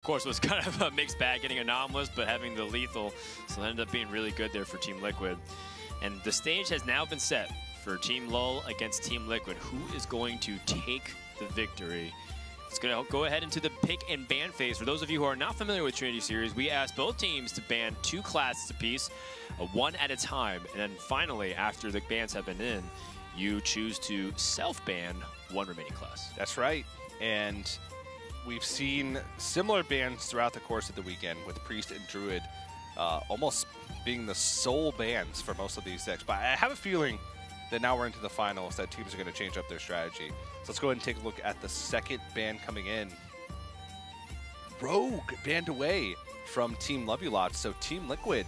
Of course, it was kind of a mixed bag getting Anomalous, but having the lethal, so it ended up being really good there for Team Liquid. And the stage has now been set for Team LUL against Team Liquid. Who is going to take the victory? It's going to go ahead into the pick and ban phase. For those of you who are not familiar with Trinity Series, we asked both teams to ban 2 classes apiece, one at a time. And then finally, after the bans have been in, you choose to self-ban one remaining class. That's right. And we've seen similar bans throughout the course of the weekend with Priest and Druid almost being the sole bans for most of these decks. But I have a feeling that now we're into the finals that teams are going to change up their strategy. So let's go ahead and take a look at the second ban coming in. Rogue banned away from Team LUL. So Team Liquid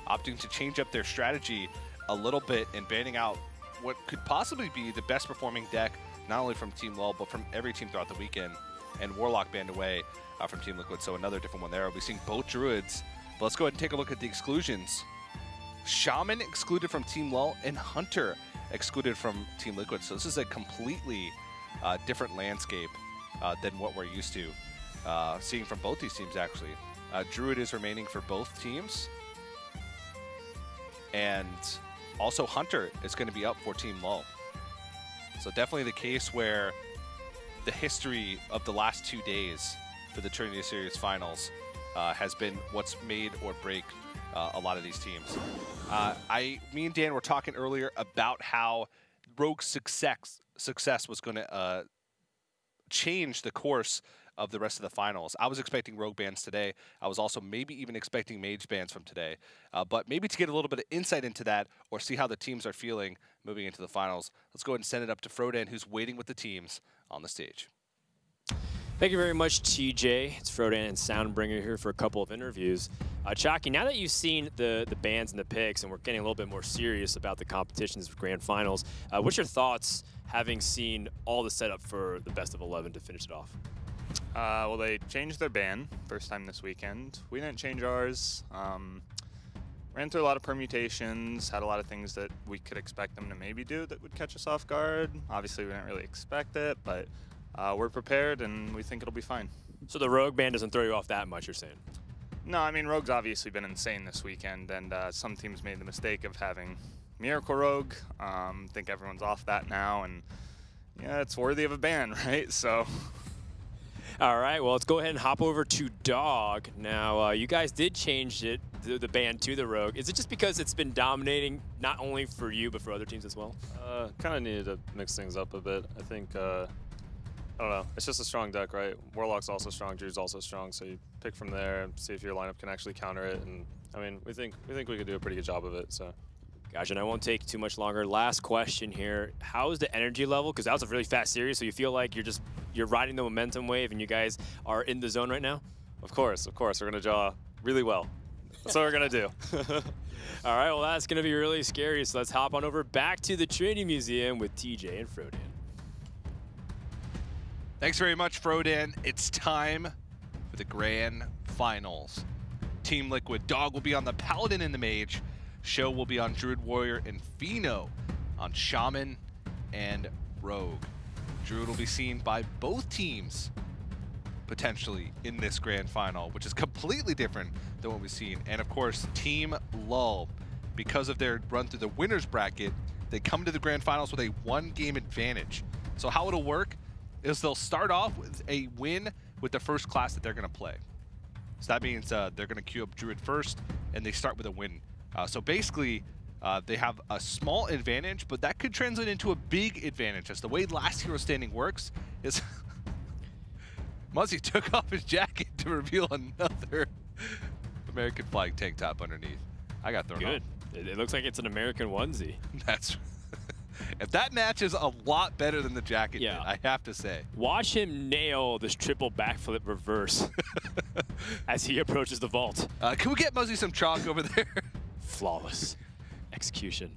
opting to change up their strategy a little bit and banning out what could possibly be the best performing deck, not only from Team LUL, but from every team throughout the weekend. And Warlock banned away from Team Liquid, so another different one there. We'll be seeing both Druids. But let's go ahead and take a look at the exclusions. Shaman excluded from Team LUL, and Hunter excluded from Team Liquid. So this is a completely different landscape than what we're used to seeing from both these teams, actually. Druid is remaining for both teams. And also Hunter is going to be up for Team LUL. So definitely the case where the history of the last 2 days for the Trinity Series finals has been what's made or break a lot of these teams. Me and Dan were talking earlier about how Rogue's success was going to change the course of the rest of the finals. I was expecting Rogue bans today. I was also maybe even expecting Mage bans from today. But maybe to get a little bit of insight into that or see how the teams are feeling moving into the finals, let's go ahead and send it up to Frodan, who's waiting with the teams on the stage. Thank you very much, TJ. It's Frodan and Soundbringer here for a couple of interviews. Chalky, now that you've seen the bans and the picks, and we're getting a little bit more serious about the competitions for grand finals, what's your thoughts having seen all the setup for the best of 11 to finish it off? Well, they changed their ban first time this weekend. We didn't change ours. Ran through a lot of permutations, had a lot of things that we could expect them to maybe do that would catch us off guard. Obviously, we didn't really expect it, but we're prepared and we think it'll be fine. So the Rogue ban doesn't throw you off that much, you're saying? No, I mean, Rogue's obviously been insane this weekend, and some teams made the mistake of having Miracle Rogue. I think everyone's off that now, and yeah, it's worthy of a ban, right? So. All right, well, let's go ahead and hop over to Dog. Now, you guys did change it, the ban to the Rogue. Is it just because it's been dominating not only for you, but for other teams as well? Kind of needed to mix things up a bit. I think, I don't know, it's just a strong deck, right? Warlock's also strong, Druid's also strong, so you pick from there and see if your lineup can actually counter it. And I mean, we think we could do a pretty good job of it, so. Gotcha, and I won't take too much longer. Last question here. How is the energy level? Because that was a really fast series, so you feel like you're riding the momentum wave and you guys are in the zone right now? Of course. We're going to draw really well. That's what we're going to do. All right, well, that's going to be really scary, so let's hop on over back to the Trinity Museum with TJ and Frodan. Thanks very much, Frodan. It's time for the grand finals. Team Liquid Dog will be on the Paladin and the Mage. Show will be on Druid Warrior and Pheno on Shaman and Rogue. Druid will be seen by both teams potentially in this grand final, which is completely different than what we've seen. And of course, Team LUL, because of their run through the winner's bracket, they come to the grand finals with a 1-game advantage. So how it'll work is they'll start off with a win with the first class that they're going to play. So that means they're going to queue up Druid first, and they start with a win. So basically, they have a small advantage, but that could translate into a big advantage. As the way Last Hero Standing works is Muzzy took off his jacket to reveal another American flag tank top underneath. I got thrown off. Good. It looks like it's an American onesie. That's if that matches a lot better than the jacket did, I have to say. Watch him nail this triple backflip reverse as he approaches the vault. Can we get Muzzy some chalk over there? Flawless execution.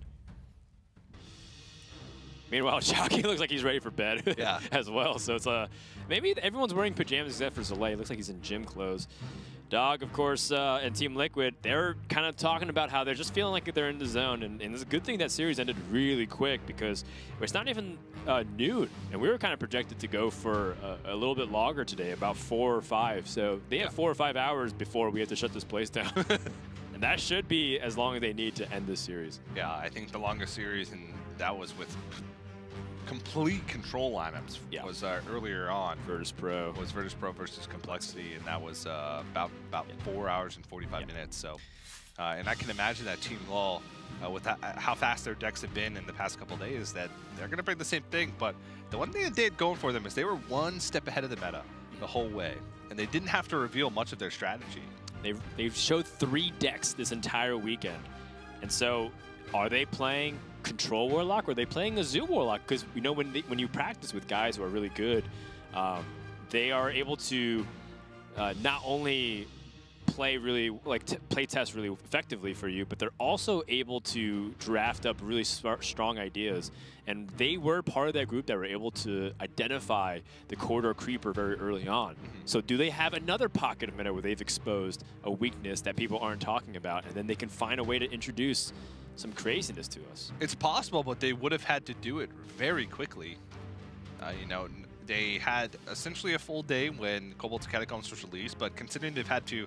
Meanwhile, Chalky looks like he's ready for bed as well. So it's maybe everyone's wearing pajamas except for Zalay. Looks like he's in gym clothes. Dog, of course, and Team Liquid, they're kind of talking about how they're just feeling like they're in the zone. And it's a good thing that series ended really quick because it's not even noon. And we were kind of projected to go for a little bit longer today, about 4 or 5. So they have 4 or 5 hours before we have to shut this place down. And that should be as long as they need to end this series. Yeah, I think the longest series, and that was with complete control lineups, was earlier on. Virtus Pro. Was Virtus Pro versus Complexity, and that was about 4 hours and 45 minutes. So, and I can imagine that Team LUL, with how fast their decks have been in the past couple of days, that they're going to bring the same thing. But the one thing that they had going for them is they were one step ahead of the meta the whole way, and they didn't have to reveal much of their strategy. They've showed 3 decks this entire weekend, and so are they playing Control Warlock or are they playing a Zoo Warlock? Because you know when you practice with guys who are really good, they are able to not only play play test really effectively for you, but they're also able to draft up really strong ideas. And they were part of that group that were able to identify the Corridor Creeper very early on. So do they have another pocket of meta where they've exposed a weakness that people aren't talking about, and then they can find a way to introduce some craziness to us? It's possible, but they would have had to do it very quickly. You know, they had essentially a full day when Cobalt's Catacombs was released, but considering they've had to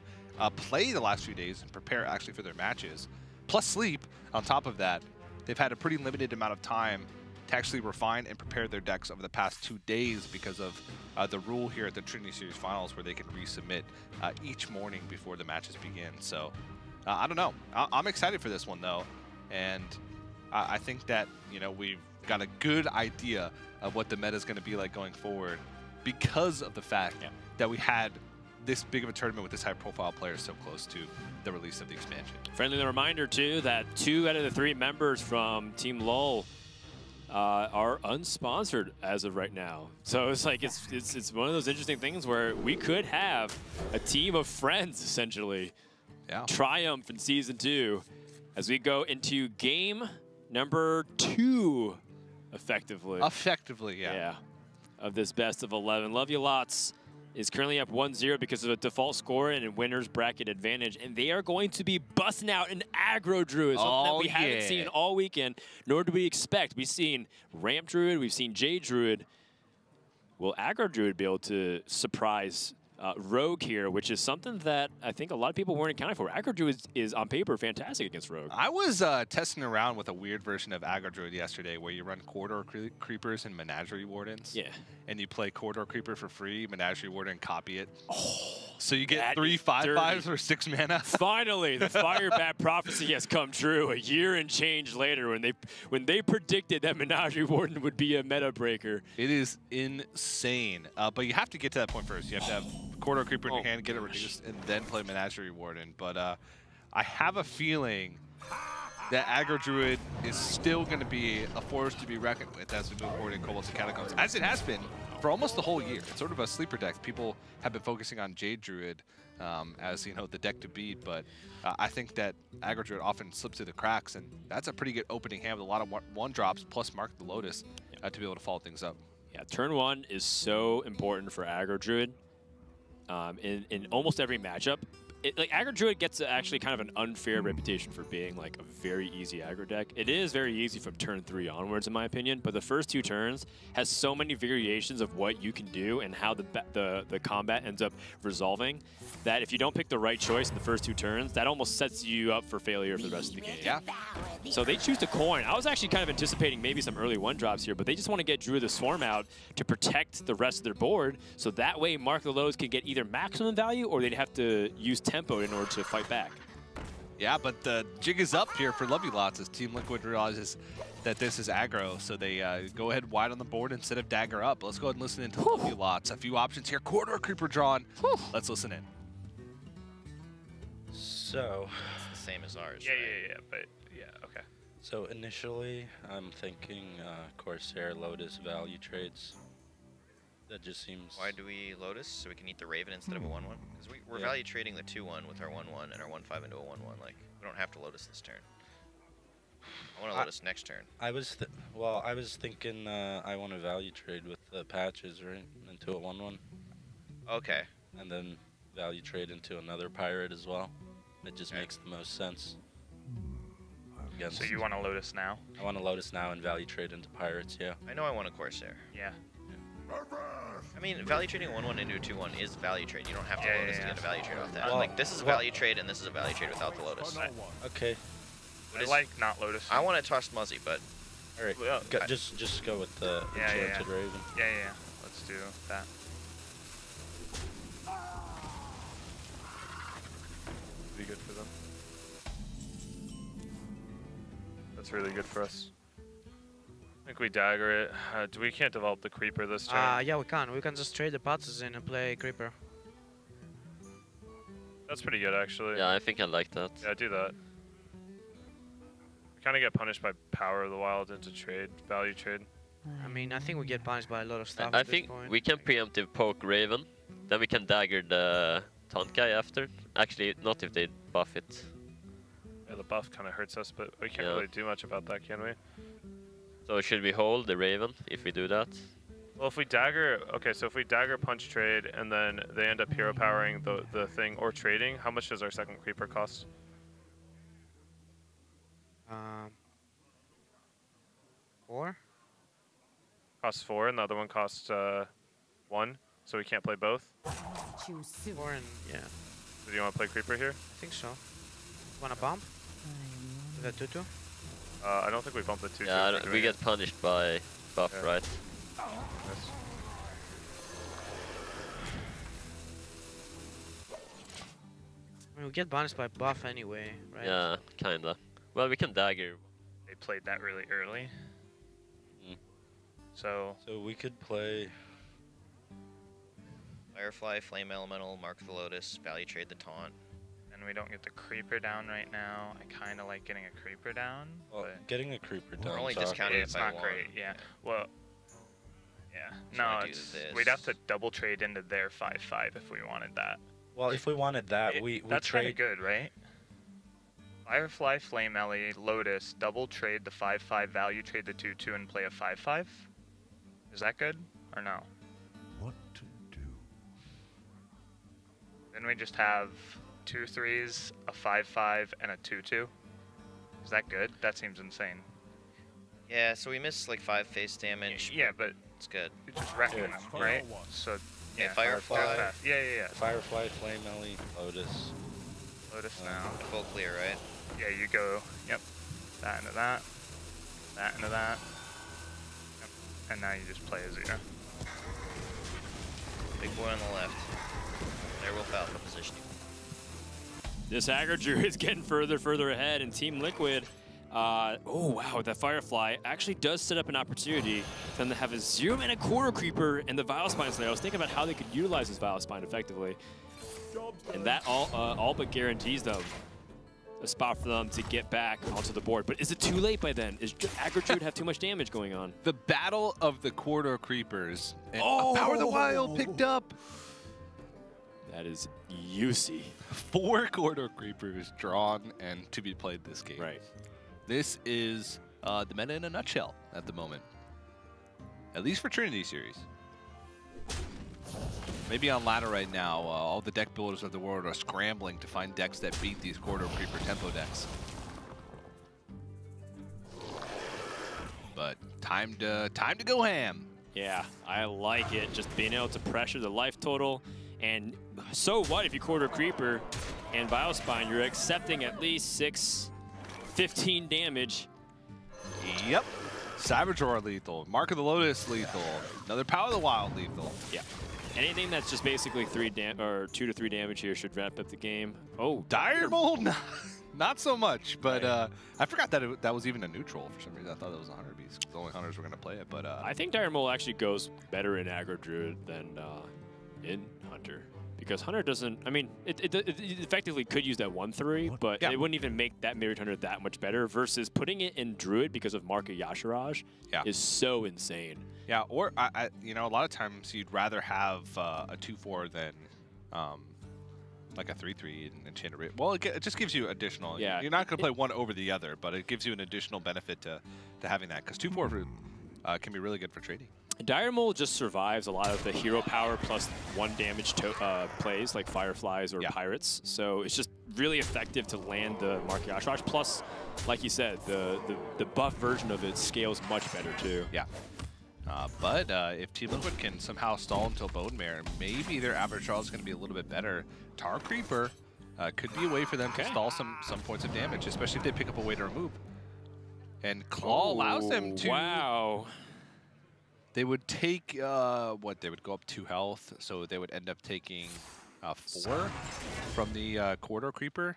play the last few days and prepare actually for their matches, plus sleep on top of that, they've had a pretty limited amount of time to actually refine and prepare their decks over the past 2 days because of the rule here at the Trinity Series Finals where they can resubmit each morning before the matches begin. So I don't know. I'm excited for this one though, and I think that, you know, we've got a good idea of what the meta is going to be like going forward because of the fact that we had this big of a tournament with this high-profile player so close to the release of the expansion. Friendly reminder, too, that 2 out of the 3 members from Team LUL are unsponsored as of right now. So it's like it's one of those interesting things where we could have a team of friends, essentially, triumph in Season 2 as we go into game number 2, effectively. Yeah, of this best of 11. Love You Lots is currently up 1-0 because of a default score and a winner's bracket advantage, and they are going to be busting out an aggro druid, something that we haven't seen all weekend, nor do we expect. We've seen Ramp Druid, we've seen Jade Druid. Will aggro druid be able to surprise Rogue here, which is something that I think a lot of people weren't accounting for? Aggro Druid is on paper fantastic against Rogue. I was testing around with a weird version of Aggro Druid yesterday where you run Corridor Creepers and Menagerie Wardens. Yeah. And you play Corridor Creeper for free, Menagerie Warden, copy it. Oh, so you get 3 5/5s for 6 mana. Finally, the Fire Bat prophecy has come true a year and change later when they predicted that Menagerie Warden would be a meta breaker. It is insane. But you have to get to that point first. You have to have Corridor Creeper in your hand, get it reduced, and then play Menagerie Warden. But I have a feeling that Aggro Druid is still going to be a force to be reckoned with as we move forward in Cobalt's Catacombs, as it has been for almost the whole year. It's sort of a sleeper deck. People have been focusing on Jade Druid as, you know, the deck to beat, but I think that Aggro Druid often slips through the cracks, and that's a pretty good opening hand with a lot of one drops plus Mark the Lotus to be able to follow things up. Yeah, turn 1 is so important for Aggro Druid. In almost every matchup, Aggro Druid gets actually kind of an unfair reputation for being like a very easy aggro deck. It is very easy from turn 3 onwards, in my opinion, but the first 2 turns has so many variations of what you can do and how the combat ends up resolving that if you don't pick the right choice in the first 2 turns, that almost sets you up for failure for the rest of the game. Yeah. So they choose to coin. I was actually kind of anticipating maybe some early 1-drops here, but they just want to get Druid the Swarm out to protect the rest of their board, so that way Mark the Lows can get either maximum value or they'd have to use tempo in order to fight back. Yeah, but the jig is up here for Love You Lots as Team Liquid realizes that this is aggro, so they go ahead wide on the board instead of dagger up. Let's go ahead and listen into Love You Lots. A few options here. Corridor Creeper drawn. Let's listen in. So it's the same as ours. Yeah, but yeah, okay. So initially, I'm thinking Corsair Lotus value trades. That just seems... Why do we Lotus? So we can eat the Raven instead of a 1-1? Because we're value trading the 2-1 with our 1-1 and our 1-5 into a 1-1. Like, we don't have to Lotus this turn. I want to Lotus next turn. I was thinking I want to value trade with the patches, right? Into a 1-1. Okay. And then value trade into another pirate as well. It just makes the most sense. So you want to Lotus now? I want to Lotus now and value trade into pirates, yeah. I know I want a Corsair. Yeah. I mean, value trading a 1-1 into a 2-1 is value trade. You don't have to Lotus to get a value trade off that. Well, like, this is a value trade, and this is a value trade without the Lotus. Okay. I like not Lotus. I want to toss Muzzy, but... All right, Well, just go with the Enchanted Raven. Yeah. Let's do that. Be good for them. That's really good for us. I think we dagger it. We can't develop the creeper this turn. Yeah, we can. We can just trade the patches in and play creeper. That's pretty good, actually. Yeah, I think I like that. Yeah, do that. We kind of get punished by Power of the Wild into trade, value trade. I mean, I think we get punished by a lot of stuff I at this think point. we can preemptive poke Raven, then we can dagger the taunt guy after. Actually, not if they buff it. Yeah, the buff kind of hurts us, but we can't really do much about that, can we? So should we hold the Raven if we do that? Well, if we dagger, okay, so if we dagger punch trade and then they end up hero powering the thing or trading, how much does our second creeper cost? 4? Costs 4, and the other one costs 1, so we can't play both. 4 and yeah. So do you want to play creeper here? I think so. Wanna bump? With the 2-2? I don't think we bumped the 2-2. Yeah, we get punished by buff, right? Yes. I mean, we get punished by buff anyway, right? Yeah, kinda. Well, we can dagger. They played that really early. So we could play Firefly, Flame Elemental, Mark the Lotus, value trade the taunt. and we don't get the creeper down right now. I kind of like getting a creeper down. well, but getting a creeper down. We're only sucks. discounting it it's by not 1. great. Yeah. Well. Yeah. So I No, do it's, this. we'd have to double trade into their 5/5 if we wanted that. Well, if we wanted that, we that's kind trade. of good, right? Firefly, Flame Ellie, Lotus, double trade the 5/5, value trade the 2/2, and play a 5/5. Is that good or no? What to do? Then we just have 2 3s, a 5/5, and a 2/2. Is that good? That seems insane. Yeah, so we miss like 5 face damage. Yeah, but It's good. you're just wrecking them, right? So yeah, Firefly. they're fast. Yeah. Firefly, Flame Ellie, Lotus. Lotus now. Full clear, right? Yeah, you go. Yep. That into that. That into that. Yep. And now you just play a 0. Big boy on the left. Werewolf Alpha positioning. This aggro druid is getting further ahead, and Team Liquid, oh wow, that Firefly actually does set up an opportunity for them to have a 0 mana quarter creeper and the Vile Spine Slayer. I was thinking about how they could utilize this Vile Spine effectively, and that all but guarantees them a spot for them to get back onto the board. But is it too late by then? Is aggro druid have too much damage going on? The battle of the quarter creepers. And Power of the Wild picked up. That is UC. 4 quarter creepers drawn and to be played this game. Right. This is the meta in a nutshell at the moment. At least for Trinity Series. Maybe on ladder right now, all the deck builders of the world are scrambling to find decks that beat these quarter creeper tempo decks. But time to go ham. Yeah, I like it. Just being able to pressure the life total. And so what if you quarter creeper and Vile Spine, you're accepting at least 15 damage. Yep. Cyberdrawer lethal. Mark of the Lotus lethal. Another Power of the Wild lethal. Yeah. Anything that's just basically 2 to 3 damage here should wrap up the game. Oh, Dire Mold, not so much. But I forgot that that was even a neutral for some reason. I thought it was a Hunter Beast. The only Hunters were going to play it. But I think Dire Mold actually goes better in aggro druid than in Hunter. Because Hunter doesn't, I mean, it effectively could use that 1/3, but it wouldn't even make that Mirrored Hunter that much better versus putting it in Druid because of Mark of Yasharaj is so insane. Yeah, or, you know, a lot of times you'd rather have a 2/4 than like a 3/3 and Enchanted Raven. Well, it just gives you additional. Yeah. You're not going to play one over the other, but it gives you an additional benefit to having that because 2/4 can be really good for trading. Dire Mole just survives a lot of the hero power plus 1 damage plays like Fireflies or Pirates. So it's just really effective to land the Marky Oshrosh. Plus, like you said, the buff version of it scales much better too. Yeah. But if Team Liquid can somehow stall until Bone Mare, maybe their average draw is going to be a little bit better. Tar Creeper could be a way for them to stall some points of damage, especially if they pick up a way to remove. And Claw allows them to... Wow. They would take, what, they would go up 2 health, so they would end up taking 4 from the Corridor Creeper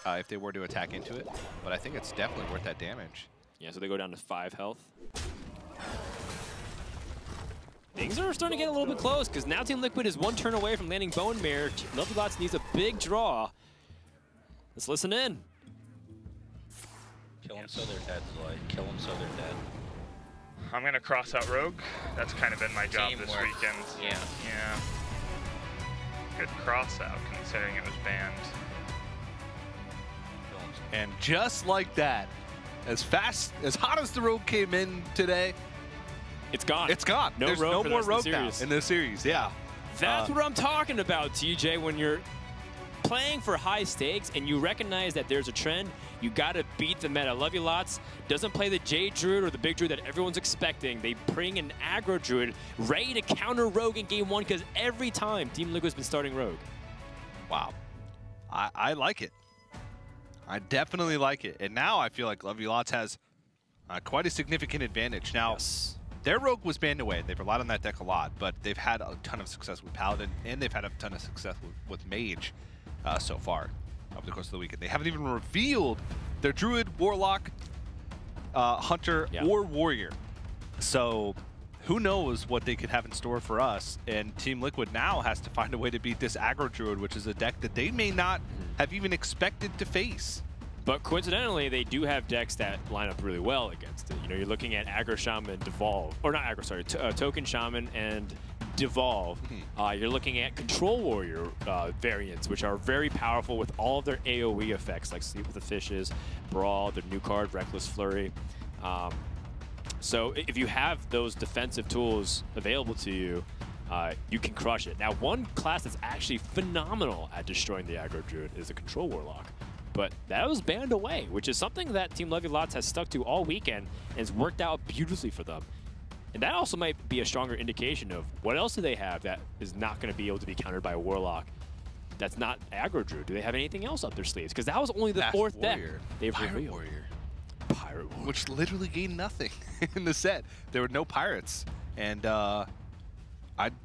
if they were to attack into it. But I think it's definitely worth that damage. Yeah, so they go down to 5 health. Things are starting to get a little bit close, because now Team Liquid is 1 turn away from landing Bone Mare. Lots needs a big draw. Let's listen in. Kill them so they're dead, Zoid. Kill them so they're dead. I'm gonna cross out Rogue. That's kind of been my job this Teamwork. weekend. Yeah. Yeah. Good cross out considering it was banned. And just like that, as hot as the Rogue came in today, it's gone. It's gone. No There's Rogue no for the more rest of Rogue the now series. in this series. Yeah. That's what I'm talking about, TJ. When you're playing for high stakes and you recognize that there's a trend, you gotta beat the meta. Love you lots. Doesn't play the Jade Druid or the big Druid that everyone's expecting. They bring an aggro Druid ready to counter Rogue in game 1, because every time Team Liquid's been starting Rogue. Wow. I like it. I definitely like it. And now I feel like Love You Lots has quite a significant advantage. Now, their Rogue was banned away. They've relied on that deck a lot, but they've had a ton of success with Paladin, and they've had a ton of success with Mage so far over the course of the weekend. They haven't even revealed their Druid, Warlock, Hunter, or Warrior. So who knows what they could have in store for us. And Team Liquid now has to find a way to beat this aggro Druid, which is a deck that they may not have even expected to face. But coincidentally, they do have decks that line up really well against it. You know, you're looking at Aggro Shaman, Devolve, or not Aggro, sorry, Token Shaman and Devolve. You're looking at Control Warrior variants, which are very powerful with all of their AoE effects, like Sleep with the Fishes, Brawl, their new card, Reckless Flurry. So if you have those defensive tools available to you, you can crush it. Now, one class that's actually phenomenal at destroying the aggro Druid is the Control Warlock. But that was banned away, which is something that Team Love You Lots has stuck to all weekend and has worked out beautifully for them. And that also might be a stronger indication of what else do they have that is not going to be able to be countered by a Warlock that's not aggro Druid. Do they have anything else up their sleeves? Because that was only the 4th deck they've Pirate revealed. Warrior. Pirate Warrior. Which literally gained nothing in the set. There were no pirates. And I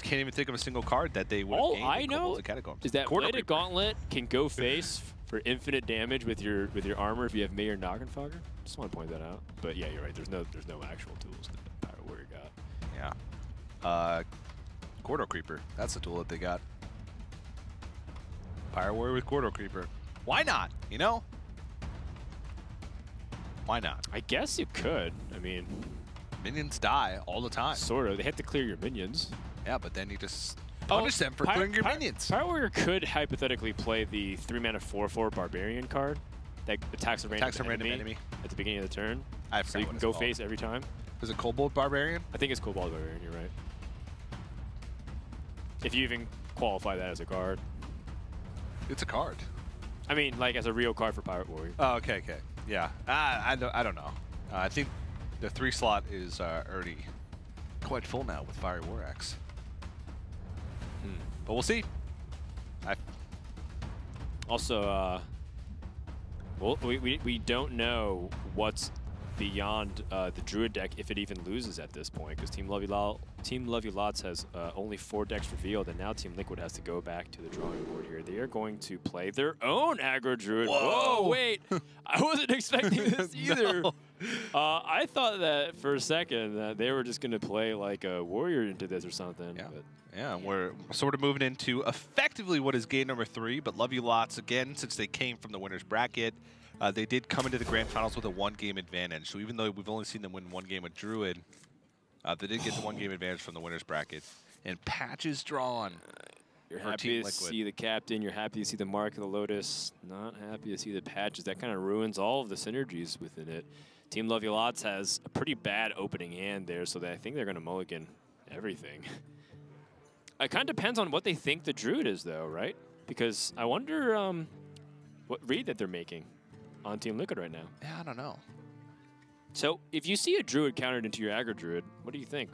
can't even think of a single card that they would have gained. All I know is that Bladed Gauntlet can go face for infinite damage with your armor if you have Mayor Noggenfogger. Just want to point that out. But yeah, you're right. There's no actual tools that Pirate Warrior got. Yeah. Corridor Creeper. That's the tool that they got. Pirate Warrior with Corridor Creeper. Why not? You know? Why not? I guess you could. I mean, minions die all the time. Sort of. They have to clear your minions. Yeah, but then you just punish them for clearing your minions. Pirate Warrior could hypothetically play the 3-mana 4/4 Barbarian card that attacks a random enemy at the beginning of the turn. So you can go face every time. Is it Kobold Barbarian? I think it's Kobold Barbarian, you're right. If you even qualify that as a card. It's a card. I mean, like as a real card for Pirate Warrior. Oh, okay. Yeah. I don't know. I think the 3 slot is already quite full now with Fiery War Axe. But we'll see. Also, well, we don't know what's beyond the Druid deck if it even loses at this point, because Team Love You Lots has only 4 decks revealed, and now Team Liquid has to go back to the drawing board here. They are going to play their own aggro Druid. Whoa, wait! I wasn't expecting this either. No. I thought that for a second that they were just going to play like a warrior into this or something. Yeah. But Yeah, we're sort of moving into effectively what is game number 3, but Love You Lots, again, since they came from the winner's bracket, they did come into the grand finals with a 1-game advantage. So even though we've only seen them win 1 game with Druid, they did get the 1-game advantage from the winner's bracket. And patches drawn. You're happy to see the captain. You're happy to see the Mark of the Lotus. Not happy to see the patches. That kind of ruins all of the synergies within it. Team Lovey Lots has a pretty bad opening hand there, so I think they're going to mulligan everything. It kind of depends on what they think the Druid is, though, right? Because I wonder what read that they're making on Team Liquid right now. Yeah, I don't know. So if you see a Druid countered into your aggro Druid, what do you think?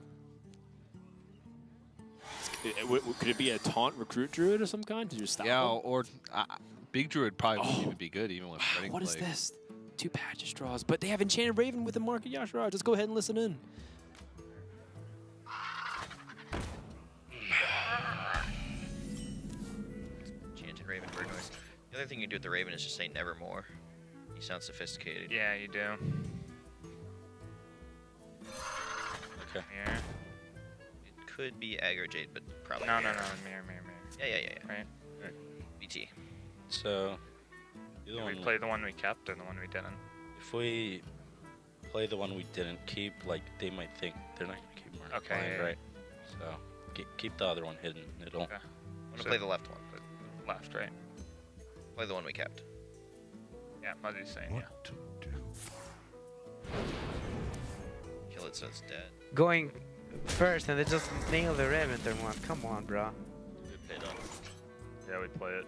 Could it be a taunt recruit Druid of some kind to just stop Yeah, them? or Big Druid probably wouldn't even be good, even with spreading What is play. this? 2 patches draws, but they have Enchanted Raven with the Market Yashiraj. Let's go ahead and listen in. Enchanted Raven, bird noise. The other thing you do with the Raven is just say nevermore. You sound sophisticated. Yeah, you do. Okay. Mirror. It could be aggro Jade, but probably No, mirror. mirror. Yeah. Right. BT. So, Did we play the one we kept or the one we didn't? if we play the one we didn't keep, like, they might think they're not going to keep Market Okay, blind, yeah. right? So, keep the other one hidden. It'll. Okay. I'm gonna So- play the left one. Left, right? Play the one we kept. Yeah, Muzzy's saying yeah. What to do? Kill it so it's dead. Going first and they just nail the Raven turn 1. Come on, bro. We play that. Yeah, we play it.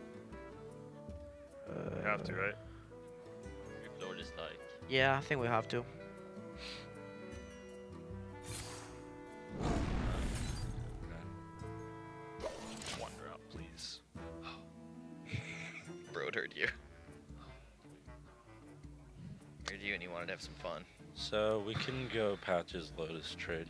We have to, right? We floor this like. Yeah, I think we have to. One drop, please. Broad heard you. Heard you and you wanted to have some fun. So, we can go Patches Lotus trade.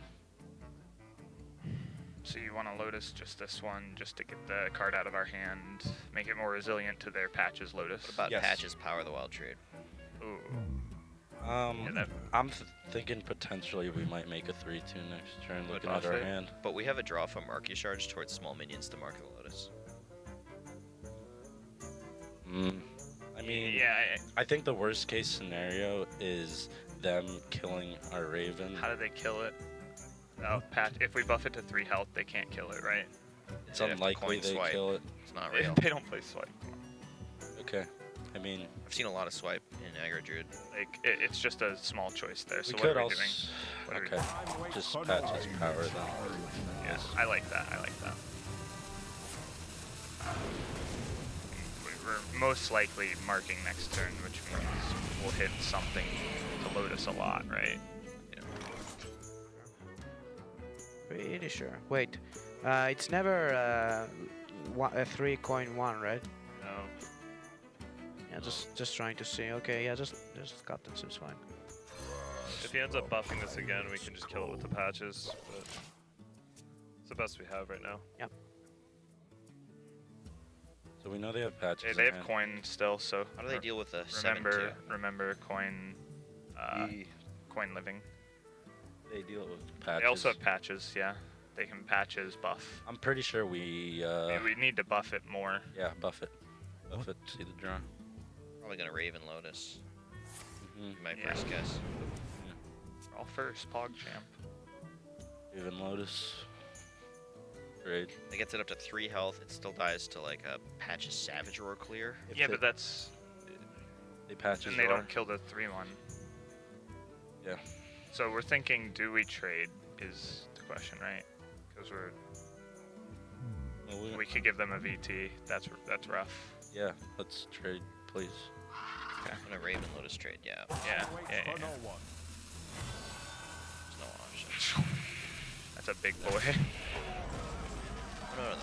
So you want to Lotus just this one, just to get the card out of our hand, make it more resilient to their Patches Lotus. What about Yes. Patches Power the Wild Trade? Ooh. Yeah, that- I'm thinking potentially we might make a 3-2 next turn, Would looking at our offset? hand. But we have a draw from Market Charge towards small minions to mark the Lotus. I mean, yeah. I think the worst case scenario is them killing our Raven. How do they kill it? Oh, if we buff it to 3 health, they can't kill it, right? It's They'd have to unlikely coin they swipe. kill it. It's not real. They don't play swipe. Okay. I mean, I've seen a lot of swipe in aggro Druid. Like it's just a small choice there. So we what could are we also. doing? What are we Okay. Just Patches Power then. Yeah, I like that. We're most likely marking next turn, which means we'll hit something to Lotus a lot, right? Pretty sure. Wait, it's never a 3 coin 1, right? No. Yeah, just trying to see. Okay, yeah, just Captain seems fine. If he ends up buffing this again, we can just kill it with the patches. But it's the best we have right now. Yep. So we know they have Patches. They in have hand. coin still, so How do they deal with the remember coin, The- coin living. They deal with Patches. They also have patches, yeah. They can patches buff. I'm pretty sure we. We need to buff it more. Yeah, buff it. Buff it. See the draw. Probably gonna Raven Lotus. Mm-hmm. My Yeah. first guess. All first, PogChamp. Even Lotus. Great. It gets it up to 3 health. It still dies to like a Patches Savage Roar clear. If Yeah, they- but that's They Patches. and they Roar. don't kill the 3-1. Yeah. So we're thinking, do we trade? Is the question, right? Because Well, we could give them a VT. That's rough. Yeah, let's trade, please. I'm gonna Raven Lotus trade. Yeah. Yeah. There's no option. That's a big boy. No.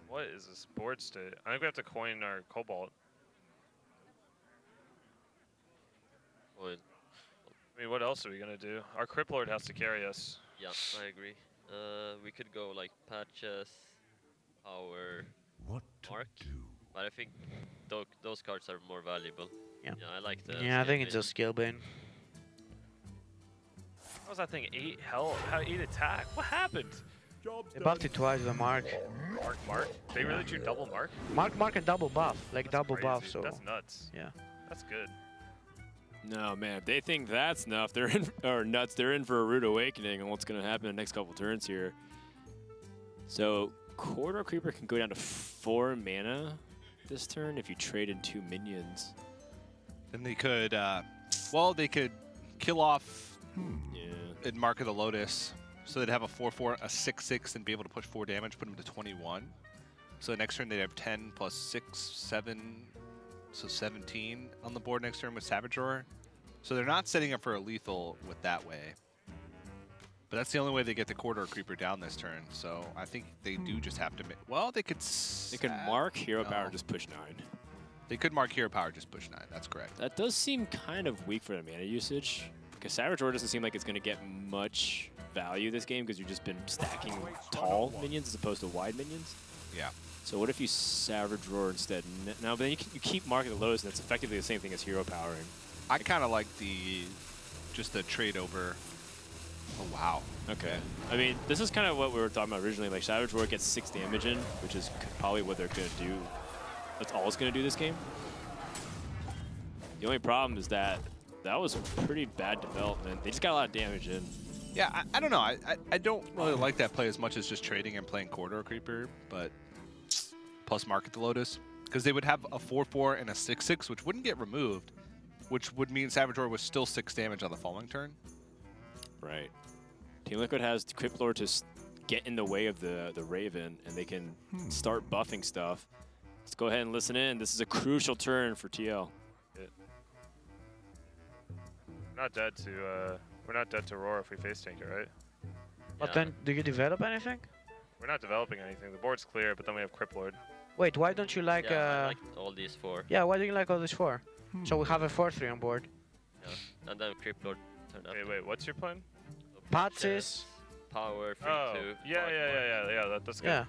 What is this board state? I think we have to coin our Cobalt. Coin. I mean, what else are we gonna do? Our Crypt Lord has to carry us. Yeah, I agree. We could go like patches, power, What to Mark. do? but I think those cards are more valuable. Yeah. Yeah, I like the. Yeah, I think it's skill a skill bane. How was that thing 8 health? How 8 attack? What happened? They buffed it twice with a mark. Mark? They really drew double mark? Mark and double buff, like That's double crazy. buff. So That's nuts. yeah. That's good. No, man, if they think that's enough, they're in, or nuts, they're in for a rude awakening on what's going to happen in the next couple turns here. So, Corridor Creeper can go down to 4 mana this turn if you trade in 2 minions. Then they could, well, they could kill off Yeah. and Mark of the Lotus. So they'd have a 4/4, a 6/6, and be able to push 4 damage, put them to 21. So the next turn they'd have 10 plus 6, 7, so 17 on the board next turn with Savage Roar. So they're not setting up for a lethal with that way. But that's the only way they get the Corridor Creeper down this turn. So I think they do just have to make... Well, they could... They could mark Hero Power, just push 9. They could mark Hero Power, just push 9. That's correct. That does seem kind of weak for the mana usage. Because Savage Roar doesn't seem like it's going to get much value this game because you've just been stacking tall minions as opposed to wide minions. Yeah. So what if you Savage Roar instead? No, but then you keep Mark of the Lotus, and that's effectively the same thing as Hero Powering. I kind of like just the trade over. Oh, wow. Okay. I mean, this is kind of what we were talking about originally. Like, Savage Roar gets 6 damage in, which is probably what they're going to do. That's all it's going to do this game. The only problem is that was pretty bad development. They just got a lot of damage in. Yeah, I don't know. I don't really like that play as much as just trading and playing Corridor Creeper, but plus Market the Lotus. Because they would have a 4/4 and a 6/6, which wouldn't get removed, which would mean Savage Roar was still 6 damage on the following turn. Right. Team Liquid has Crypt Lord to get in the way of the Raven, and they can start buffing stuff. Let's go ahead and listen in. This is a crucial turn for TL. We're not dead to Roar if we face tank it, right? But then, do you develop anything? We're not developing anything. The board's clear, but then we have Crypt Lord. Wait, why don't you like... I like all these 4. Yeah, why do you like all these 4? So we have a 4/3 on board. Yeah. And then Crypt Lord turn after. Wait, what's your plan? Patsis. Power, 3/2. Yeah, that's good. Yeah.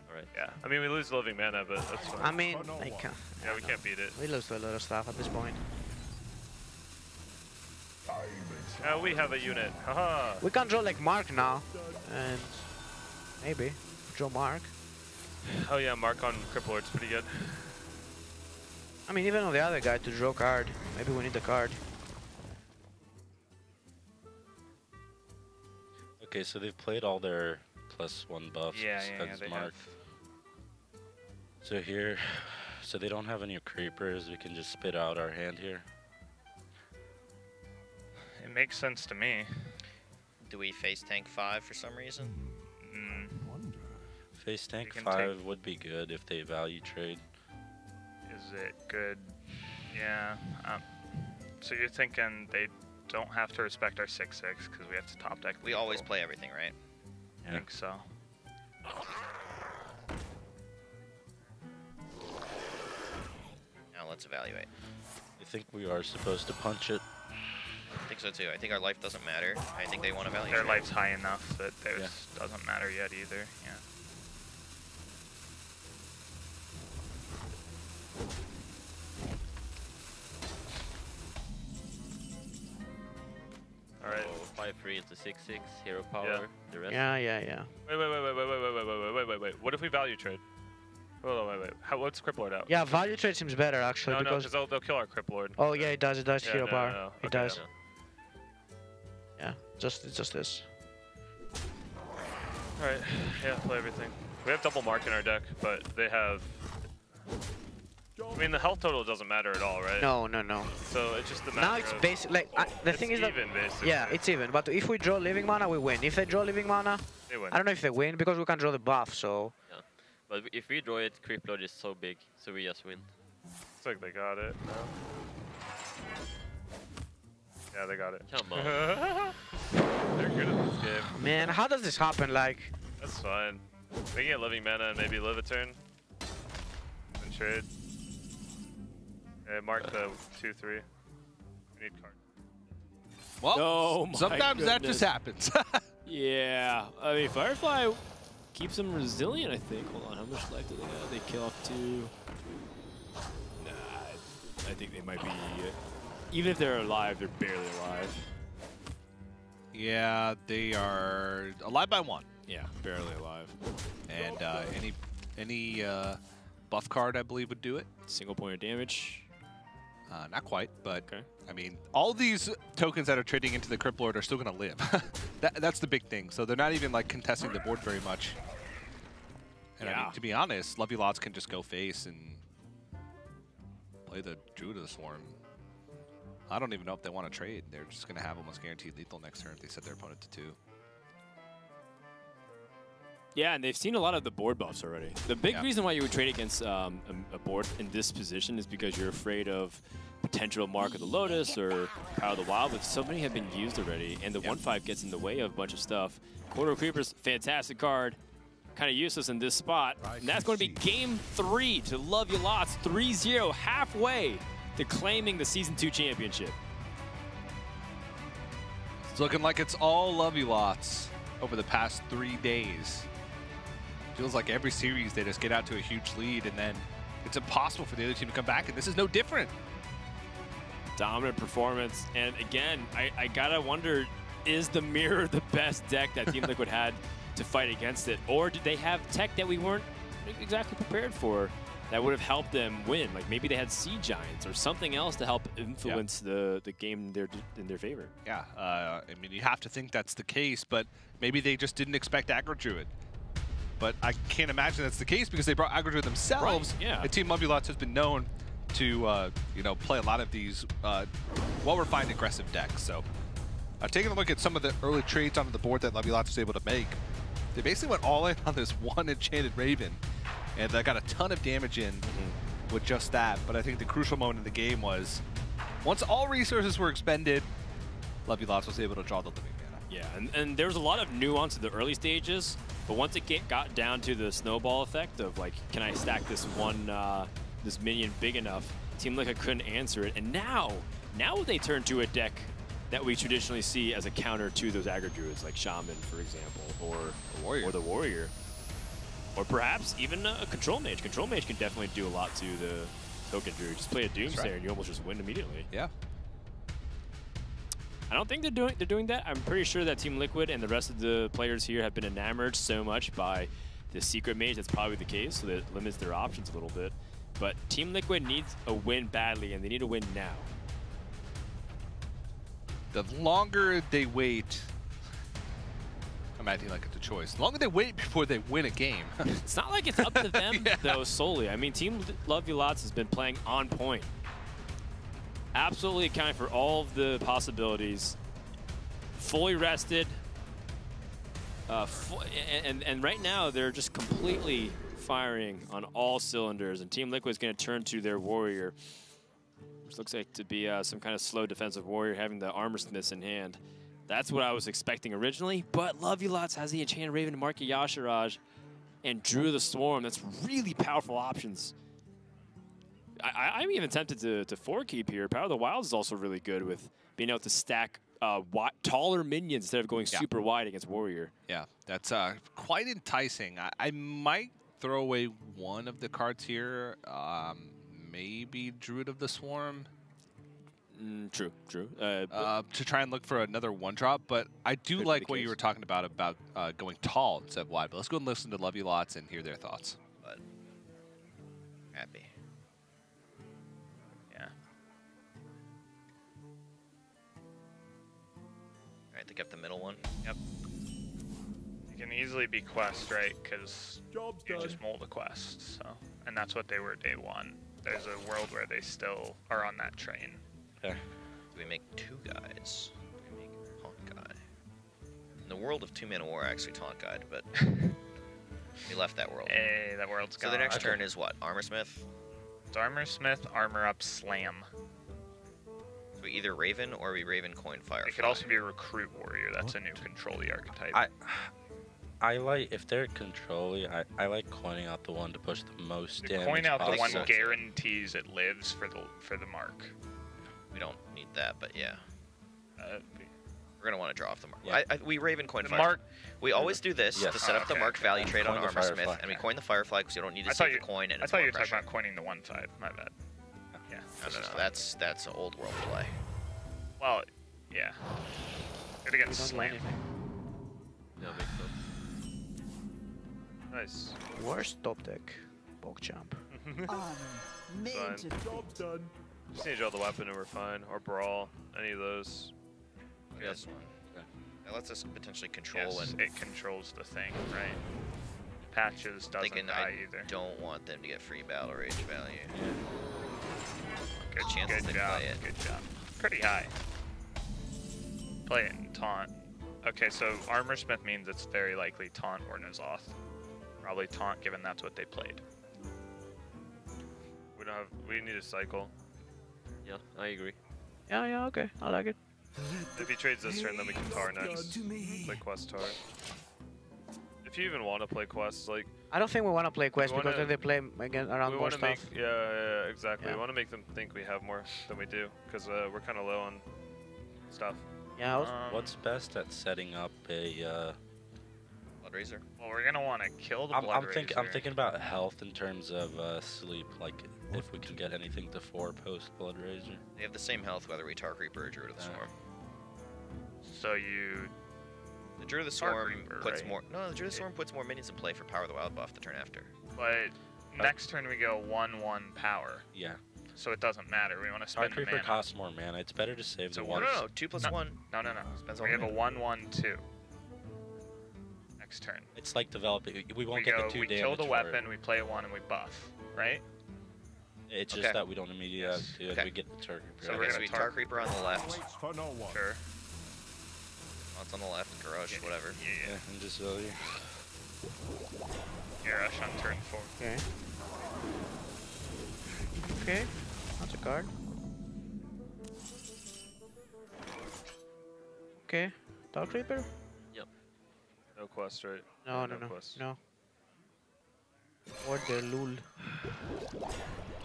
Alright. Yeah, I mean, we lose the living mana, but that's fine. I mean, I can't. Yeah, we can't beat it. We lose to a lot of stuff at this point. We have a unit. Haha. We can draw like Mark now, and maybe draw Mark. Oh yeah, Mark on Crypt Lord's pretty good. I mean, even on the other guy to draw card. Maybe we need a card. Okay, so they've played all their +1 buffs Yeah, besides they Mark. have. So here, so they don't have any creepers. We can just spit out our hand here. It makes sense to me. Do we face tank 5 for some reason? Face tank can 5 would be good if they value trade. Is it good? Yeah. So you're thinking they don't have to respect our 6/6 because we have to top deck. We always play everything, right? I think so. Now let's evaluate. I think we are supposed to punch it. I think so too. I think our life doesn't matter. I think they want to value. Their trade. life's high enough that theirs doesn't matter yet either. Yeah. Alright. So 5/3 into 6/6, Hero Power, the rest. Yeah. Wait. What if we value trade? Hold on, wait. What's Crypt Lord out? Yeah, value trade seems better actually No, because. because they'll kill our Crypt Lord. Oh yeah, it does. It does. Yeah, Hero no, power. no. It Okay, does. Yeah. Yeah, it's just this. Alright, yeah, play everything. We have double Mark in our deck, but they have... I mean, the health total doesn't matter at all, right? No. So it's just the matter Now it's of- basic. Like the thing is that. even, basically. Yeah, it's even. But if we draw living mana, we win. If they draw living mana, They win. I don't know if they win because we can draw the buff. So. Yeah. But if we draw it, Crypt Lord is so big, so we just win. Looks like they got it. No. Yeah, they got it. Come on. They're good at this game. Man, how does this happen? Like. That's fine. They can get living mana and maybe live a turn. And trade. Mark the 2/3. We need card. Well, Oh my sometimes that goodness. just happens. Yeah. I mean, Firefly keeps them resilient, I think. Hold on, how much life do they have? They kill off 2. Nah, I think they might be... even if they're alive, they're barely alive. Yeah, they are alive by 1. Yeah, barely alive. And any buff card, I believe, would do it. Single point of damage. Not quite, but Okay. I mean, all these tokens that are trading into the Crypt Lord are still going to live. That's the big thing. So they're not even like contesting the board very much. And I Yeah. mean, to be honest, Lovey Lots can just go face and play the Druid of the Swarm. I don't even know if they want to trade. They're just going to have almost guaranteed lethal next turn if they set their opponent to 2. Yeah, and they've seen a lot of the board buffs already. The big reason why you would trade against a board in this position is because you're afraid of potential Mark of the Lotus or Power of the Wild, but so many have been used already, and the 1/5 gets in the way of a bunch of stuff. Corridor Creeper's fantastic card, kind of useless in this spot. And that's going to be game 3 to Love You Lots, 3-0, halfway to claiming the Season 2 championship. It's looking like it's all Love You Lots over the past 3 days. Feels like every series they just get out to a huge lead, and then it's impossible for the other team to come back, and this is no different. Dominant performance, and again, I gotta wonder, is the Mirror the best deck that Team Liquid had to fight against it, or did they have tech that we weren't exactly prepared for that would have helped them win? Like maybe they had Sea Giants or something else to help influence the game in their favor. Yeah, I mean, you have to think that's the case, but maybe they just didn't expect Aggro Druid. But I can't imagine that's the case because they brought Aggro Druid themselves. Right, yeah. And Team Love You Lots has been known to, you know, play a lot of these well-refined aggressive decks. So, taking a look at some of the early trades onto the board that Love You Lots was able to make, they basically went all in on this one Enchanted Raven, and they got a ton of damage in with just that. But I think the crucial moment in the game was once all resources were expended, Love You Lots was able to draw the living mana. Yeah, and there was a lot of nuance in the early stages, but once it got down to the snowball effect of like, can I stack this one this minion big enough, Team Liquid couldn't answer it, and now they turn to a deck that we traditionally see as a counter to those Aggro Druids, like Shaman, for example, or the Warrior. Or perhaps even a Control Mage. Control Mage can definitely do a lot to the Token Druid. Just play a Doomsayer and you almost just win immediately. Yeah. I don't think they're doing that. I'm pretty sure that Team Liquid and the rest of the players here have been enamored so much by the Secret Mage. That's probably the case, so that it limits their options a little bit. But Team Liquid needs a win badly, and they need a win now. The longer they wait, I'm acting like it's a choice. The longer they wait before they win a game. It's not like it's up to them, though, solely. I mean, Team Love You Lots has been playing on point. Absolutely accounting for all of the possibilities. Fully rested. And right now, they're just completely firing on all cylinders. And Team Liquid is going to turn to their Warrior, which looks like to be some kind of slow defensive Warrior having the Armor Smiths in hand. That's what I was expecting originally, but Love You Lots has the Enchanted Raven, Market Yashiraj, and Drew the Swarm. That's really powerful options. I'm even tempted to 4-keep here. Power of the Wild is also really good with being able to stack taller minions instead of going super wide against Warrior. Yeah, that's quite enticing. I might throw away one of the cards here. Maybe Druid of the Swarm. True. To try and look for another 1-drop, but I do like what you were talking about going tall instead of wide. But let's go and listen to Love You Lots and hear their thoughts. But happy. Yeah. All right, they kept the middle one. Yep. You can easily be quest, right? Because you just mold a quest. So, and that's what they were day one. There's a world where they still are on that train. Do we make 2 guys? Do we make Taunt Guy? In the world of 2-mana war, I actually Taunt Guide, but we left that world. Hey, that world's gone. So the next turn is what? Armor Smith? It's Armor Smith, Armor Up, Slam. So we either Raven or we Raven Coin Firefly. It could also be a Recruit Warrior. That's a new Control-y archetype. I like, if they're control-y, I like coining out the one to push the most damage. Coin out the one so. guarantees it lives for the mark. We don't need that, but yeah. We're going to want to draw off the mark. Yeah. We Raven Coin The Firefly. mark. We always do this to set up the marked value And trade on coin the Armor Smith, Firefly. and we coin the Firefly because you don't need to I save the coin, and I it's thought more you were talking pressure. about coining the 1/5. My bad. Yeah. No. That's an old world play. Well, yeah. Good against Slam. Yeah, makes sense. Nice. Worst top deck. PogChamp. Fine. Job's done. Just need to draw the weapon and we're fine. Or Brawl. Any of those. This one. That lets us potentially control Yes, and it controls the thing, right? Patches doesn't thinking die I either. don't want them to get free battle rage value. Good chances good they job. play it. Good job. pretty high. Play it in taunt. Okay, so Armor Smith means it's very likely taunt or N'Zoth. Probably taunt, given that's what they played. We need a cycle. Yeah, I agree. Yeah, okay. I like it. If he trades this turn, then we can tar next. Play quest tar. If you even want to play quests, like I don't think we want to play quest We because wanna- then they play again around we more want to stuff. make, yeah, exactly. Yeah. We want to make them think we have more than we do, because we're kind of low on stuff. Yeah. What's best at setting up a? Bloodraiser. Well, we're gonna want to kill the I'm Bloodraiser. thinking about health in terms of sleep. Like if we can get anything to 4 post Bloodraiser. They have the same health whether we Tar Creeper or Druid of the Swarm. So you... The Druid of the Tar Swarm Creeper, puts right? more... No, the Druid of the Swarm puts more minions in play for Power of the Wild buff the turn after. But next turn we go 1/1 power. Yeah. So it doesn't matter. We want to Tar spend the Creeper mana. costs more mana. It's better to save So the no, one. No, 2 plus 1. No. Spends We all have a mana. 1/1/2. Next turn. It's like developing. We won't we get go, the 2 we damage. kill the for weapon, it. we play 1 and we buff, right? It's just Okay. that we don't immediately have to. Okay. We get the Tar Creeper. So Okay, we're so gonna we Tar Tar Creeper on the left. Sure. It's on the left, Garage, whatever. Yeah. And just Garrosh on turn 4. Okay. Okay. That's a card. Okay. Dark Reaper? No quest, right? No. quest. No. Or the LUL. We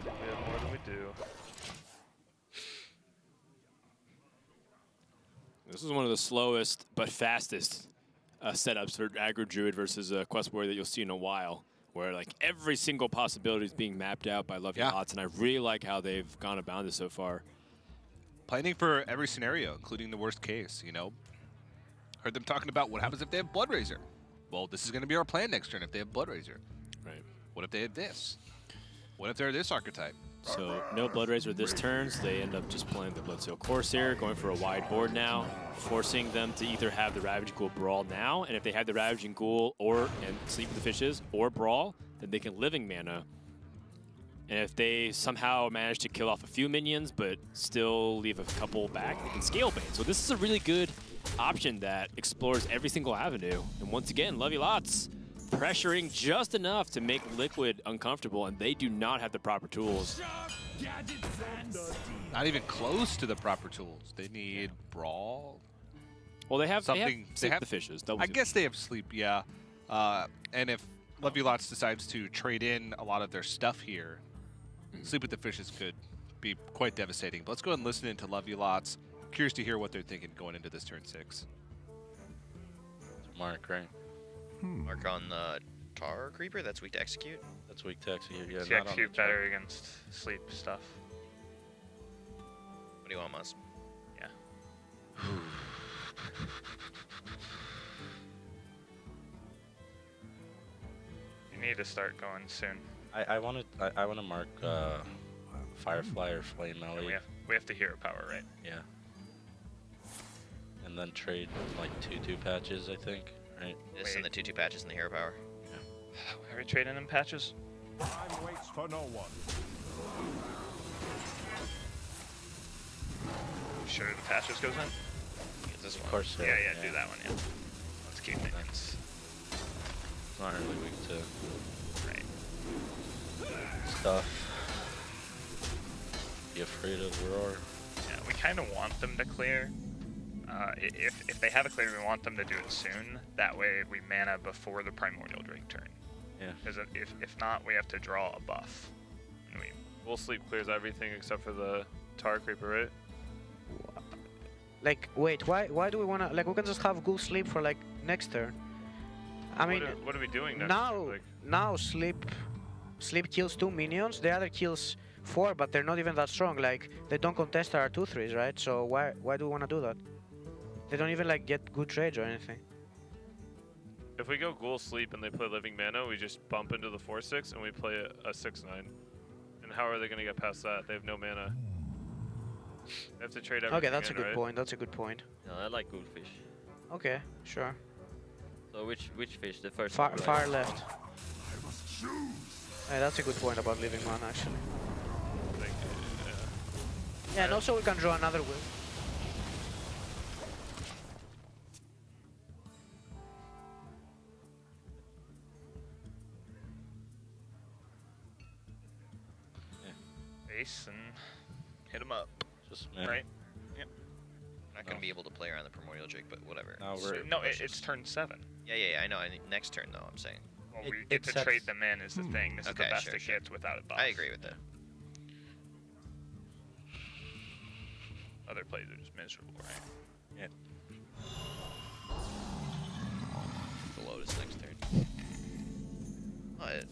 have more than we do. This is one of the slowest but fastest setups for aggro druid versus a quest warrior that you'll see in a while, where like every single possibility is being mapped out by Lovely Lots, and I really like how they've gone about this so far. Planning for every scenario, including the worst case, you know. Heard them talking about what happens if they have Bloodraiser. Well, this is going to be our plan next turn if they have Bloodraiser. Right. What if they have this? What if they're this archetype? So no Bloodraiser this turn, so they end up just playing the Bloodseal Corsair, going for a wide board now, forcing them to either have the Ravaging Ghoul Brawl now, and if they have the Ravaging Ghoul and Sleep with the Fishes or Brawl, then they can Living Mana. And if they somehow manage to kill off a few minions, but still leave a couple back, they can Scale Bait. So this is a really good option that explores every single avenue. And once again, Lovely Lots pressuring just enough to make Liquid uncomfortable, and they do not have the proper tools. Not even close to the proper tools. They need Brawl. Well, they have something. They have the fishes. I guess they have Sleep, yeah. And if Lovely Lots decides to trade in a lot of their stuff here, Sleep with the Fishes could be quite devastating. But let's go ahead and listen into Lovely Lots. Curious to hear what they're thinking going into this turn 6. Mark, right? Mark on the Tar Creeper, that's weak to execute. That's weak to execute. Yeah, Does not on the execute better against sleep stuff? What do you want, Mus? Yeah. You need to start going soon. I want to mark Firefly or Flame Yeah, Alley. we have to hero power, right? Yeah. And then trade like 2/2 patches, I think, right? This and the 2/2 patches and the hero power. Are we trading in patches? Time waits for no one. Sure, the patches goes in? Get this Of one. course. Yeah, do that one, yeah. Let's keep minions. It's not really weak to Right. stuff. Be afraid of Roar. Yeah, we kind of want them to clear. If they have a clear, we want them to do it soon. That way we mana before the Primordial Drake turn. Yeah. Because if not, we have to draw a buff. And We'll Sleep clears everything except for the Tar Creeper, right? Like, wait, why do we wanna, like, we can just have Ghoul Sleep for, like, next turn. I mean, What are we doing next? now, now Sleep kills 2 minions, the other kills 4, but they're not even that strong. Like, they don't contest our 2/3s, right? So why do we wanna do that? They don't even, like, get good trades or anything. If we go Ghoul Sleep and they play Living Mana, we just bump into the 4/6 and we play a 6/9. And how are they going to get past that? They have no mana. They have to trade everything. Okay, that's a good right? point. That's a good point. No, I like Goldfish. Okay, sure. So which fish? The first Far, one, right? far left. Hey, that's a good point about leaving mana, actually. Yeah, and also we can draw another will. Ace and hit him up. Just Right? Yep. Not going to be able to play around the Primordial Drake, but whatever. Now So, we're no, it's turn 7. Yeah, I know. Next turn, though, I'm saying. Well, It- we it get to sets- trade them in is the thing. This is Okay, the best sure, it sure. gets without a buff. I agree with that. Other plays are just miserable, right? yeah. The Lotus next turn. What?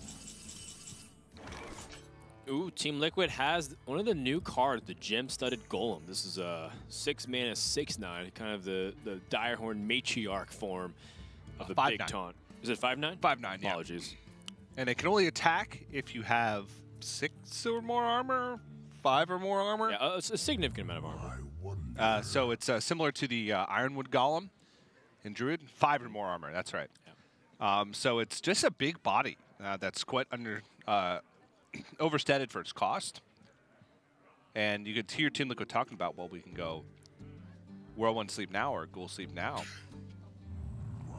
Ooh, Team Liquid has one of the new cards, the Gem-Studded Golem. This is a 6 mana 6/9, kind of the Direhorn matriarch form of the big 5/9. taunt. Is it 5/9? 5/9, yeah. Apologies. And it can only attack if you have 6 or more armor, 5 or more armor. Yeah, it's a significant amount of armor. So it's similar to the Ironwood Golem in Druid. 5 or more armor, that's right. Yeah. So it's just a big body that's quite under overstated for its cost. And you could hear Team Liquid talking about, well, we can go Whirlwind Sleep now or Ghoul Sleep now.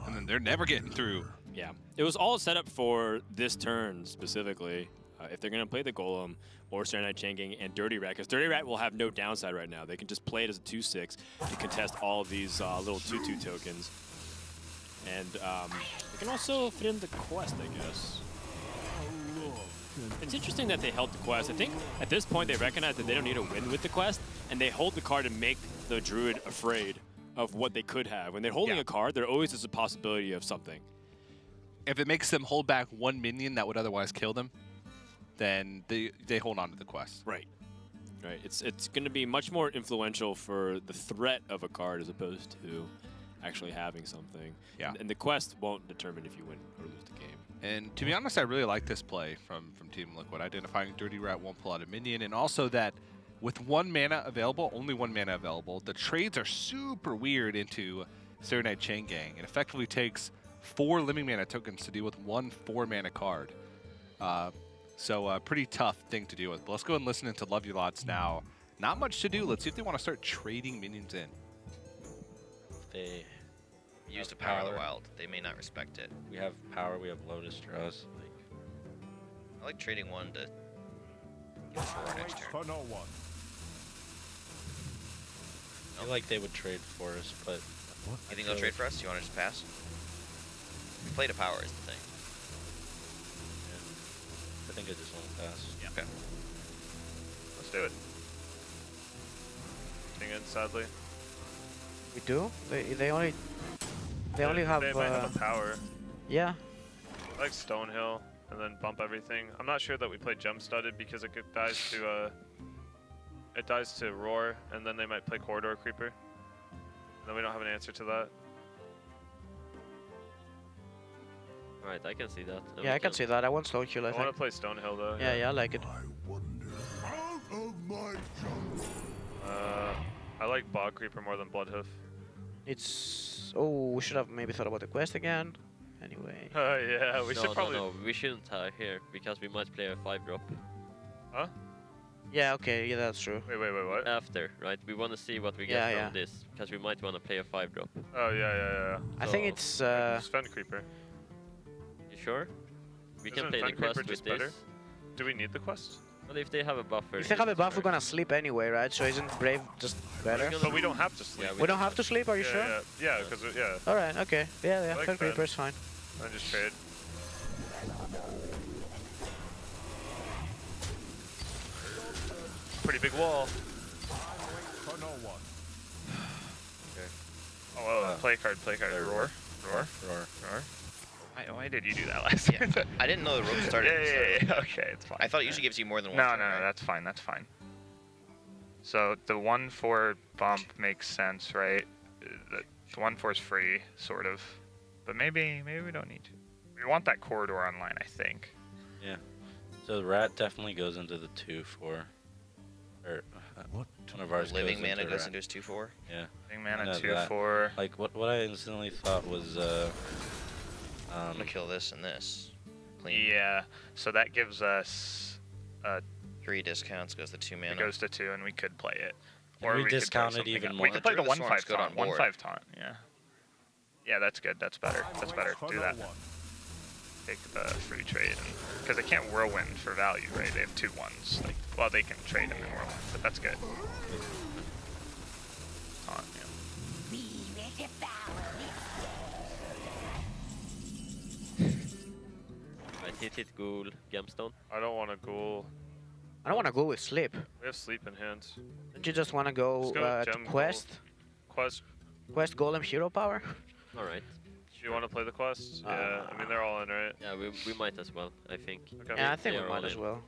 And then they're never getting through. Yeah, it was all set up for this turn specifically. If they're going to play the Golem or Serenite Changing and Dirty Rat, because Dirty Rat will have no downside right now. They can just play it as a 2/6 to contest all of these little 2/2 tokens. And they can also fit in the quest, I guess. It's interesting that they held the quest. I think at this point they recognize that they don't need to win with the quest, and they hold the card to make the Druid afraid of what they could have. When they're holding a card, there always is a possibility of something. If it makes them hold back 1 minion that would otherwise kill them, then they hold on to the quest. Right. Right. It's going to be much more influential for the threat of a card as opposed to actually having something. Yeah. And the quest won't determine if you win or lose the game. And to be honest, I really like this play from Team Liquid, identifying Dirty Rat won't pull out a minion, and also that with 1 mana available, only 1 mana available, the trades are super weird into Serenite Chain Gang. It effectively takes 4 living mana tokens to deal with 1 4-mana card. So a pretty tough thing to deal with. But let's go and listen into Love You Lots now. Not much to do. Let's see if they want to start trading minions in. They Use the have power of the wild. They may not respect it. We have power. We have Lotus draws. Like, I like trading 1 to get 4 next turn. For no one. I feel like they would trade for us, but You think they'll trade for us? You want to just pass? We play to power is the thing. I think I just want to pass. Yeah. Okay. Let's do it. Thing in, sadly. We do? They only have. They might have a power. Yeah. I like Stonehill and then bump everything. I'm not sure that we play Gem Studded because it dies to Roar, and then they might play Corridor Creeper. Then we don't have an answer to that. Alright, I can see that. Yeah, I can see that. I want Stonehill, I I want to think. play Stonehill though. Yeah, I like it. I like Bog Creeper more than Bloodhoof. It's... Oh, we should have maybe thought about the quest again. Anyway. Yeah, we should probably... No, we shouldn't here, because we might play a 5-drop. Huh? Yeah, okay, yeah, that's true. Wait, what? After, right? We want to see what we get Yeah, from this, because we might want to play a 5-drop. Oh, yeah. I think it's... Sven Creeper. You sure? We can Isn't play the Fen Creeper quest with just this. better? Do we need the quest? Well, if they have a buffer... If they have a buff, we're gonna sleep anyway, right? So isn't Brave just better? But we don't have to sleep. We don't have to sleep, are you sure? Yeah, because Alright, okay. Yeah, like Fen Fen. Creeper's fine. I just trade. Pretty big wall. For no one. Oh, play card. Roar. Why did you do that last time? I didn't know the rope started. Yeah. Okay, it's fine. I thought it usually gives you more than 1 No, turn, right? that's fine. So the 1/4 bump makes sense, right? The 1/4 is free, sort of. But maybe we don't need to. We want that corridor online, I think. Yeah. So the rat definitely goes into the 2/4. Or one of ours Living mana goes rat. into his 2/4. Yeah. Living mana know 2/4. Like what I instantly thought was I'm gonna kill this and this. Clean. Yeah. So that gives us a 3 discounts goes to 2 mana. It goes to 2, and we could play it. Or we we could play discount it something even else. more. We could play the Druid of Swarm's 1/5 good on taunt. board. 1/5 taunt. Yeah. Yeah, that's good. That's better. That's better. Do that. Take the free trade, because they can't whirlwind for value, right? They have 2 1s. Like, well, they can trade them in whirlwind, but that's good. Taunt, yeah. Right, hit ghoul, gemstone. I don't want to ghoul. I don't want to go with sleep. We have sleep in hand. Don't you just want to go, Let's go to gem quest? Quest. Quest golem hero power? Alright. Do you want to play the quest? Yeah, I mean they're all in, right? Yeah, we might as well, I think. Okay. Yeah, I think They we are might all as in. well.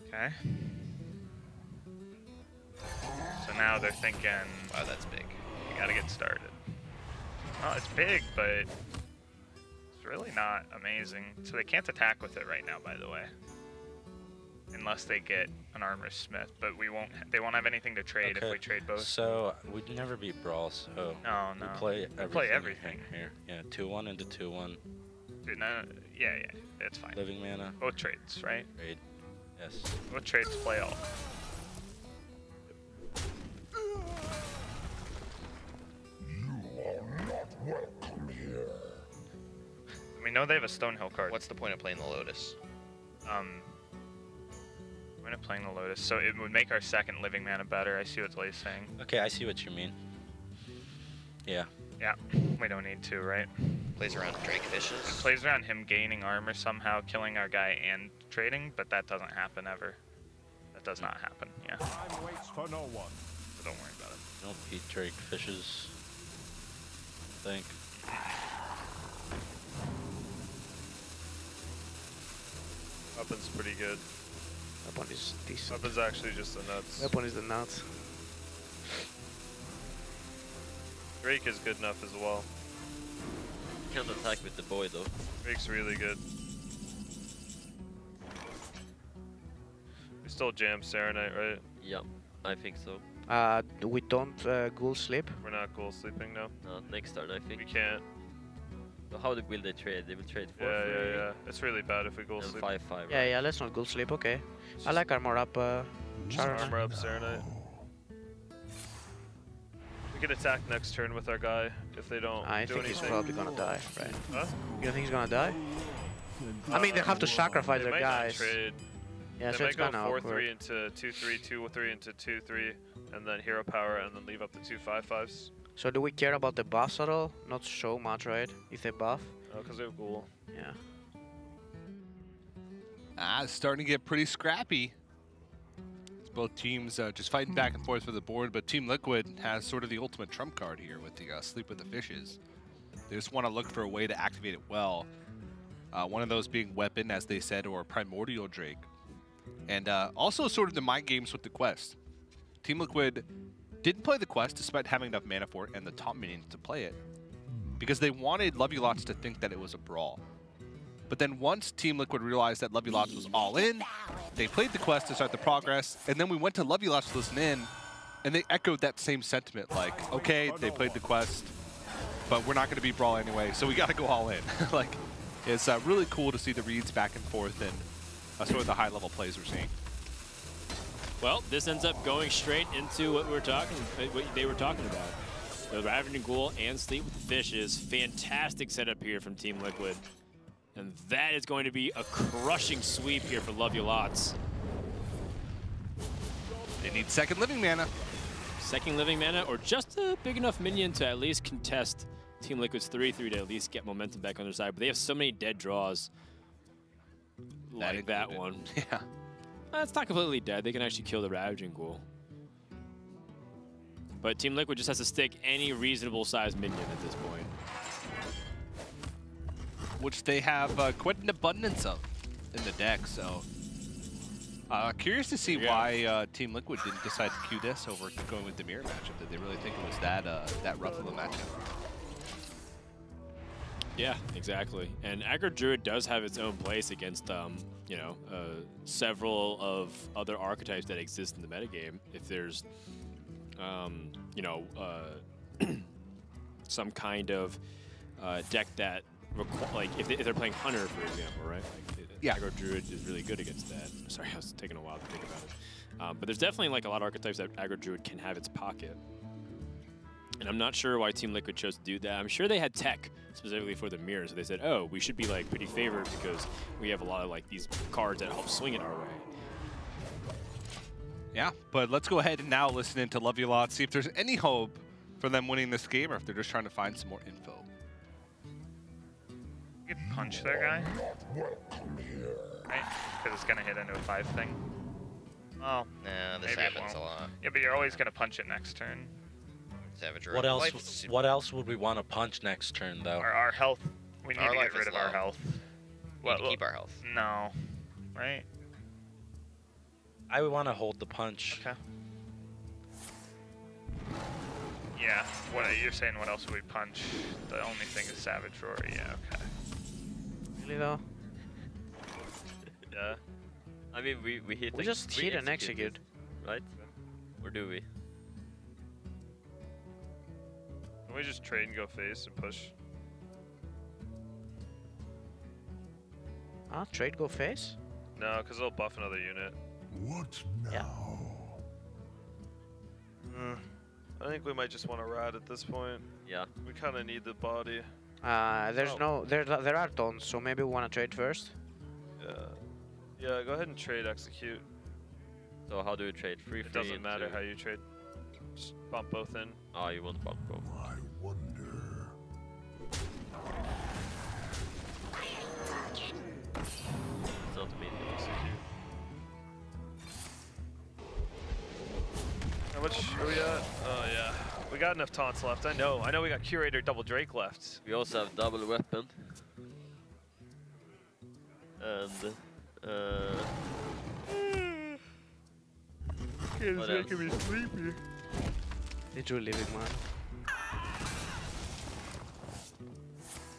Okay. So now they're thinking, Wow, that's big. we gotta get started. Oh, it's big, but it's really not amazing. So they can't attack with it right now, by the way. Unless they get an armor smith, but we won't. They won't have anything to trade if we trade both. So we'd never beat Brawl, so No, we no. play We everything. play everything. Here. Yeah, 2-1 into 2-1. Dude, no, yeah, it's fine. Living mana. Both trades, right? Trade. Yes. Both trades play all. We know they have a Stonehill card. What's the point of playing the Lotus? We're not playing the Lotus, so it would make our second living mana better. I see what Lay's saying. Okay, I see what you mean. Yeah. Yeah, we don't need to, right? Plays around Drake Fishes. It plays around him gaining armor somehow, killing our guy and trading, but that doesn't happen ever. That does not happen, yeah. So Time waits for no one. don't worry about it. Don't beat Drake Fishes. I think. Weapon's pretty good. Weapon is decent. Weapon's actually just the nuts. Weapon is the nuts. Drake is good enough as well. Can't attack with the boy though. Drake's really good. We still jam Serenite, right? Yeah, I think so. We don't ghoul sleep. We're not cool sleeping now. No, next turn I We think. can't. So how will they trade? They will trade 4 Yeah. It's really bad if we go and sleep. 5/5. Yeah, yeah, let's not ghoul sleep, okay. I like armor up, Just Charana. armor up Serenite. We can attack next turn with our guy if they don't I do think he's anything. probably gonna die, right? Huh? You think he's gonna die? I mean, they have to sacrifice They their might guys. not trade. Yeah, They so might it's go kinda 4-3 awkward. into 2-3, 2-3 into 2-3, and then hero power, and then leave up the 2 5/5s. So do we care about the buffs at all? Not so much, right? If they buff? Oh, because they have ghoul. Yeah. It's starting to get pretty scrappy. It's both teams just fighting back and forth for the board, but Team Liquid has sort of the ultimate trump card here with the Sleep with the Fishes. They just want to look for a way to activate it well. One of those being Weapon, as they said, or Primordial Drake. And also sort of the mind games with the quest. Team Liquid didn't play the quest despite having enough mana for it and the top minions to play it, because they wanted Lovulots to think that it was a brawl. But then once Team Liquid realized that Lovulots was all in, they played the quest to start the progress, and then we went to Lovulots to listen in, and they echoed that same sentiment, like, okay, they played the quest, but we're not going to be brawl anyway, so we got to go all in. Like, it's really cool to see the reads back and forth and sort of the high-level plays we're seeing. Well, this ends up going straight into what they were talking about. The Ravaging Ghoul and Sleep with the Fishes. Fantastic setup here from Team Liquid. And that is going to be a crushing sweep here for Lovulots. They need second living mana. Second living mana, or just a big enough minion to at least contest Team Liquid's 3/3 to at least get momentum back on their side. But they have so many dead draws like that one. Yeah. It's not completely dead. They can actually kill the Ravaging Ghoul. But Team Liquid just has to stick any reasonable sized minion at this point. Which they have quite an abundance of in the deck, so curious to see why Team Liquid didn't decide to queue this over going with the mirror matchup. Did they really think it was that rough of a matchup? Yeah, exactly. And Aggro Druid does have its own place against, you know, several of other archetypes that exist in the metagame. If there's, you know, some kind of deck that like if they're playing Hunter, for example, right? Like, yeah. Aggro Druid is really good against that. Sorry, I was taking a while to think about it. But there's definitely like a lot of archetypes that Aggro Druid can have its pocket. And I'm not sure why Team Liquid chose to do that. I'm sure they had tech specifically for the mirror, so they said, oh, we should be like pretty favored because we have a lot of like these cards that help swing it our way. Yeah, but let's go ahead and now listen in to Love You a Lot, see if there's any hope for them winning this game or if they're just trying to find some more info. You could punch their guy. Right? Because it's going to hit into a 5 thing. Oh. Nah, this maybe happens a lot. Yeah, but you're always going to punch it next turn. Savage What else? What else would we want to punch next turn, though? Our health. We need to get rid of our health. We need to keep our health. No. Right? I would want to hold the punch. Okay. Yeah. What you're saying? What else would we punch? The only thing is Savage Roar. Yeah. Okay. Really though? Yeah. I mean, we hit. We just hit and execute, right? Or do we? Can we just trade and go face and push? Ah, trade go face? No, because it'll buff another unit. What now? Yeah. I think we might just want to ride at this point. Yeah. We kind of need the body. There are tons, so maybe we want to trade first. Yeah. Yeah, go ahead and trade execute. So how do we trade? Free. It doesn't matter how you trade. Just bump both in. Oh, you want bump both. I wonder. It's not me to execute. How much are we at? Oh yeah. We got enough taunts left. I know we got Curator Double Drake left. We also have double weapon. And It's making me sleepy. Did you leave it,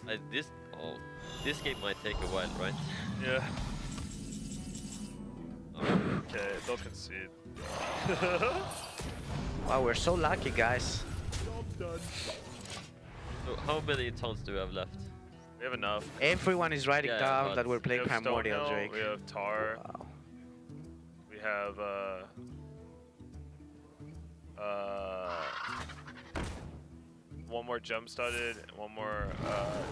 man? This game might take a while, right? Yeah. Oh. Okay, they'll concede. Wow, we're so lucky, guys. So how many taunts do we have left? We have enough. Everyone is writing down that we're playing Primordial Stonehill, Drake. We have Tar. Wow. We have one more jump studded, one more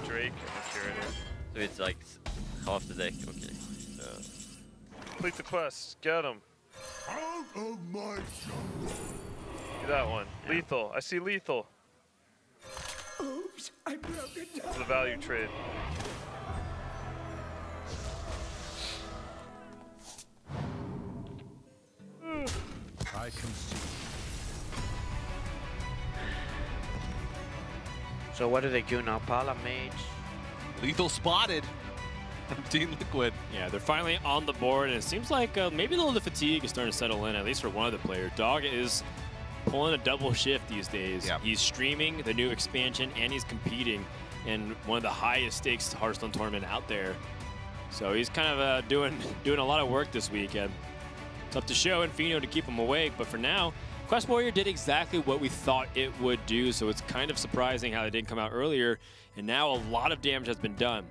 Drake, and a Curator. So it's like half the deck, okay. Complete the quest, get him. Out of my jungle. Do that one. Lethal, I see lethal. Oops, I broke it down. It's the value trade. I can see. So what do they do now? Pala Mage? Lethal spotted from Team Liquid. Yeah, they're finally on the board, and it seems like maybe a little bit of fatigue is starting to settle in, at least for one of the players. Dog is pulling a double shift these days. Yep. He's streaming the new expansion, and he's competing in one of the highest stakes Hearthstone tournament out there. So he's kind of doing a lot of work this weekend. It's up to Show and Fino to keep him awake, but for now, Quest Warrior did exactly what we thought it would do, so it's kind of surprising how it didn't come out earlier, and now a lot of damage has been done.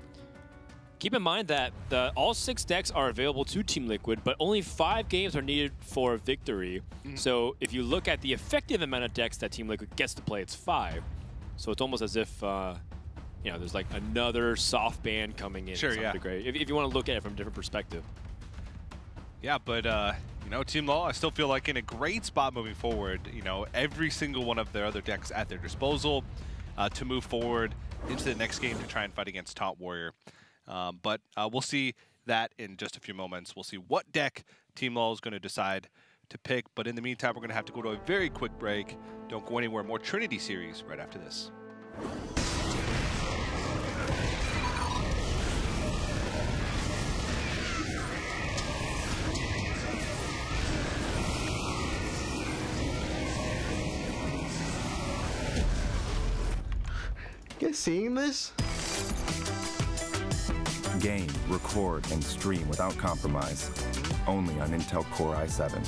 Keep in mind that all 6 decks are available to Team Liquid, but only 5 games are needed for victory. So if you look at the effective amount of decks that Team Liquid gets to play, it's 5. So it's almost as if, you know, there's like another soft ban coming in to some degree, if you want to look at it from a different perspective. Yeah, but, you know, Team LUL, I still feel like in a great spot moving forward. You know, every single one of their other decks at their disposal to move forward into the next game to try and fight against Top Warrior. But we'll see that in just a few moments. We'll see what deck Team LUL is going to decide to pick. But in the meantime, we're going to have to go to a very quick break. Don't go anywhere. More Trinity Series right after this. You guys seeing this? Game, record, and stream without compromise. Only on Intel Core i7.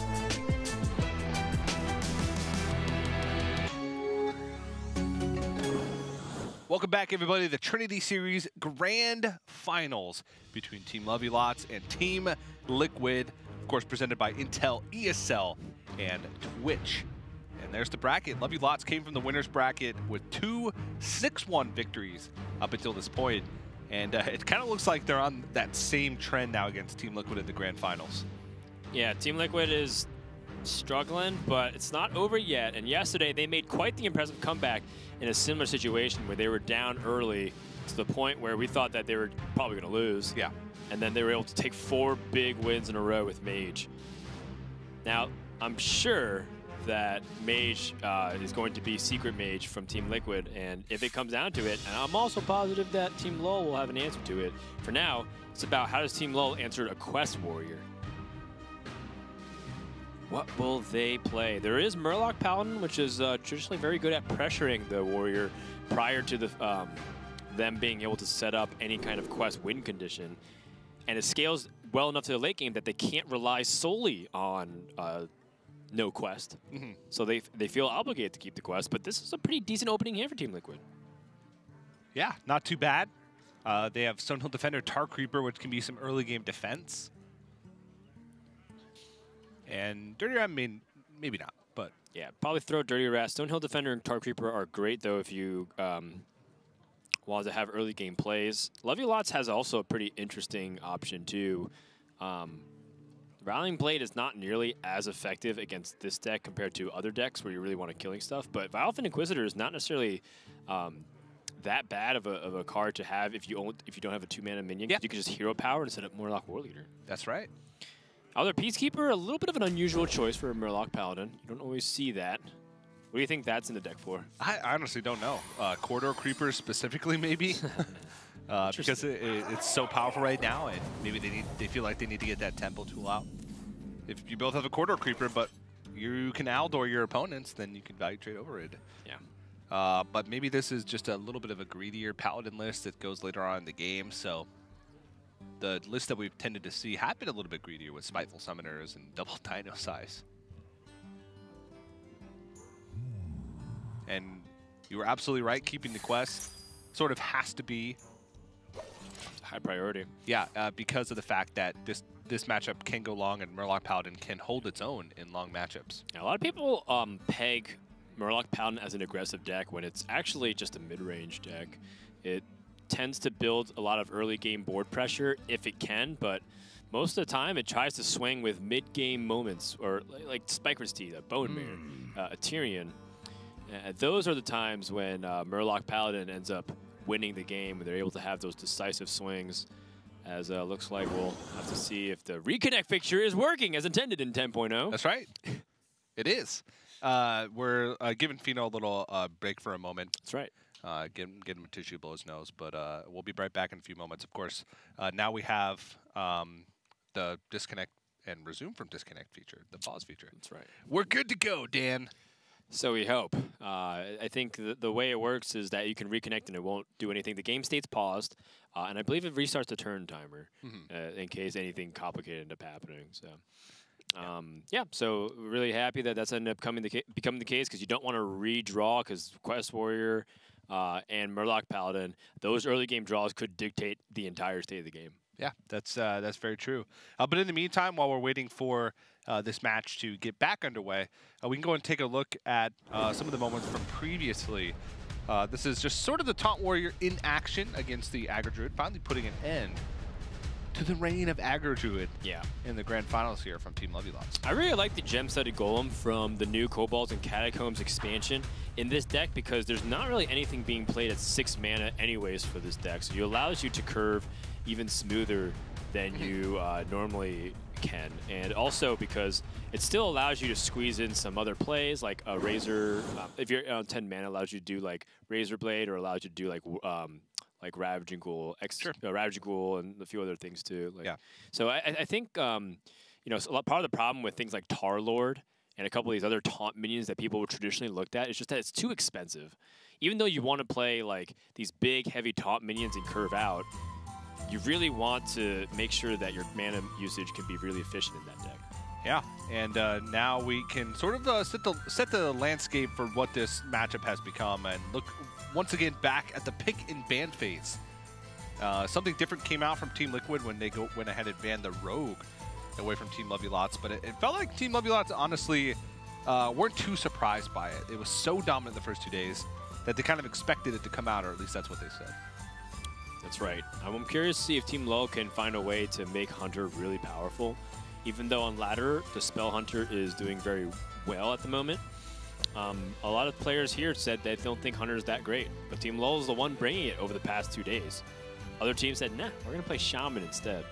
Welcome back, everybody, to the Trinity Series Grand Finals between Team Lots and Team Liquid, of course, presented by Intel, ESL, and Twitch. And there's the bracket. Lots came from the winner's bracket with 2 6-1 victories up until this point. And it kind of looks like they're on that same trend now against Team Liquid in the Grand Finals. Yeah, Team Liquid is struggling, but it's not over yet. And yesterday, they made quite the impressive comeback in a similar situation where they were down early to the point where we thought that they were probably going to lose. Yeah. And then they were able to take 4 big wins in a row with Mage. Now, I'm sure that Mage is going to be Secret Mage from Team Liquid, and if it comes down to it, and I'm also positive that Team LUL will have an answer to it. For now, it's about how does Team LUL answer a Quest Warrior. What will they play? There is Murloc Paladin, which is traditionally very good at pressuring the Warrior prior to the, them being able to set up any kind of Quest win condition. And it scales well enough to the late game that they can't rely solely on no Quest. So they feel obligated to keep the Quest, but this is a pretty decent opening hand for Team Liquid. Yeah, not too bad. They have Stonehill Defender, Tar Creeper, which can be some early game defense. And Dirty Rat, maybe not, but... Yeah, probably throw Dirty Rat. Stonehill Defender and Tar Creeper are great, though, if you want to have early game plays. Lots has also a pretty interesting option, too. Rallying Blade is not nearly as effective against this deck compared to other decks where you really want to killing stuff, but Violent Inquisitor is not necessarily that bad of a card to have if you don't have a 2-mana minion. Yeah. You can just hero power and set up Murloc War Leader. That's right. Other Peacekeeper, a little bit of an unusual choice for a Murloc Paladin. You don't always see that. What do you think that's in the deck for? I honestly don't know. Corridor Creepers specifically, maybe? Because it's so powerful right now, and maybe they feel like they need to get that Tempo tool out. If you both have a Corridor Creeper, but you can Aldor your opponents, then you can value trade over it. Yeah. But maybe this is just a little bit of a greedier Paladin list that goes later on in the game, so... The list that we've tended to see have been a little bit greedier with Spiteful Summoners and double Dino size. And you were absolutely right, keeping the quest sort of has to be high priority. Yeah, because of the fact that this matchup can go long and Murloc Paladin can hold its own in long matchups. Now, a lot of people peg Murloc Paladin as an aggressive deck when it's actually just a mid-range deck. It tends to build a lot of early game board pressure if it can, but most of the time it tries to swing with mid-game moments, or like Spiker's Teeth, a Bone Mare, a Tyrion. Those are the times when Murloc Paladin ends up winning the game, and they're able to have those decisive swings, as looks like we'll have to see if the reconnect fixture is working as intended in 10.0. That's right. It is. We're giving Fino a little break for a moment. That's right. Get him a tissue, blow his nose, but we'll be right back in a few moments. Of course, now we have the disconnect and resume from disconnect feature, the pause feature. That's right. We're good to go, Dan. So we hope. I think the way it works is that you can reconnect and it won't do anything. The game stays paused, and I believe it restarts the turn timer in case anything complicated ended up happening. So. Yeah, so really happy that that's ended up becoming the case, because you don't want to redraw, because Quest Warrior and Murloc Paladin, those early game draws could dictate the entire state of the game. Yeah, that's very true. But in the meantime, while we're waiting for this match to get back underway, we can go and take a look at some of the moments from previously. This is just sort of the Taunt Warrior in action against the Aggro Druid, finally putting an end to the reign of Aggro Druid in the Grand Finals here from Team Lots. I really like the Gem-Studded Golem from the new Cobalt and Catacombs expansion in this deck, because there's not really anything being played at 6 mana anyways for this deck, so it allows you to curve even smoother than you normally can. And also because it still allows you to squeeze in some other plays, like a Razor, if you're on 10 mana, allows you to do like Razor Blade, or allows you to do like Ravaging Ghoul, Ravaging Ghoul, and a few other things too. So I think you know, part of the problem with things like Tar Lord and a couple of these other taunt minions that people would traditionally looked at is just that it's too expensive. Even though you want to play like these big, heavy taunt minions and curve out, you really want to make sure that your mana usage can be really efficient in that deck. Yeah, and now we can sort of set the landscape for what this matchup has become, and look once again back at the pick and ban phase. Something different came out from Team Liquid when they went ahead and banned the Rogue away from Team Lots, but it felt like Team Lots honestly weren't too surprised by it. It was so dominant the first 2 days that they kind of expected it to come out, or at least that's what they said. That's right. I'm curious to see if Team LUL can find a way to make Hunter really powerful. Even though on ladder, the Spell Hunter is doing very well at the moment. A lot of players here said they don't think Hunter is that great, but Team LUL is the one bringing it over the past 2 days. Other teams said, nah, we're going to play Shaman instead.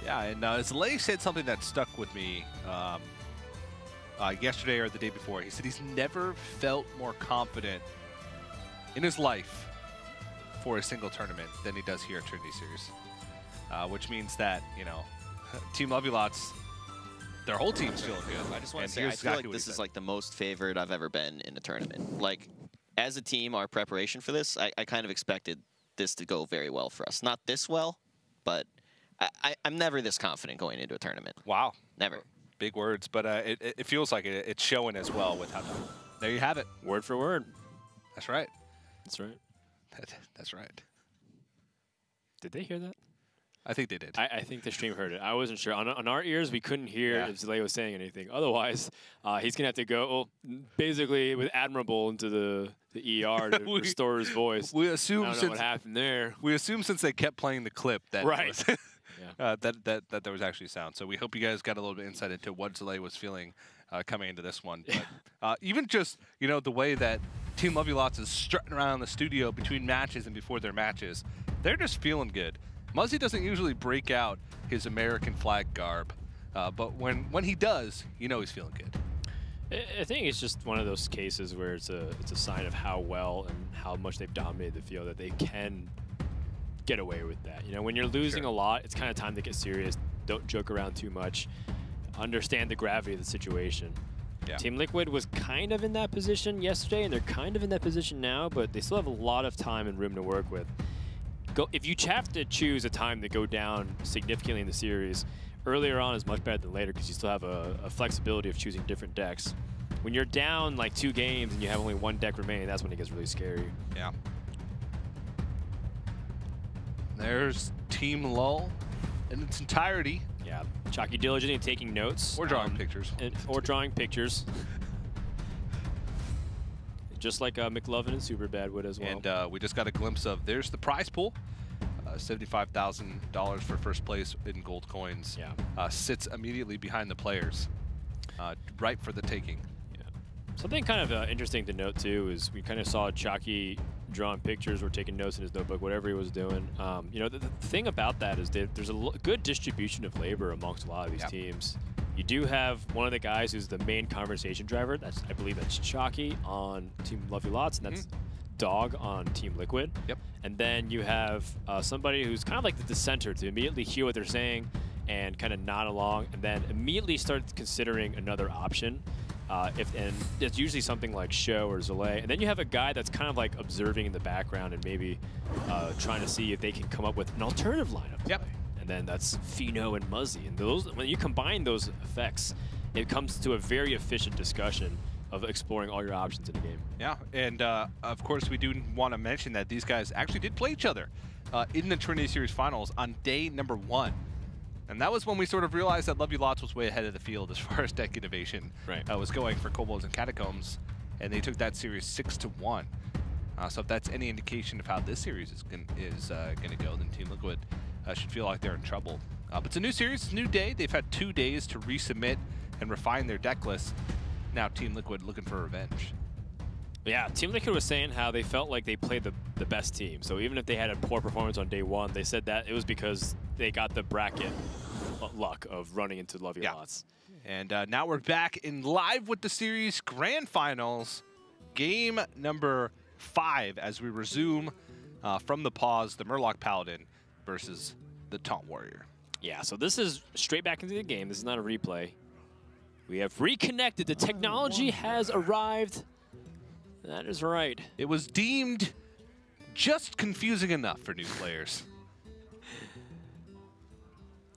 Yeah, and Zalay said something that stuck with me yesterday or the day before. He said he's never felt more confident in his life for a single tournament than he does here at Trinity Series, which means that, you know, Team Lots, their whole team's feeling good. I just want to say, I feel like this is like the most favored I've ever been in a tournament. Like, as a team, our preparation for this, I kind of expected this to go very well for us. Not this well, but I'm never this confident going into a tournament. Wow. Never. Big words, but it feels like it's showing as well with how. There you have it. Word for word. That's right. That's right. That's right. Did they hear that? I think they did. I think the stream heard it. I wasn't sure. On our ears, we couldn't hear if Zalay was saying anything. Otherwise, he's going to have to go basically with Admirable into the ER to restore his voice. We assume I don't know what happened there. We assume since they kept playing the clip that right. that there was actually sound. So we hope you guys got a little bit of insight into what Zalay was feeling coming into this one. But even just, you know, the way that Team Lots is strutting around the studio between matches and before their matches, they're just feeling good. Muzzy doesn't usually break out his American flag garb, but when he does, you know he's feeling good. I think it's just one of those cases where it's a sign of how well and how much they've dominated the field that they can get away with that. You know, when you're losing a lot, it's kind of time to get serious. Don't joke around too much. Understand the gravity of the situation. Yeah. Team Liquid was kind of in that position yesterday, and they're kind of in that position now, but they still have a lot of time and room to work with. If you have to choose a time to go down significantly in the series, earlier on is much better than later because you still have a flexibility of choosing different decks. When you're down like 2 games and you have only 1 deck remaining, that's when it gets really scary. Yeah. There's Team LUL in its entirety. Yeah. Chalky diligently taking notes. Or drawing pictures. Or drawing pictures. Just like McLovin and Superbad would as well. And we just got a glimpse of, there's the prize pool. $75,000 for first place in gold coins. Yeah. Sits immediately behind the players. Right for the taking. Yeah. Something kind of interesting to note too is we kind of saw Chalky drawing pictures or taking notes in his notebook, whatever he was doing. You know, the thing about that is that there's a good distribution of labor amongst a lot of these teams. You do have one of the guys who's the main conversation driver. I believe that's Chalky on Team Lots, and that's Dog on Team Liquid. Yep. And then you have somebody who's kind of like the dissenter to immediately hear what they're saying and kind of nod along, and then immediately start considering another option. And it's usually something like Show or Zalay. And then you have a guy that's kind of like observing in the background and maybe trying to see if they can come up with an alternative lineup. Yep. And then that's Fino and Muzzy. And those, when you combine those effects, it comes to a very efficient discussion of exploring all your options in the game. Yeah, and of course we do want to mention that these guys actually did play each other in the Trinity Series Finals on day number 1. And that was when we sort of realized that Lots was way ahead of the field as far as deck innovation was going for Kobolds and Catacombs. And they took that series 6-1. So if that's any indication of how this series is going to go, then Team Liquid should feel like they're in trouble. But it's a new series, it's a new day. They've had 2 days to resubmit and refine their deck list. Now Team Liquid looking for revenge. Yeah, Team Liquid was saying how they felt like they played the best team. So even if they had a poor performance on day 1, they said that it was because they got the bracket luck of running into Lots. And now we're back in live with the series grand finals, game number 5, as we resume from the pause, the Murloc Paladin versus the Taunt Warrior. Yeah, so this is straight back into the game. This is not a replay. We have reconnected. The technology has arrived. That is right. It was deemed just confusing enough for new players.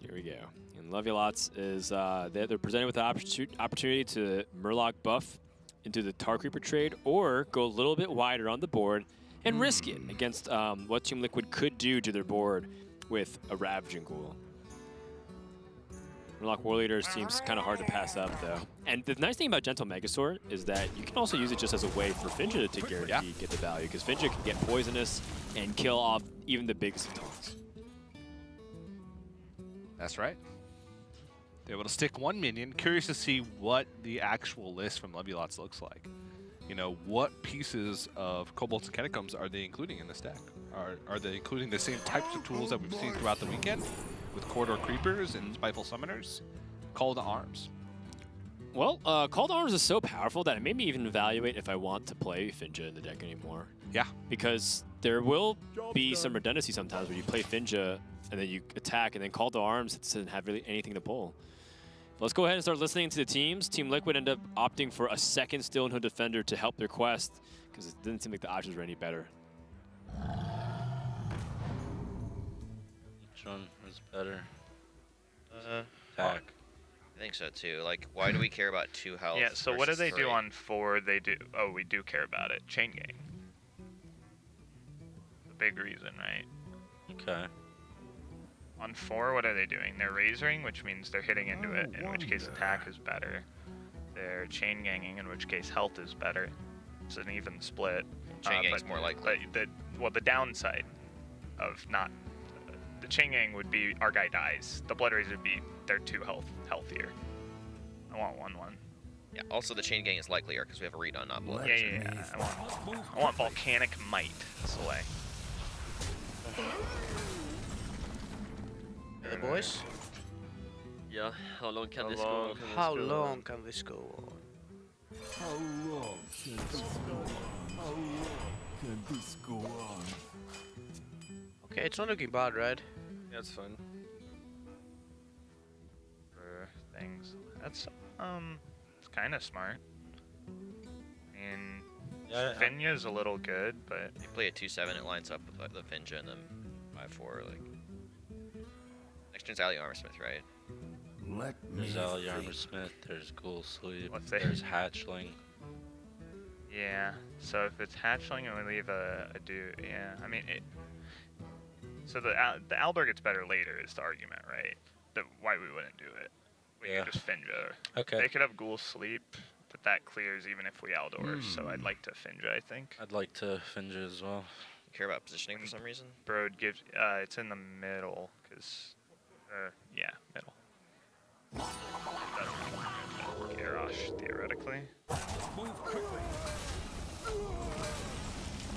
Here we go. And Lots is they're presented with the opportunity to Murloc buff into the Tar Creeper trade or go a little bit wider on the board and risk it against what Team Liquid could do to their board with a Ravaging Ghoul. Murloc War Leader seems kind of hard to pass up, though. And the nice thing about Gentle Megasaur is that you can also use it just as a way for Finja to guarantee get the value, because Finja can get poisonous and kill off even the biggest of taunts. That's right. They're able to stick one minion. Curious to see what the actual list from Levulots looks like. You know, what pieces of Kobolds and Catacombs are they including in this deck? Are they including the same types of tools that we've seen throughout the weekend with Corridor Creepers and Spiteful Summoners? Call to Arms. Well, Call to Arms is so powerful that it made me even evaluate if I want to play Finja in the deck anymore. Yeah. Because there will be some redundancy sometimes where you play Finja and then you attack, and then Call to Arms doesn't have really anything to pull. Let's go ahead and start listening to the teams. Team Liquid ended up opting for a second Steel Hood Defender to help their quest because it didn't seem like the options were any better. Which one is better? Attack. I think so too. Like, why do we care about 2 health? Yeah, so what do they versus do 3? on 4? They do. Oh, we do care about it. Chain gang. The big reason, right? Okay. On 4, what are they doing? They're razoring, which means they're hitting into it, in which case attack is better. They're chain ganging, in which case health is better. It's an even split. Chain gang's more likely. But the downside of not the chain gang would be our guy dies. The blood razor would be they're 2 healthier. I want 1/1. Yeah. Also, the chain gang is likelier because we have a read on not blood. Yeah. I want volcanic might. That's the way. The boys? Yeah, how long can this go on? How long can this go on? How long can this go on? How long can this go on? Okay, it's not looking bad, right? Yeah, it's fine. For things. That's it's kind of smart. I mean, Finja's a little good, but you play a 2/7, it lines up with like, the Finja and then 5/4 like. Next turn's Ali Armorsmith, right? There's Ali Armorsmith, there's Ghoul Sleep, Let's say- there's Hatchling. yeah. So if it's hatchling and we leave a dude, yeah. I mean, so the Aldor gets better later is the argument, right? Why we wouldn't do it? We could just Finja. Okay. They could have Ghoul Sleep, but that clears even if we Aldor. So I'd like to Finja, I think. I'd like to Finja as well. You care about positioning for some reason? Broad gives. It's in the middle, cause. Yeah, middle. Garrosh, theoretically.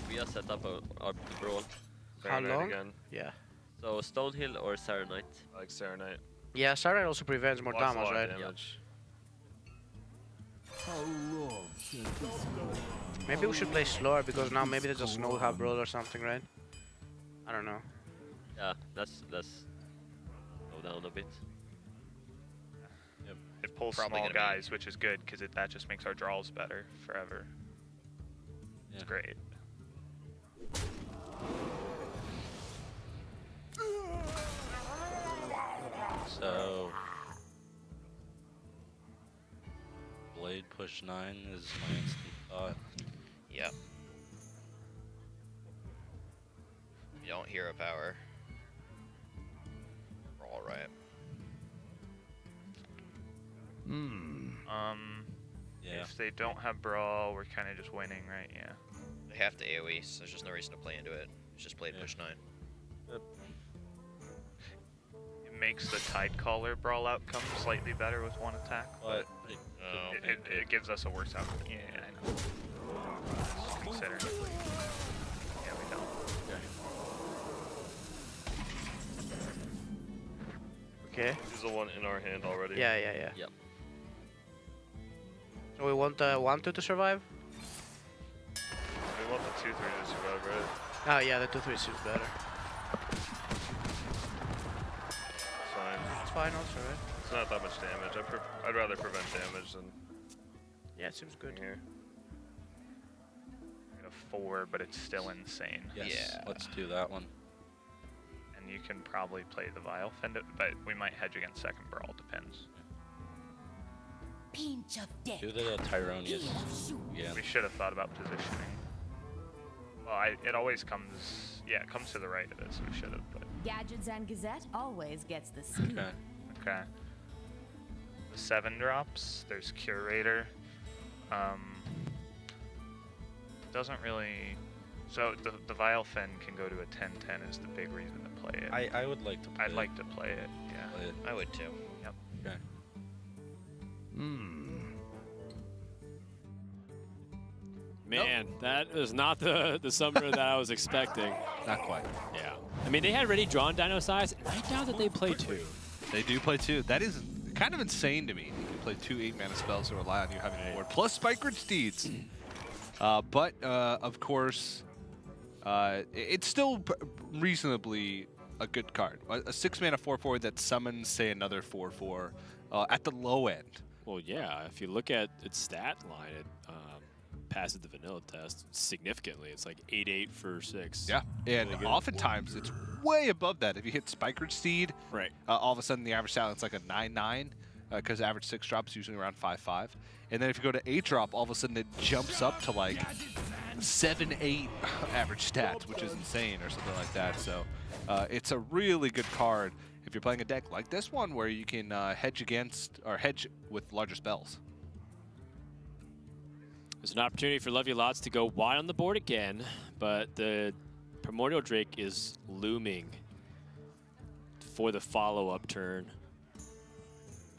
We are set up our brawl. How Serenite long? Again. Yeah. So Stonehill or Serenite? I like Serenite. Yeah, Sarah also prevents more Lots a damage, lot right? of damage. How long can this go on? Maybe we should play slower because now maybe they just know how brawl or something, right? I don't know. Yeah, let's slow down a bit. It pulls Probably small gonna be- guys, which is good because that just makes our draws better forever. It's great. So Blade push 9 is my instant thought. Yep. You don't hero power. We're all right. Yeah. If they don't have brawl, we're kind of just winning, right? Yeah. They have to AoE, so there's just no reason to play into it. It's just Blade push 9. It makes the Tidecaller brawl outcome slightly better with 1 attack, but it gives us a worse outcome. Yeah, I know. Considering. Yeah, we don't. Okay. There's a 1 in our hand already. Yeah. Yep. So we want 1/2 to survive? We want the 2/3 to survive, right? Oh yeah, the 2/3 seems better. It's fine. It's fine also, right? It's not that much damage. I'd rather prevent damage than Yeah, it seems good. here. We got a 4, but it's still insane. Yes. Yeah. Let's do that one. And you can probably play the Vile Fend it, but we might hedge against second brawl, depends. Pinch of death. Do the Tyronius. Yeah. We should have thought about positioning. Well, it always comes, yeah, it comes to the right of it, so we should have, but. Gadgets and Gazette always gets the scoop. Okay. Okay. The 7 drops, there's Curator. Doesn't really, so the Vilephin can go to a 10-10 is the big reason to play it. I would like to play I'd it. like to play it, yeah. Play it. I would too. Yep. Okay. Man, that is not the summoner that I was expecting. Not quite. Yeah. I mean, they had already drawn Dino Size, and I doubt that they play 2. They do play 2. That is kind of insane to me. You can play 2 8-mana spells that rely on you having a board, plus Spikered Steeds. But, of course, it's still reasonably a good card. A 6-mana 4/4 that summons, say, another 4/4 at the low end. Well, yeah. If you look at its stat line, it passes the vanilla test significantly. It's like 8/8 for 6. Yeah, and really oftentimes it's way above that. If you hit Spikered Steed, right, all of a sudden the average stat line's like a 9/9, because average 6 drop is usually around 5/5. And then if you go to 8 drop, all of a sudden it jumps up to like 7/8 average stats, which is insane, or something like that. So it's a really good card if you're playing a deck like this one, where you can hedge against or hedge with larger spells. There's an opportunity for Lovely Lots to go wide on the board again, but the Primordial Drake is looming for the follow-up turn.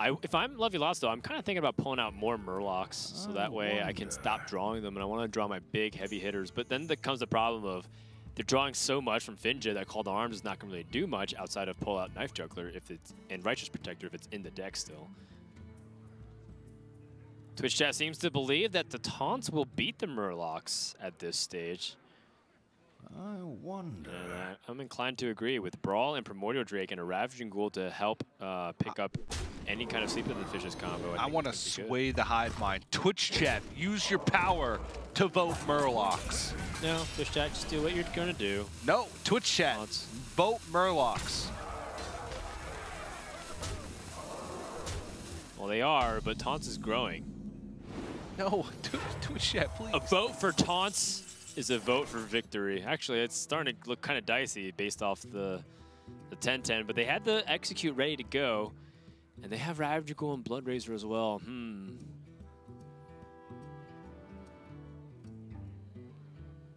If I'm Lovely Lots, though, I'm kind of thinking about pulling out more Murlocs, so that way I can stop drawing them, and I want to draw my big, heavy hitters. But then there comes the problem of they're drawing so much from Finja that Call to Arms is not going to really do much outside of pull out Knife Juggler if it's and Righteous Protector if it's in the deck still. Twitch chat seems to believe that the taunts will beat the Murlocs at this stage. I wonder. And I'm inclined to agree with Brawl and Primordial Drake and a Ravaging Ghoul to help pick up any kind of Sleep of the Fishes combo. I want to sway the hive mind. Twitch chat, use your power to vote Murlocs. No, Twitch chat, just do what you're going to do. No, Twitch chat, vote Murlocs. Well, they are, but Taunts is growing. No, Twitch chat, please. A vote for Taunts is a vote for victory. Actually, it's starting to look kind of dicey based off the 10-10, but they had the Execute ready to go, and they have Ravager Ghoul and Blood Razor as well.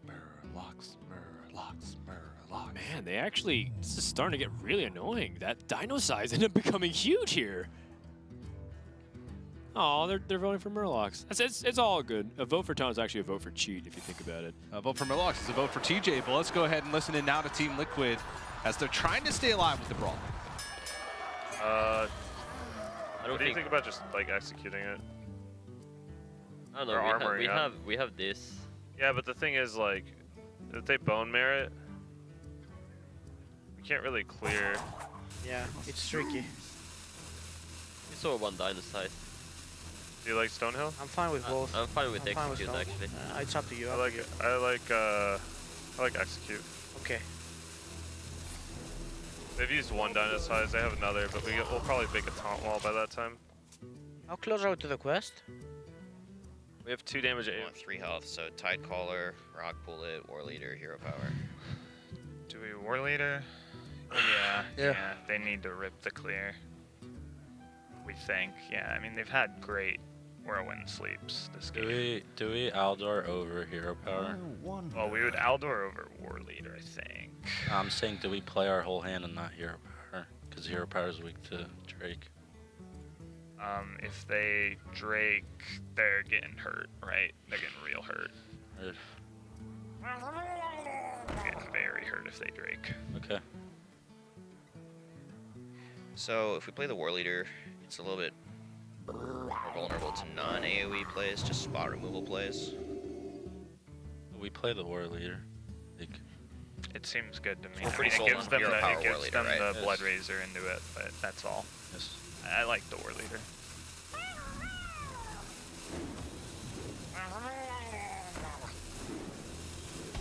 Murlocs. Man, this is starting to get really annoying. That Dino Size ended up becoming huge here. Oh, they're voting for Murlocs. It's all good. A vote for Taunts is actually a vote for cheat, if you think about it. A vote for Murlocs is a vote for TJ, but let's go ahead and listen in now to Team Liquid as they're trying to stay alive with the Brawl. What do you think about just like executing it? I don't know. We have this. Yeah, but the thing is, like, if they bone merit, we can't really clear. Yeah, it's tricky. We saw one Dino Size. Do you like Stonehill? I'm fine with both. I'm fine with Execute, Stone. actually. It's up to you. I like Execute. Okay. They've used one Dino Size. They have another, but we'll probably make a taunt wall by that time. How close are we to the quest? We have 2 damage at 3 health, so Tide Caller, Rock Bullet, War Leader, Hero Power. Do we War Leader? Yeah. They need to rip the clear. We think. Yeah, I mean, they've had great Whirlwind Sleeps this game. Do we Aldor over Hero Power? Well, we would Aldor over War Leader, I think. I'm saying, do we play our whole hand and not Hero Power? Because Hero Power is weak to Drake. If they Drake, they're getting hurt, right? They're getting real hurt. They're getting very hurt if they Drake. Okay. So if we play the War Leader, it's a little bit more vulnerable to non-AoE plays, just spot removal plays. We play the War Leader. Like, it seems good to me. We're pretty it sold gives on them, Hero Power War Leader, right? the Blood Razor into it, but that's all. Yes. I like the War Leader.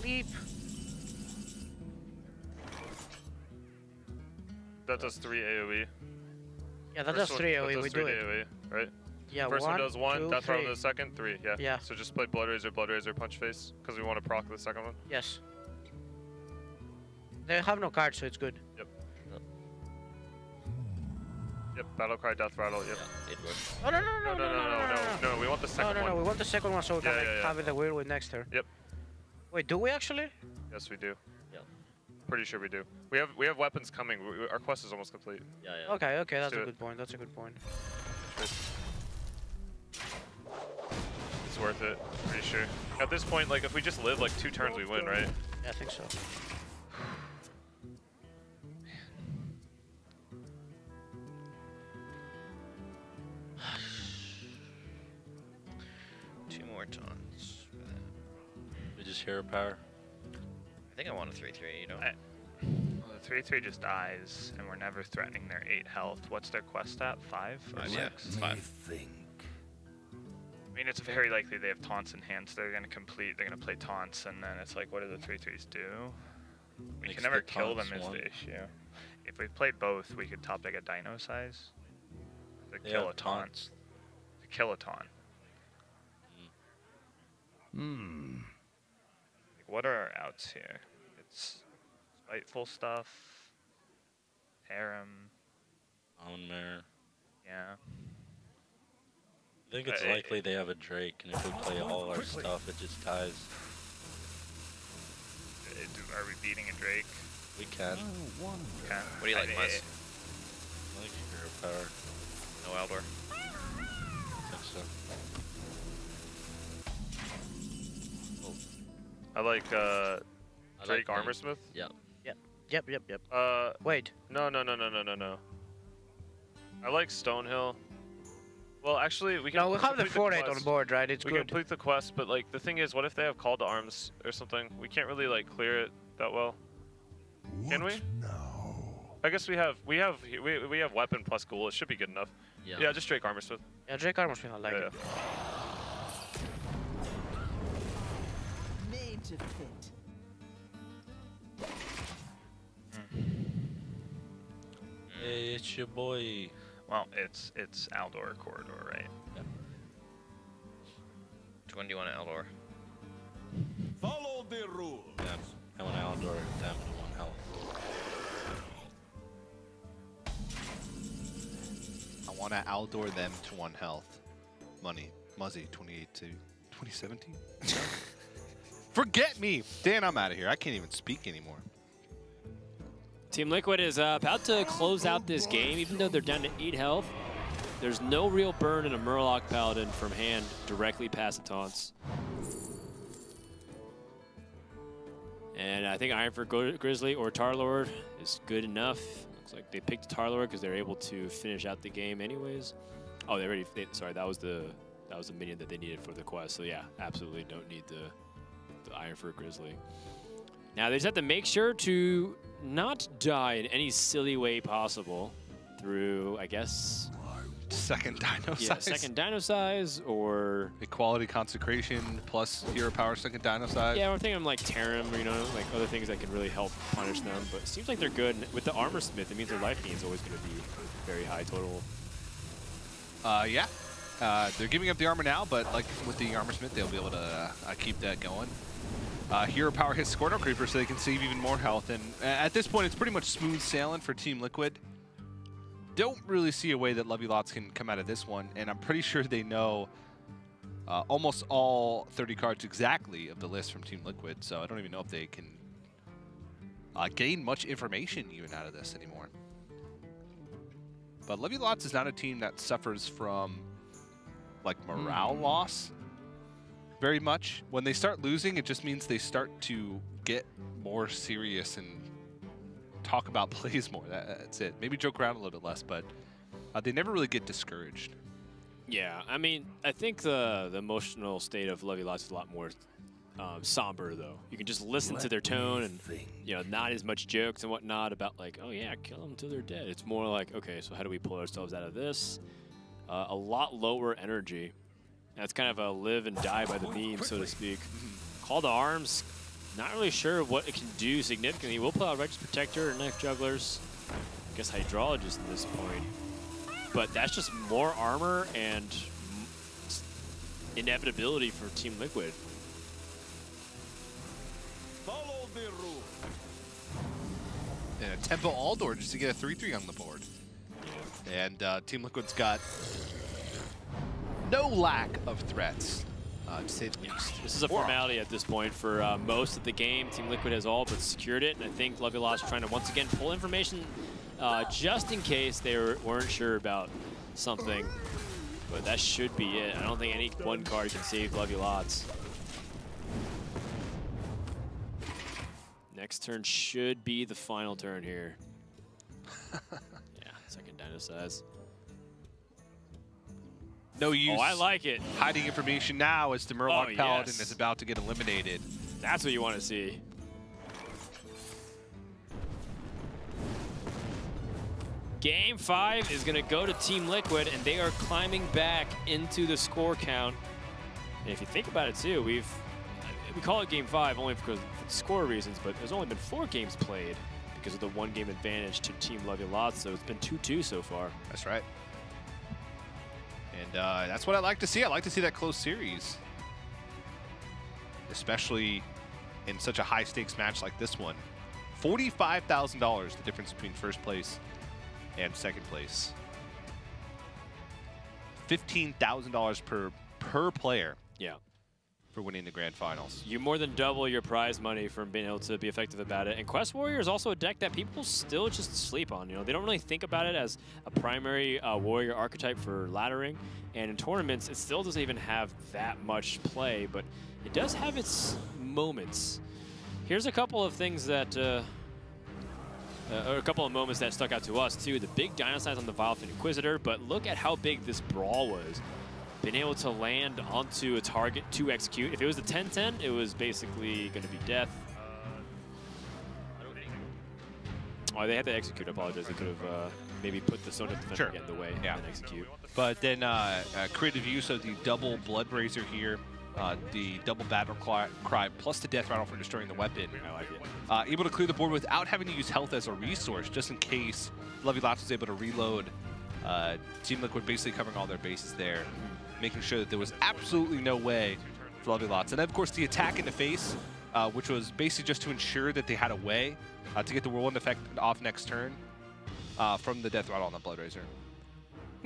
Leap. That does 3 AoE. Yeah, that does 3 AoE. We do it. AoE, right? Yeah, First one does 1, 2, Death 3. Rattle the second, 3, yeah. Yeah. So just play Blood Razor, Punch Face, because we want to proc the second one. Yes. They have no cards, so it's good. Yep. Yep, Battle Cry, Death Rattle, yep. Yeah, it works. Oh, no, we want the second one. we want the second one so we can Yeah, yeah. have it the weird with next turn. Yep. Wait, do we actually? Yes, we do. Yeah. Pretty sure we do. We have weapons coming. Our quest is almost complete. Yeah, yeah. Okay, okay, that's do a it. good point. That's a good point. It's worth it, pretty sure. At this point, like, if we just live like 2 turns, we win, right? Yeah, I think so. Two more taunts. We just hero power. I think I want a 3-3, you know? Well, the 3-3 just dies, and we're never threatening their 8 health. What's their quest stat? 5 or 6? Yeah, it's 5. I mean, it's very likely they have taunts in hand, so they're going to complete, they're going to play taunts, and then it's like, what do the 3-3s do? We Makes can never the kill them taunts is one. the issue. If we played both, we could top deck a dino size. To They kill have a taunt. taunts. To kill a taunt. Like, what are our outs here? It's spiteful stuff. Harem. On Mare. Yeah. I think it's likely they have a Drake, and if we play all our stuff, it just ties. Are we beating a Drake? We can. Okay. What do you like, Muzz? I like hero power. No Eldor. I think so. I like Drake like Armorsmith. Yeah. Yep. Wait. No. I like Stonehill. Well, actually, we can. No, we have the complete 4-8 on quest. board, right? It's We good. can complete the quest, but like the thing is, what if they have Call to Arms or something? We can't really like clear it that well. Can we? I guess we have weapon plus ghoul. It should be good enough. Yeah, just Drake Armorsmith. Yeah, Drake Armorsmith, I like it. Made to fit. Hey, it's your boy. Well, it's Aldor Corridor, right? Yep. Which one do you want, Eldor? Follow the rules. Yeah, I want Aldor down to 1 health. I want to outdoor them to 1 health. Money. Muzzy, 28 to 2017. Forget me! Dan, I'm out of here. I can't even speak anymore. Team Liquid is about to close out this game, even though they're down to 8 health. There's no real burn in a Murloc Paladin from hand directly past the taunts. And I think Ironfur Grizzly or Tarlord is good enough. Looks like they picked Tarlord because they're able to finish out the game anyways. Oh, sorry, that was the minion that they needed for the quest. So yeah, absolutely don't need the Ironfur Grizzly. Now they just have to make sure to not die in any silly way possible through, I guess, Second dino yeah, size. second dino size or Equality Consecration plus hero power second dino size. yeah, I'm thinking like Tarim, or, you know, like other things that can really help punish them. But it seems like they're good. And with the Armor Smith, it means their life gain is always going to be very high total. Yeah. They're giving up the armor now, but like with the Armor Smith, they'll be able to keep that going. Hero power hits Scorno Creeper so they can save even more health. And at this point, it's pretty much smooth sailing for Team Liquid. Don't really see a way that Lovey Lots can come out of this one, and I'm pretty sure they know almost all 30 cards exactly of the list from Team Liquid, so I don't even know if they can gain much information even out of this anymore. But Lovey Lots is not a team that suffers from like morale loss very much. When they start losing, it just means they start to get more serious and talk about plays more. That's it. Maybe joke around a little bit less, but they never really get discouraged. Yeah, I mean, I think the emotional state of Lovey Lots is a lot more somber, though. You can just listen to their tone and, you know, not as much jokes and whatnot about like, oh yeah, kill them till they're dead. It's more like, okay, so how do we pull ourselves out of this? A lot lower energy. That's kind of a live and die by the meme, so to speak. Call to Arms, not really sure what it can do significantly. We'll pull out Righteous Protector, Knife Jugglers, I guess Hydrologist at this point. But that's just more armor and inevitability for Team Liquid. Follow the rule. And a Tempo Aldor just to get a 3-3 on the board. Yeah. And Team Liquid's got no lack of threats, to say the least. This is a formality at this point for most of the game. Team Liquid has all but secured it, and I think LUL is trying to once again pull information just in case they weren't sure about something. But that should be it. I don't think any one card can save LUL. Next turn should be the final turn here. Yeah, second dino size. No use. Oh, I like it. Hiding information now as the Murloc Paladin yes. is about to get eliminated. That's what you want to see. Game 5 is going to go to Team Liquid, and they are climbing back into the score count. And if you think about it too, we call it Game 5 only because of score reasons, but there's only been 4 games played because of the 1-game advantage to Team LUL, so it's been 2-2 so far. That's right. And that's what I like to see. I like to see that close series, especially in such a high-stakes match like this one. $45,000, the difference between first place and second place. $15,000 per player. Yeah. For winning the grand finals. You more than double your prize money from being able to be effective about it. And Quest Warrior is also a deck that people still just sleep on. You know, they don't really think about it as a primary warrior archetype for laddering. And in tournaments, it still doesn't even have that much play, but it does have its moments. Here's a couple of things that, or a couple of moments that stuck out to us too. The big dino size on the Vilefin Inquisitor, but look at how big this brawl was. Being able to land onto a target to execute. If it was a 10-10, it was basically going to be death. Oh, they had to execute. I apologize. They could have maybe put the Sona Defender in the way and execute. But then creative use of the double Blood Razor here, the double Battle Cry plus the Death Rattle for destroying the weapon. I like it. Able to clear the board without having to use health as a resource, just in case LUL was able to reload. Team Liquid basically covering all their bases there, making sure that there was absolutely no way for LUL. And then, of course, the attack in the face, which was basically just to ensure that they had a way to get the Whirlwind effect off next turn from the Death Rattle on the Blood Razor.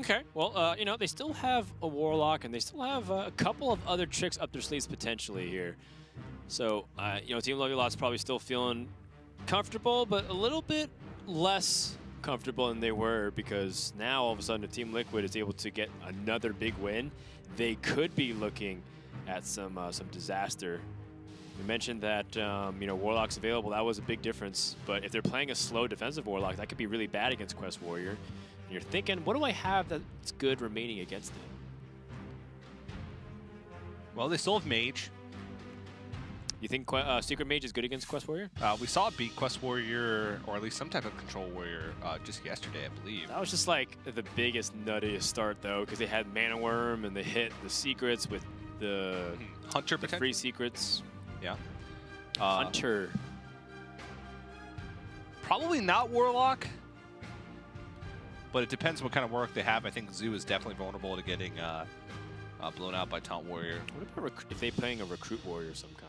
Okay, well, you know, they still have a Warlock, and they still have a couple of other tricks up their sleeves potentially here. So, you know, Team LUL's probably still feeling comfortable, but a little bit less comfortable than they were, because now all of a sudden if Team Liquid is able to get another big win, they could be looking at some disaster. We mentioned that you know, Warlock's available. That was a big difference. But if they're playing a slow defensive Warlock, that could be really bad against Quest Warrior. And you're thinking, what do I have that's good remaining against it? Well, they still have Mage. You think Secret Mage is good against Quest Warrior? We saw it beat Quest Warrior, or at least some type of Control Warrior, just yesterday, I believe. That was just like the biggest, nuttiest start, though, because they had Mana Worm and they hit the secrets with the Hunter the free secrets. Yeah. Hunter. Probably not Warlock, but it depends what kind of Warlock they have. I think Zoo is definitely vulnerable to getting blown out by Taunt Warrior. What about if they're playing a Recruit Warrior of some kind?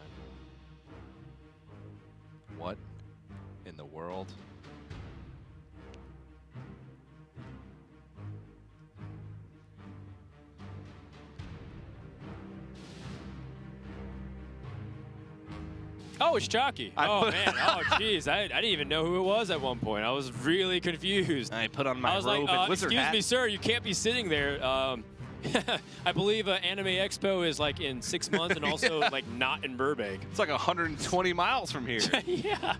What in the world? Oh, it's Chalky. Oh, man. Oh, jeez. I didn't even know who it was at one point. I was really confused. I put on my robe and wizard excuse hat. me, sir. You can't be sitting there. I believe Anime Expo is like in 6 months and also like not in Burbank. It's like 120 miles from here. Yeah.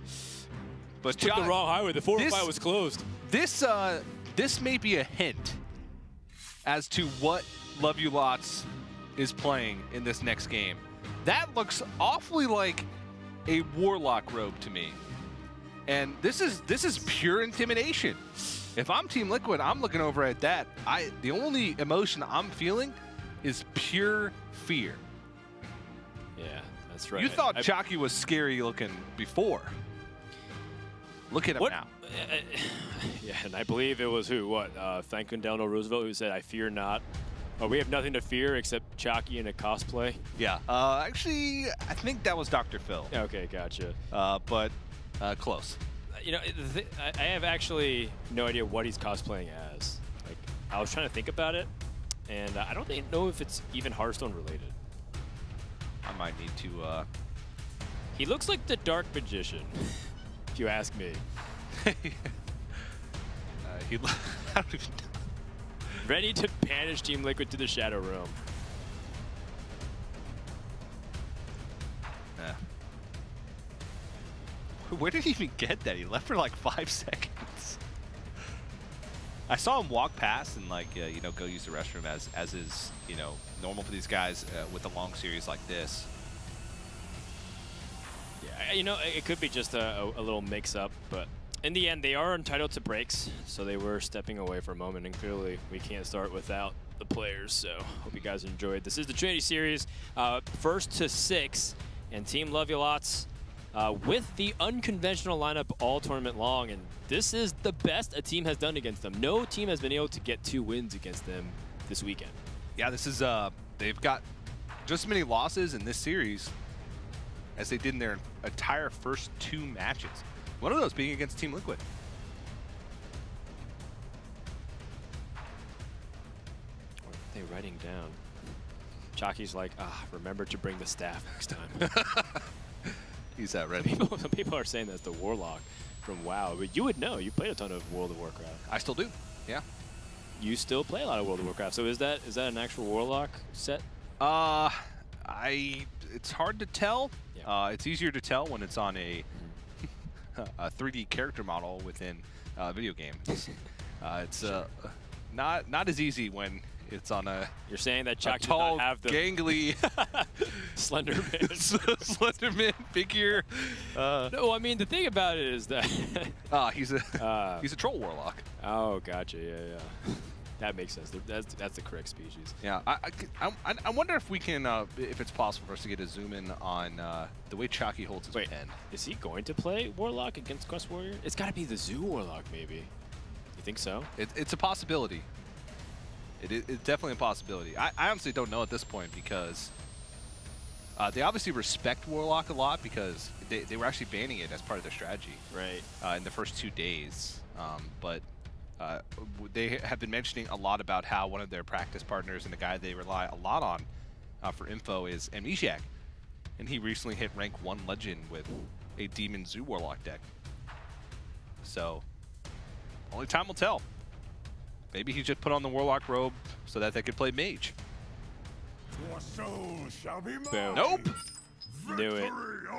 But took the wrong highway. The 405 was closed. This may be a hint as to what LUL is playing in this next game. That looks awfully like a Warlock robe to me. And this is pure intimidation. If I'm Team Liquid, I'm looking over at that. The only emotion I'm feeling is pure fear. Yeah, that's right. You thought Chalky was scary looking before. Look at him now. Yeah, and I believe it was who? What? Franklin Delano Roosevelt who said, "I fear not Oh, we have nothing to fear except Chalky in a cosplay? Yeah. Actually, I think that was Dr. Phil. Okay, gotcha. But close. You know, I have actually no idea what he's cosplaying as. Like, I was trying to think about it, and I don't know if it's even Hearthstone related. I might need to... He looks like the Dark Magician, if you ask me. I don't even know. Ready to banish Team Liquid to the Shadow Realm. Where did he even get that? He left for like 5 seconds. I saw him walk past and like you know, go use the restroom as is, you know, normal for these guys with a long series like this. Yeah, you know, it could be just a little mix-up, but in the end, they are entitled to breaks, so they were stepping away for a moment, and clearly we can't start without the players, so hope you guys enjoyed. This is the Trinity Series, first to 6, and Team Love You Lots with the unconventional lineup all tournament long, and this is the best a team has done against them. No team has been able to get 2 wins against them this weekend. Yeah, this is, they've got just as many losses in this series as they did in their entire first 2 matches. One of those being against Team Liquid. What are they writing down? Chalky's like, remember to bring the staff next time. He's that ready. Some people are saying that's the Warlock from WoW, but you would know. You played a ton of World of Warcraft. I still do, yeah. You still play a lot of World of Warcraft, so is that an actual Warlock set? It's hard to tell. Yeah. It's easier to tell when it's on a 3D character model within video games. It's not as easy when it's on a You're saying that Chuck tall, have the gangly Slenderman Slenderman figure. No, I mean the thing about it is that he's a troll warlock. Oh, gotcha. Yeah. That makes sense. That's the correct species. Yeah, I wonder if we can, if it's possible for us to get a zoom in on the way Chalky holds his pen. Is he going to play Warlock against Quest Warrior? It's got to be the Zoo Warlock, maybe. You think so? It's a possibility. It's definitely a possibility. I honestly don't know at this point because they obviously respect Warlock a lot because they were actually banning it as part of their strategy. Right. In the first 2 days, but. They have been mentioning a lot about how one of their practice partners and the guy they rely a lot on for info is Amnesiac. And he recently hit rank 1 legend with a Demon Zoo Warlock deck. So, only time will tell. Maybe he just put on the Warlock robe so that they could play Mage. Your soul shall be mine. Boom. Nope! Knew it.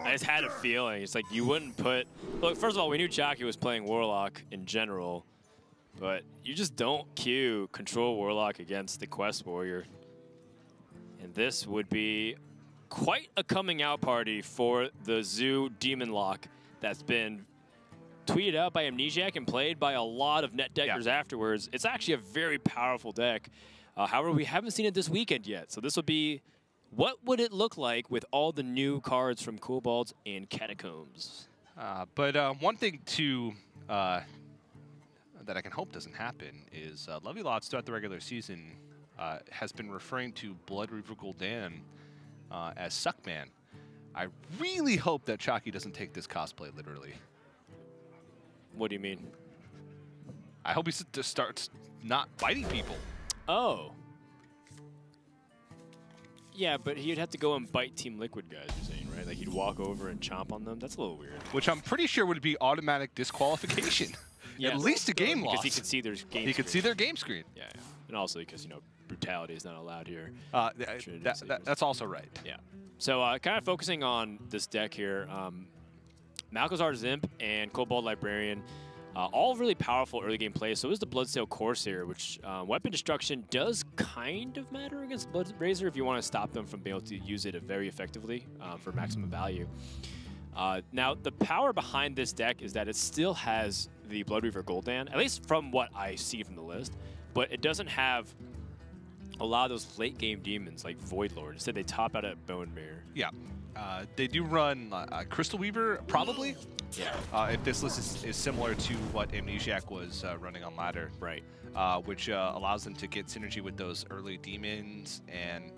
I just had a feeling. It's like you wouldn't put... Look, first of all, we knew Chalky was playing Warlock in general. But you just don't queue Control Warlock against the Quest Warrior. And this would be quite a coming out party for the Zoo Demon Lock that's been tweeted out by Amnesiac and played by a lot of net deckers afterwards. It's actually a very powerful deck. However, we haven't seen it this weekend yet. So this would be, what would it look like with all the new cards from Kobolds and Catacombs? But one thing to... that I can hope doesn't happen is Love You Lots throughout the regular season has been referring to Blood Reaver Gul'dan as Suckman. I really hope that Chalky doesn't take this cosplay literally. What do you mean? I hope he just starts not biting people. Oh. Yeah, but he'd have to go and bite Team Liquid guys, you're saying, right? Like he'd walk over and chomp on them? That's a little weird. Which I'm pretty sure would be automatic disqualification. Yeah. At least a game loss. Because he could see their game screen. He could see their game screen. Yeah. And also because, you know, brutality is not allowed here. That's also right. Yeah. So kind of focusing on this deck here, Malchezaar Zimp and Cobalt Librarian, all really powerful early game plays. So is the Bloodsail Corsair, which weapon destruction does kind of matter against Blood Razor if you want to stop them from being able to use it very effectively for maximum value. Now, the power behind this deck is that it still has the Blood Reaver Gul'dan, at least from what I see from the list, but it doesn't have a lot of those late game demons like Void Lord. Instead, they top out at Bone Mirror. Yeah. They do run Crystal Weaver, probably. Yeah. If this list is similar to what Amnesiac was running on ladder. Right. Which allows them to get synergy with those early demons. And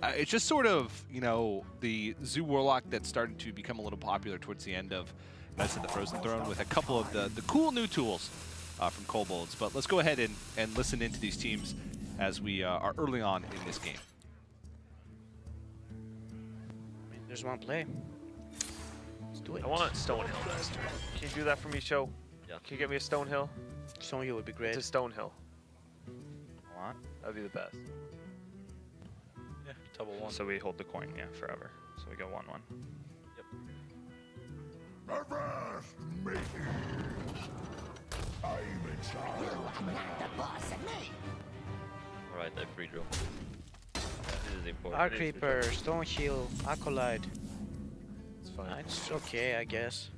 it's just sort of, you know, the Zoo Warlock that started to become a little popular towards the end of Knights of the Frozen Throne with a couple of the cool new tools from Kobolds. But let's go ahead and listen into these teams as we are early on in this game. There's one play. Let's do it. I want Stonehill next turn. Can you do that for me, Show? Yeah. Can you get me a Stonehill? Stonehill would be great. It's a Stonehill. Want? That'd be the best. Yeah, double one. So we hold the coin, yeah, forever. So we go 1-1. Yep. Avast me! I'm in charge. The boss and me. Alright, I free draw. This is important. Arc Reaper, Stonehill, Acolyte. It's fine. It's okay, I guess.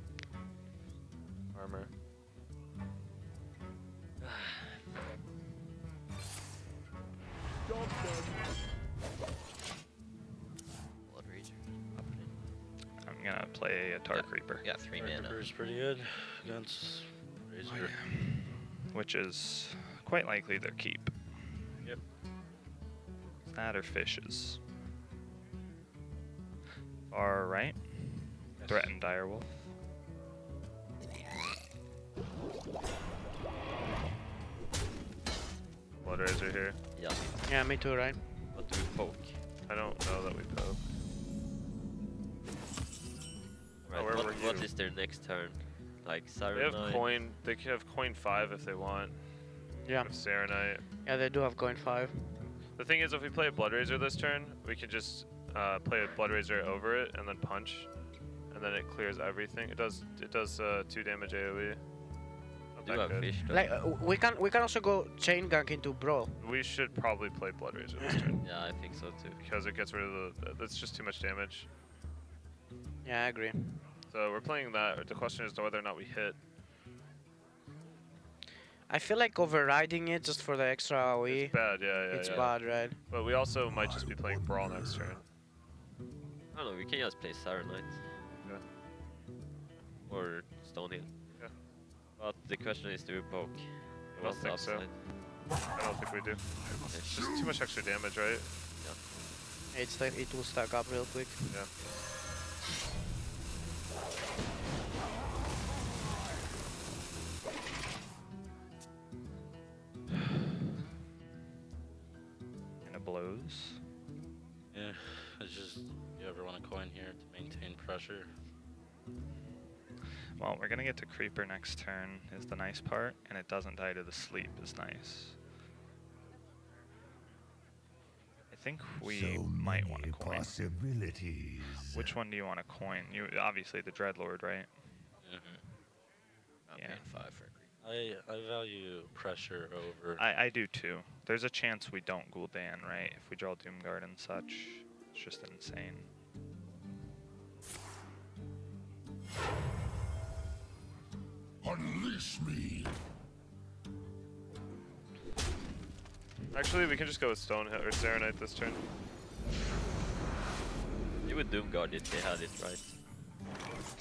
Armor. Blood Rager. I'm gonna play a Dark Reaper. Yeah, 3 mana. Reaper's pretty good against Razor. Which is quite likely their keep. Yep. That or fishes. Far right. Yes. Threaten Direwolf. Blood Razor here. Yeah. Yeah, me too, right? What do we poke? I don't know that we poke. Right. where were What you? is their next turn? Like They Siren have coin. They can have coin 5 if they want. Yeah. With Serenite. Yeah, they do have coin 5. The thing is, if we play a Blood Razor this turn, we can just play a Blood Razor over it and then punch, and then it clears everything. It does 2 damage AoE. Not Do that have good. fish though. Like we can also go chain gank into Brawl. We should probably play Blood Razor this turn Yeah, I think so too. because it gets rid of the. That's just too much damage. Yeah, I agree. So we're playing that. The question is whether or not we hit. I feel like overriding it just for the extra AoE. It's bad, yeah. It's bad, right? But we also might just be playing Brawl next turn. I don't know, we can just play Siren Knight. Yeah. Or Stonehill. Yeah. But the question is, do we poke? I don't think so. I don't think we do. It's just too much extra damage, right? It will stack up real quick. Yeah. And it blows. Yeah, it's just you ever want a coin here to maintain pressure. Well, we're gonna get to Creeper next turn is the nice part, and it doesn't die to the sleep is nice. I think we So might want to many coin. possibilities. Which one do you want to coin? You obviously the Dreadlord, right? Not Yeah. paying 5 for a creep. I value pressure over. I do too. There's a chance we don't Gul'dan, right? If we draw Doomguard and such, it's just insane. Unleash me. Actually, we can just go with Stonehill or Serenite this turn. You would Doomguard if they had it, right?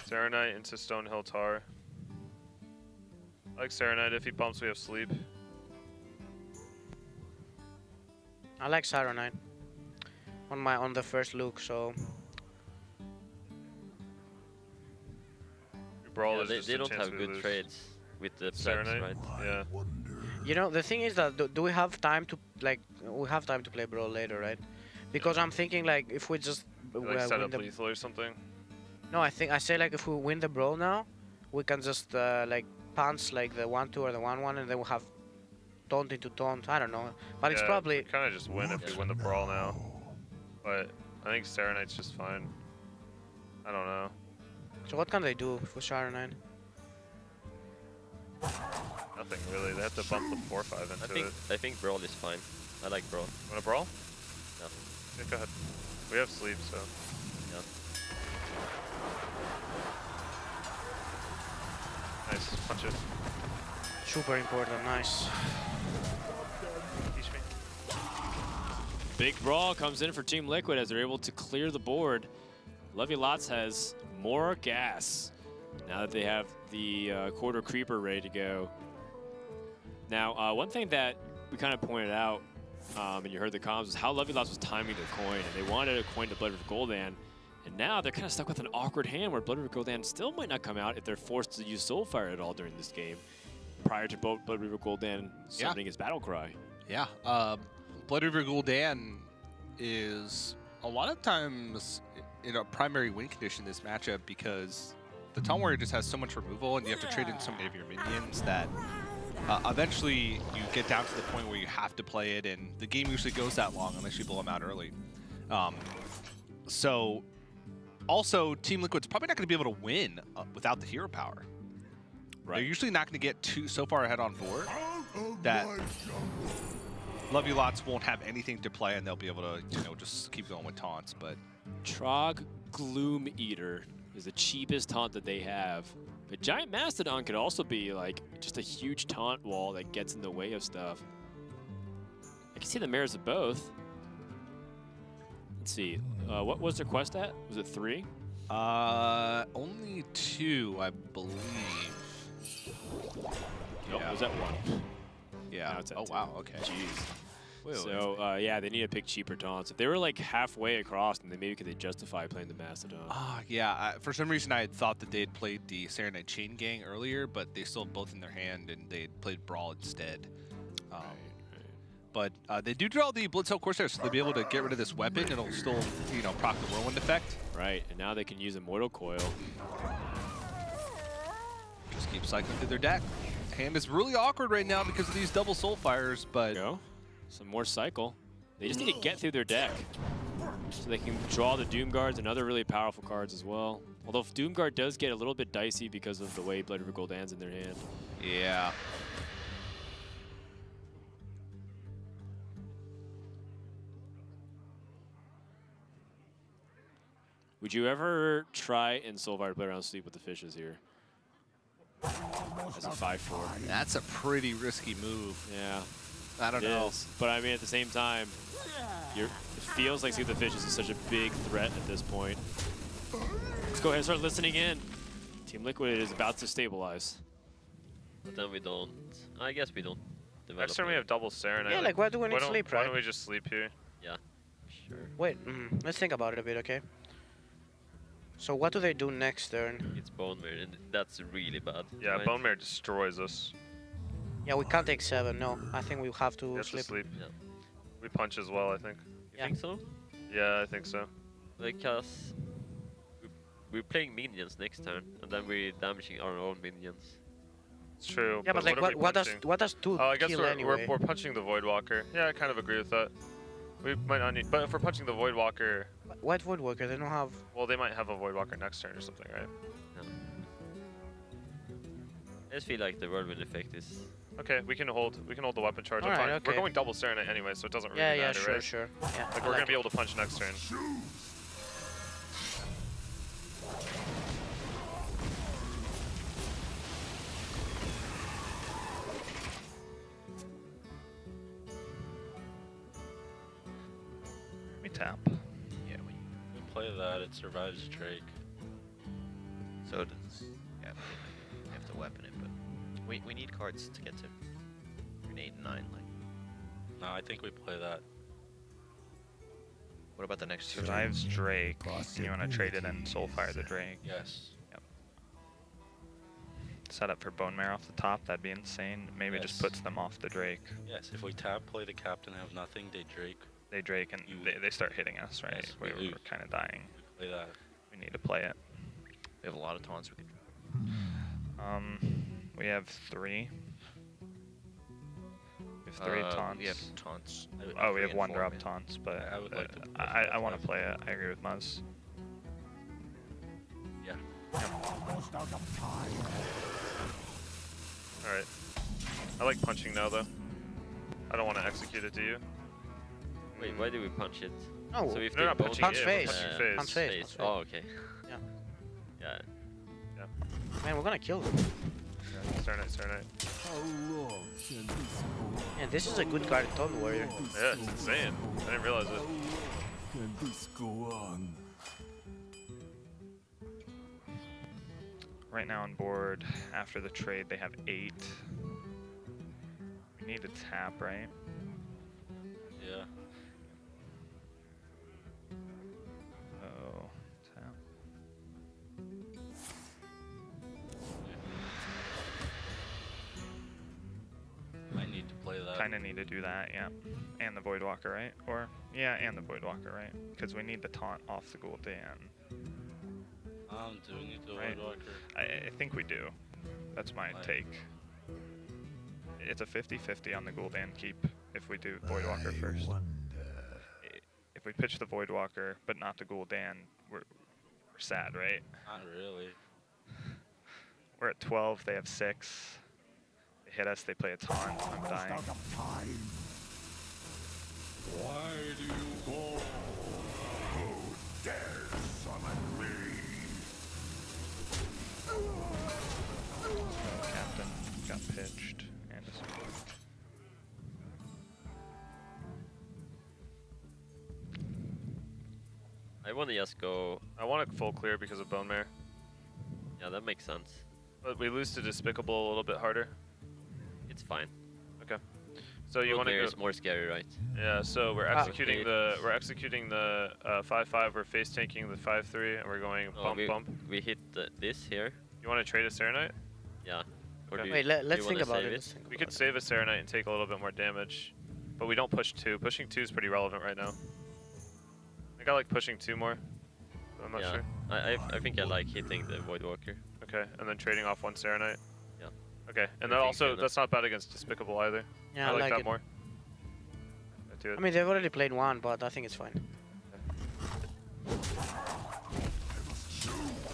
Serenite into Stonehill Tar. I like Serenite. If he bumps, we have sleep. I like Siren Knight on the first look, so Brawl Yeah, is they just they a don't chance have we good lose. trades with the plebs, Serenite? right? Yeah. you know the thing is that do we have time to we have time to play Brawl later, right? Because I'm thinking like if we just Like set win up the lethal or something. no, I say like if we win the Brawl now, we can just like punch like the 1-2 or the 1-1, and then we'll have taunt into taunt. I don't know, but it's probably kind of just win if we win the Brawl now. But I think Serenite's just fine. I don't know. So what can they do for Siren Knight? Nothing really. They have to bump the 4/5 into it. I think Brawl is fine. I like Brawl. Want a Brawl? Yeah. Yeah, go ahead. We have sleep, so. Yeah. Nice. Punch it. Super important, nice. Teach me. big brawl comes in for Team Liquid as they're able to clear the board. Lovey Lots has more gas now that they have the quarter creeper ready to go. Now, one thing that we kind of pointed out, and you heard the comms, is how Lovey Lots was timing their coin, and they wanted a coin to Blood River Gul'dan, and now they're kind of stuck with an awkward hand where Blood River Gul'dan still might not come out if they're forced to use Soulfire at all during this game, prior to Blood River Gul'dan summoning his battle cry. Yeah, Blood River Gul'dan is a lot of times in a primary win condition this matchup because the Taunt Warrior just has so much removal and you have to trade in so many of your minions that eventually you get down to the point where you have to play it, and the game usually goes that long unless you blow them out early. So also Team Liquid's probably not going to be able to win without the hero power. Right. They're usually not going to get so far ahead on board that Lovey Lots won't have anything to play and they'll be able to, you know, just keep going with taunts. But Trog Gloom Eater is the cheapest taunt that they have. But Giant Mastodon could also be like just a huge taunt wall that gets in the way of stuff. I can see the merits of both. Let's see. What was their quest at? Was it 3? Only 2, I believe. Nope, Yeah. was that 1? Yeah. Now it's at Oh, 2. wow. Okay. Jeez. Wait, So, yeah, they need to pick cheaper taunts. If they were like halfway across, then maybe could they justify playing the Mastodon? Yeah. For some reason, I had thought that they had played the Serenite Chain Gang earlier, but they still had both in their hand, and they had played Brawl instead. But they do draw the Blitzhell Corsair, so they'll be able to get rid of this weapon. It'll still, you know, proc the Whirlwind effect. Right, and now they can use Immortal Coil. Just keep cycling through their deck. Hand is really awkward right now because of these double Soulfires, but... Go. Some more cycle. They just need to get through their deck. So they can draw the Doom Guards and other really powerful cards as well. Although Doom Guard does get a little bit dicey because of the way Blood River Gul'dan's in their hand. Yeah. Would you ever try and Soulfire play around Sleep with the Fishes here? As a 5-4. That's a pretty risky move. Yeah. I don't know. But I mean, at the same time, it feels like Sleep with the Fishes is such a big threat at this point. Let's go ahead and start listening in. Team Liquid is about to stabilize. But then we don't. I guess we don't develop. Next turn we have double Serenade. Yeah, like why do we need sleep, Why right? don't we just sleep here? Yeah, sure. Wait, let's think about it a bit, okay? So what do they do next turn? It's Bone Mirror, and that's really bad. Yeah, right? Bone Mirror destroys us. Yeah, we can't take 7, no. I think we have to We have sleep. to sleep. Yeah. We punch as well, I think. You think so? Yeah, I think so. Because we're playing minions next turn, and then we're damaging our own minions. It's true. Yeah, but like what, what does 2 I guess kill we're, anyway? we're punching the Voidwalker. Yeah, I kind of agree with that. We might not need, but if we're punching the Voidwalker, White Voidwalker, they don't have... well, they might have a Voidwalker next turn or something, right? No. I just feel like the whirlwind effect is. Okay, we can hold the weapon charge. I'm Alright, fine. okay. We're going double Serenade anyway, so it doesn't really Yeah, matter, sure, right? sure. Yeah, Like I we're like gonna be it. able to punch next turn. Let me tap. Yeah, we play that, it survives Drake. So does. Yeah, we have to weapon it, but we need cards to get to Grenade 9. Like, No, I think we play that. what about the next two? Survives Drake. You want to trade it and Soulfire the Drake. Yes. Yep. Set up for Bone Marrow off the top. That'd be insane. Maybe it just Yes. puts them off the Drake. Yes, if we tap, play the captain, have nothing, they Drake. They Drake and they start hitting us, right? Yes, we we're lose. kind of dying. We play that. We need to play it. We have a lot of taunts we could. We have 3. We have 3 taunts. We have taunts. Oh, we 3 have and 1 4, drop yeah. taunts, but I would like to play I want to 5. play it. I agree with Muzz. Yeah. Alright. I like punching now, though. I don't want to execute it, do you? Wait, why do we punch it? No, so if they're they not don't- punching Punch it, face. we're punching face. Punch face. Oh, okay. Yeah. Yeah. Man, we're gonna kill them. Yeah. Serenite. And this is a good card in Tone Warrior. Yeah, it's insane. I didn't realize it. Can this go on? Right now on board, after the trade, they have 8. We need to tap, right? Yeah. Oh, tap. I need to play that. Kind of need to do that, yeah. And the Voidwalker, right? Or, yeah, and the Voidwalker, right? Because we need the taunt off the Gul'dan. I'm doing it to Right. Voidwalker. I think we do. That's my take. It's a 50-50 on the Gul'dan keep if we do Voidwalker first. If we pitch the Voidwalker, but not the Gul'dan, we're sad, right? Not really. We're at 12, they have 6. They hit us, they play a taunt, I'm dying. Why do you go? Who dares summon me? Captain got pitched and a sword. I want to just go. I want a full clear because of Bone Mare. Yeah, that makes sense. But we lose to Despicable a little bit harder. It's fine. Okay. So you want to go? It's more scary, right? Yeah. So we're executing the 5-5. We're face tanking the 5-3, and we're going bump. We hit this here. You want to trade a Serenite? Yeah. Okay. Wait, let's think about it. We could save a Serenite and take a little bit more damage, but we don't push 2. Pushing 2 is pretty relevant right now. I think I like pushing 2 more. But I'm not sure. I think I like hitting the Voidwalker. Okay, and then trading off 1 Serenite. Yeah. Okay, and that also that's not bad against Despicable either. Yeah, I like that it. more. Do it. I mean, they've already played 1, but I think it's fine.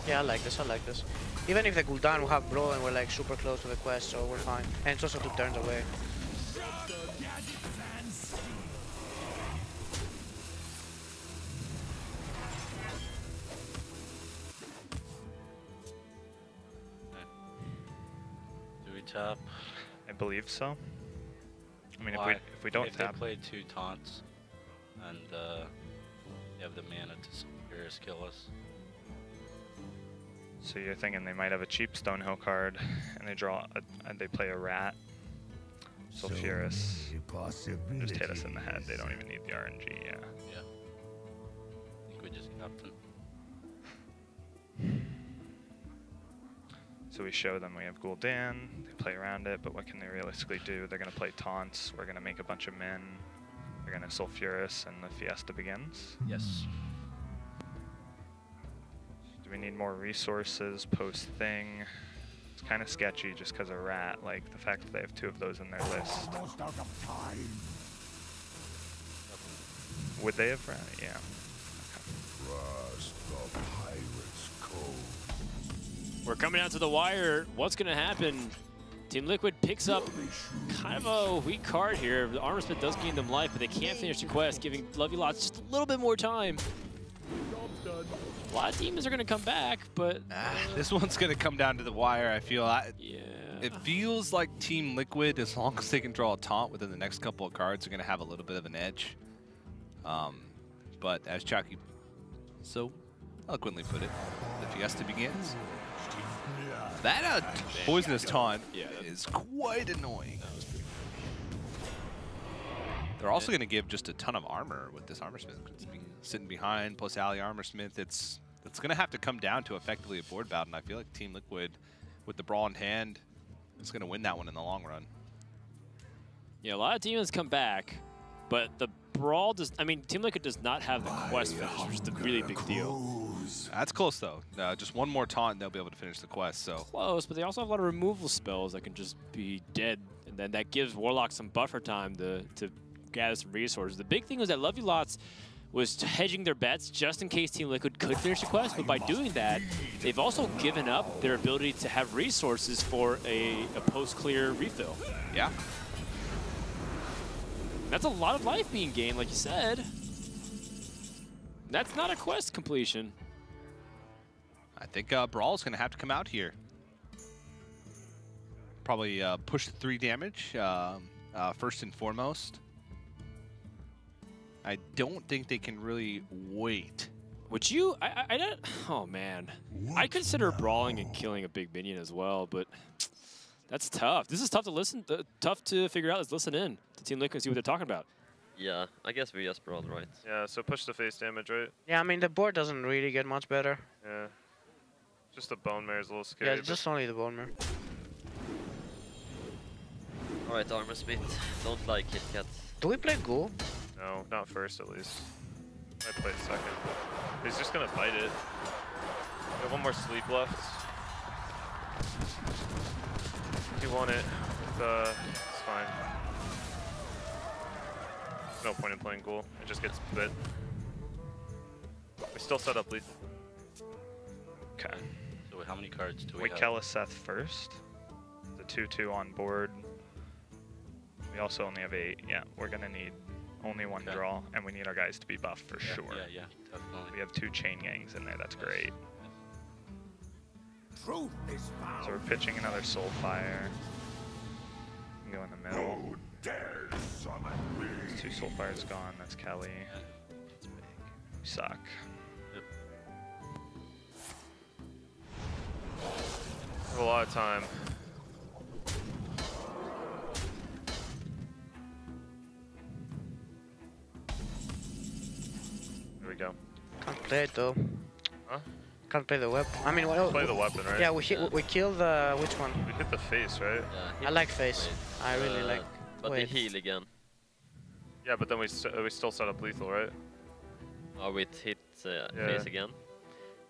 Yeah, I like this. Even if the Gul'dan will have Bro and we're like super close to the quest, so we're fine. And it's also 2 turns away. Do we tap? I believe so. I mean, Why? if we don't if tap, they play 2 taunts and they have the mana to Spirit kill us. so you're thinking they might have a cheap Stonehill card, and they play a rat. Sulfuris. Just hit us in the head. They don't even need the RNG. Yeah. Yeah. I think we just captain. So we show them we have Gul'dan, they play around it, but what can they realistically do? They're going to play taunts, we're going to make a bunch of men, they're going to Sulfuris, and the Fiesta begins. Yes. Do we need more resources post-thing? It's kind of sketchy just because of Rat, like the fact that they have 2 of those in their list. Would they have Rat? Yeah. We're coming out to the wire. What's going to happen? Team Liquid picks up kind of a weak card here. The Armor Smith does gain them life, but they can't finish the quest, giving Lovey Lots just a little bit more time. A lot of demons are going to come back, but... This one's going to come down to the wire, I feel. Yeah. It feels like Team Liquid, as long as they can draw a taunt within the next couple of cards, are going to have a little bit of an edge. But as Chalky so eloquently put it, the Fiesta begins. That poisonous taunt is quite annoying. They're also going to give just a ton of armor with this Armor Smith. It's sitting behind, plus Alley Armor Smith. It's going to have to come down to effectively a board bout, and I feel like Team Liquid, with the Brawl in hand, is going to win that one in the long run. Yeah, a lot of demons come back, but the Brawl does... I mean, Team Liquid does not have the quest finish, which is the really big deal. That's close, though. Just one more taunt, and they'll be able to finish the quest. So Close, but they also have a lot of removal spells that can just be dead, and then that gives Warlock some buffer time to gather some resources. The big thing was that Lovey Lots was hedging their bets just in case Team Liquid could finish the quest, but by doing that, they've also given up their ability to have resources for a post-clear refill. Yeah. That's a lot of life being gained, like you said. That's not a quest completion. I think Brawl's going to have to come out here. probably push the 3 damage first and foremost. I don't think they can really wait. Would you? I don't. Oh man, I consider brawling and killing a big minion as well, but that's tough. This is tough to listen. Tough to figure out. Let's listen in to Team Liquid and see what they're talking about. Yeah, I guess we just brawled, right? Yeah, so push the face damage, right? Yeah, I mean the board doesn't really get much better. Yeah. Just the Bone Mare is a little scary. Yeah, just only the Bone Mare. Alright, Armor Smith. Don't like Kit Kat. Do we play Ghoul? No, not first at least. I play it second. He's just gonna bite it. We have 1 more sleep left. If you want it, it's fine. There's no point in playing Ghoul. It just gets bit. We still set up lead. Okay. So how many cards do we We have? Keleseth first. The 2/2 on board. We also only have 8. Yeah, we're gonna need only 1 draw, and we need our guys to be buffed for sure. Yeah, definitely. We have 2 chain gangs in there. That's great. Truth is found. So we're pitching another Soulfire. Go in the middle. Who dares summon me? There's 2 Soulfires gone. That's Kelly. We suck. We have a lot of time. Here we go. Can't play it though. Huh? Can't play the weapon. I mean, what? Play the weapon, right? Yeah, we killed which one? We hit the face, right? Yeah, I like face. I really like. But Wait. they heal again. Yeah, but then we still set up lethal, right? Or we hit face again.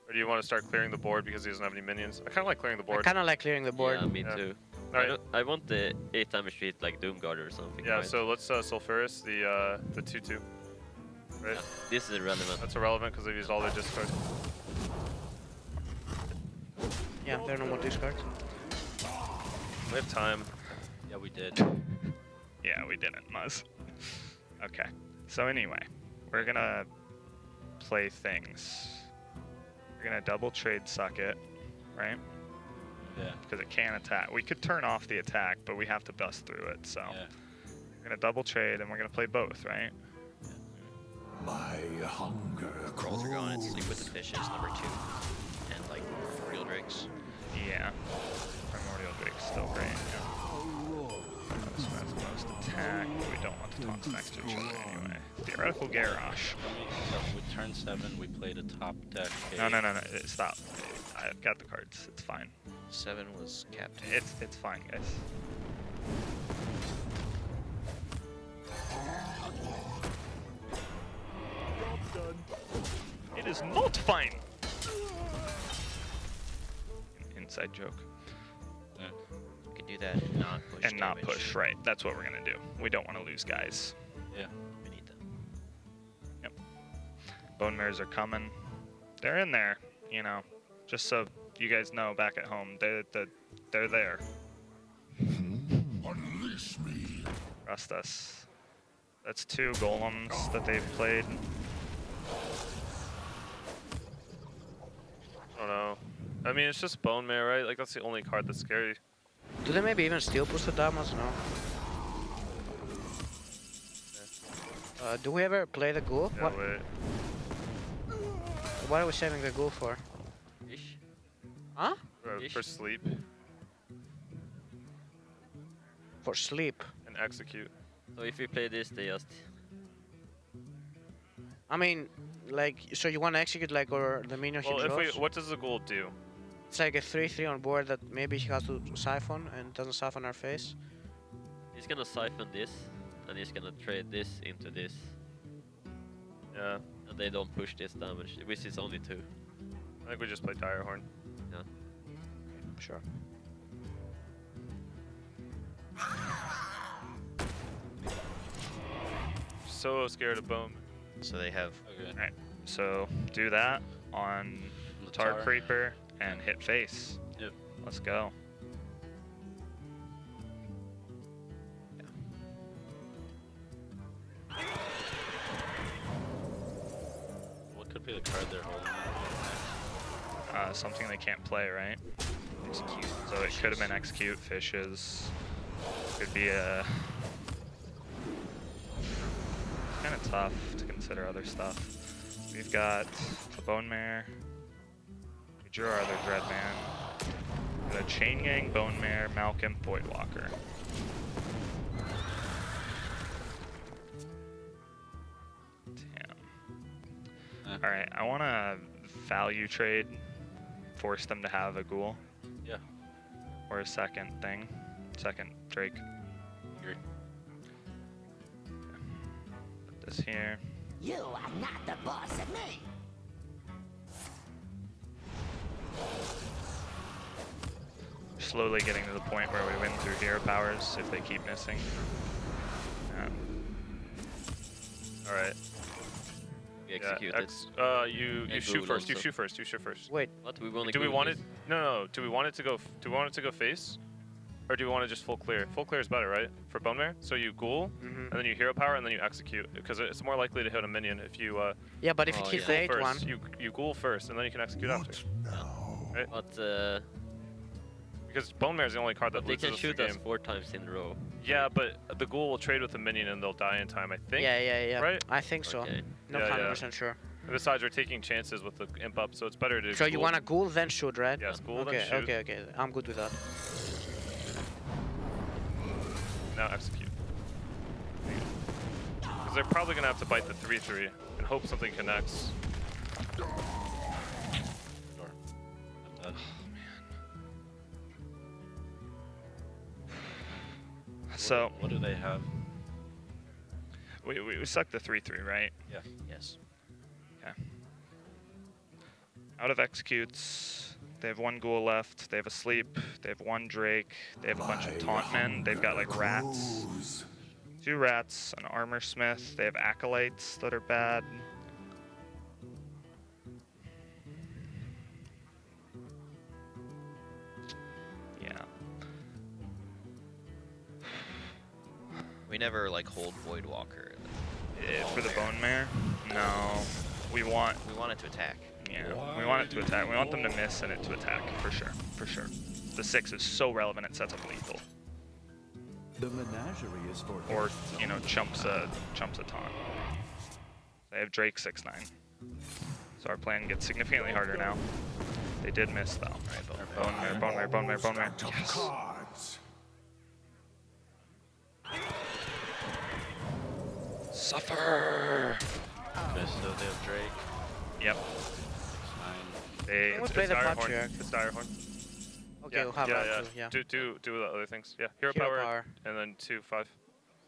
Or do you want to start clearing the board because he doesn't have any minions? I kind of like clearing the I board. kind of like clearing the board. Yeah, me too. Alright. I want the 8 damage treat like Doomguard or something. Yeah, right? so let's Sulfuris, the 2/2. Right? Yeah, this is irrelevant. That's irrelevant because they've used all their discards. Yeah, there are no more discards. We have time. Yeah, we did. Yeah, we didn't, Muzz. Okay. So anyway, we're gonna play things. We're gonna double trade Suck It, right? Yeah. Because it can attack. We could turn off the attack, but we have to bust through it, so. Yeah. We're gonna double trade and we're gonna play both, right? My hunger Rolls are gone. It's Sleep with the Fishes, number 2. And like Real Drakes. Yeah. Primordial Drake's still great, yeah. That's most attack, but we don't want the taunts next to each other anyway. Theoretical Garrosh. So with turn 7, we played a top deck. No, stop. I've got the cards. It's fine. 7 was Captain. It's fine, guys. It is not fine. Inside joke. Yeah. You could do that and not push And not damage. push, right. That's what we're going to do. We don't want to lose guys. Yeah. We need them. Yep. Bone Mares are coming. They're in there, you know. Just so you guys know back at home, they're there. Unleash me. Trust us. That's 2 golems that they've played. I don't know. I mean, it's just Bone Mare, right? Like, that's the only card that's scary. Do they maybe even still push the damage? No. Do we ever play the Ghoul? Yeah, What? wait. What are we saving the Ghoul for? Ish. Huh? For sleep For sleep. and execute. So if we play this, they just... I mean, like, so you want to execute like or the minion he Well, draws? what does the Ghoul do? It's like a 3/3 on board that maybe he has to siphon and doesn't siphon our face. He's gonna siphon this, and he's gonna trade this into this. Yeah. And they don't push this damage, which is only 2. I think we just play Direhorn. Yeah. Sure. So scared of Bone. So they have. Okay. Alright, so do that on Tar Tar. Creeper and hit face. Yep. Let's go. What could be the card they're holding? Something they can't play, right? Execute. So it could have been execute, fishes. Could be a... kind of tough to consider other stuff. We've got the Bone Mare. We drew our other Dread Man. The Chain Gang, Bone Mare, Malcolm, Voidwalker. Damn. Alright, I want to value trade, force them to have a ghoul. Yeah. Or a second thing. Second Drake. You're... Put this here. You are not the boss of me. Slowly getting to the point where we win through hero powers if they keep missing. Alright. We execute it. You shoot first. You shoot first. You shoot first. Wait. What? We want to Do we want it? No. Do we want it to go? Do we want it to go face? Or do we want to just full clear? Full clear is better, right? For Bone Mare? So you ghoul, and then you hero power, and then you execute. Because it's more likely to hit a minion if you... yeah, but if it hits the 8-1... You ghoul first, and then you can execute after. Right? But, because Bone Mare is the only card that they loses can shoot the us game. 4 times in a row. Yeah, but the ghoul will trade with the minion, and they'll die in time, I think. Yeah. Right? I think so. Okay. Not 100% sure. And besides, we're taking chances with the imp up, so it's better to... So you want to ghoul, then shoot, right? Yes, ghoul, then shoot. Okay. I'm good with that. Now execute. Because they're probably going to have to bite the 3-3 and hope something connects. So what do they have? We suck the 3-3, right? Yeah. Yes. Okay. Out of executes, they have 1 ghoul left. They have a sleep. They have 1 Drake. They have a bunch of taunt men. They've got like rats. 2 rats, an armor smith. They have acolytes that are bad. Yeah. We never like hold Voidwalker. For the Bone Mare? No. We want it to attack. Yeah, we want it to attack. We want them to miss and it to attack, for sure. For sure. The 6 is so relevant it sets up lethal. The menagerie is for Or, you know, chumps a taunt. They have Drake 6-9. So our plan gets significantly harder now. They did miss though. Right, Bone Mare. Yes. Suffer! So they have Drake. Yep. Let's play the Patriarch. It's Direhorn. Okay, we'll have that too, yeah. Do the other things. Yeah, hero power, and then 2-5.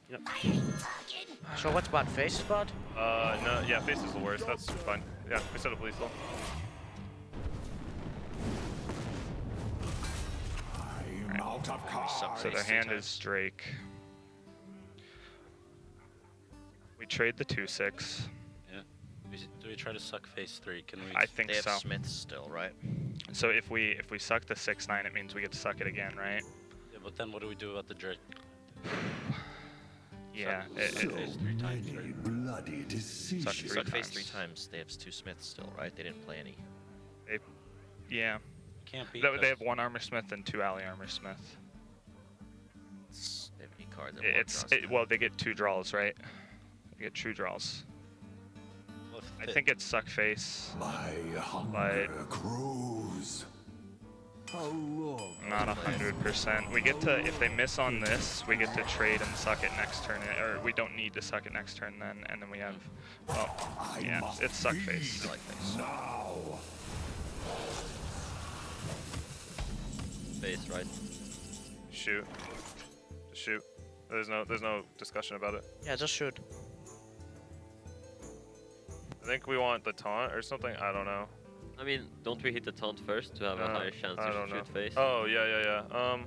Yep. So what's bad? Face is bad? No, yeah, face is the worst. That's fine. Yeah, we set up lethal. I'm out of cards. So their hand is Drake. We trade the 2-6. Yeah. Do we try to suck face 3? Can we? I think they have so. Smiths still, right? So if we suck the 6-9, it means we get to suck it again, right? Yeah, but then what do we do about the Drake? Yeah. So face 3 times, many right? bloody decisions. Suck face 3 times. They have 2 Smiths still, right? They didn't play any. Yeah. Can't beat They have 1 armor smith and 2 ally armor smith. They have 8 cards. Well, they get 2 draws, right? They get true draws. Well, I think it's suck face. My hunger grows. Not 100%. We get to, if they miss on this, we get to trade and suck it next turn, or we don't need to suck it next turn then, and then we have, well, yeah, it's suck face. Suck face. Now. Face, right? Shoot. Just shoot. There's no discussion about it. Yeah, just shoot. I think we want the taunt or something. I don't know. I mean, don't we hit the taunt first to have a higher chance I to don't know. shoot face? Oh yeah.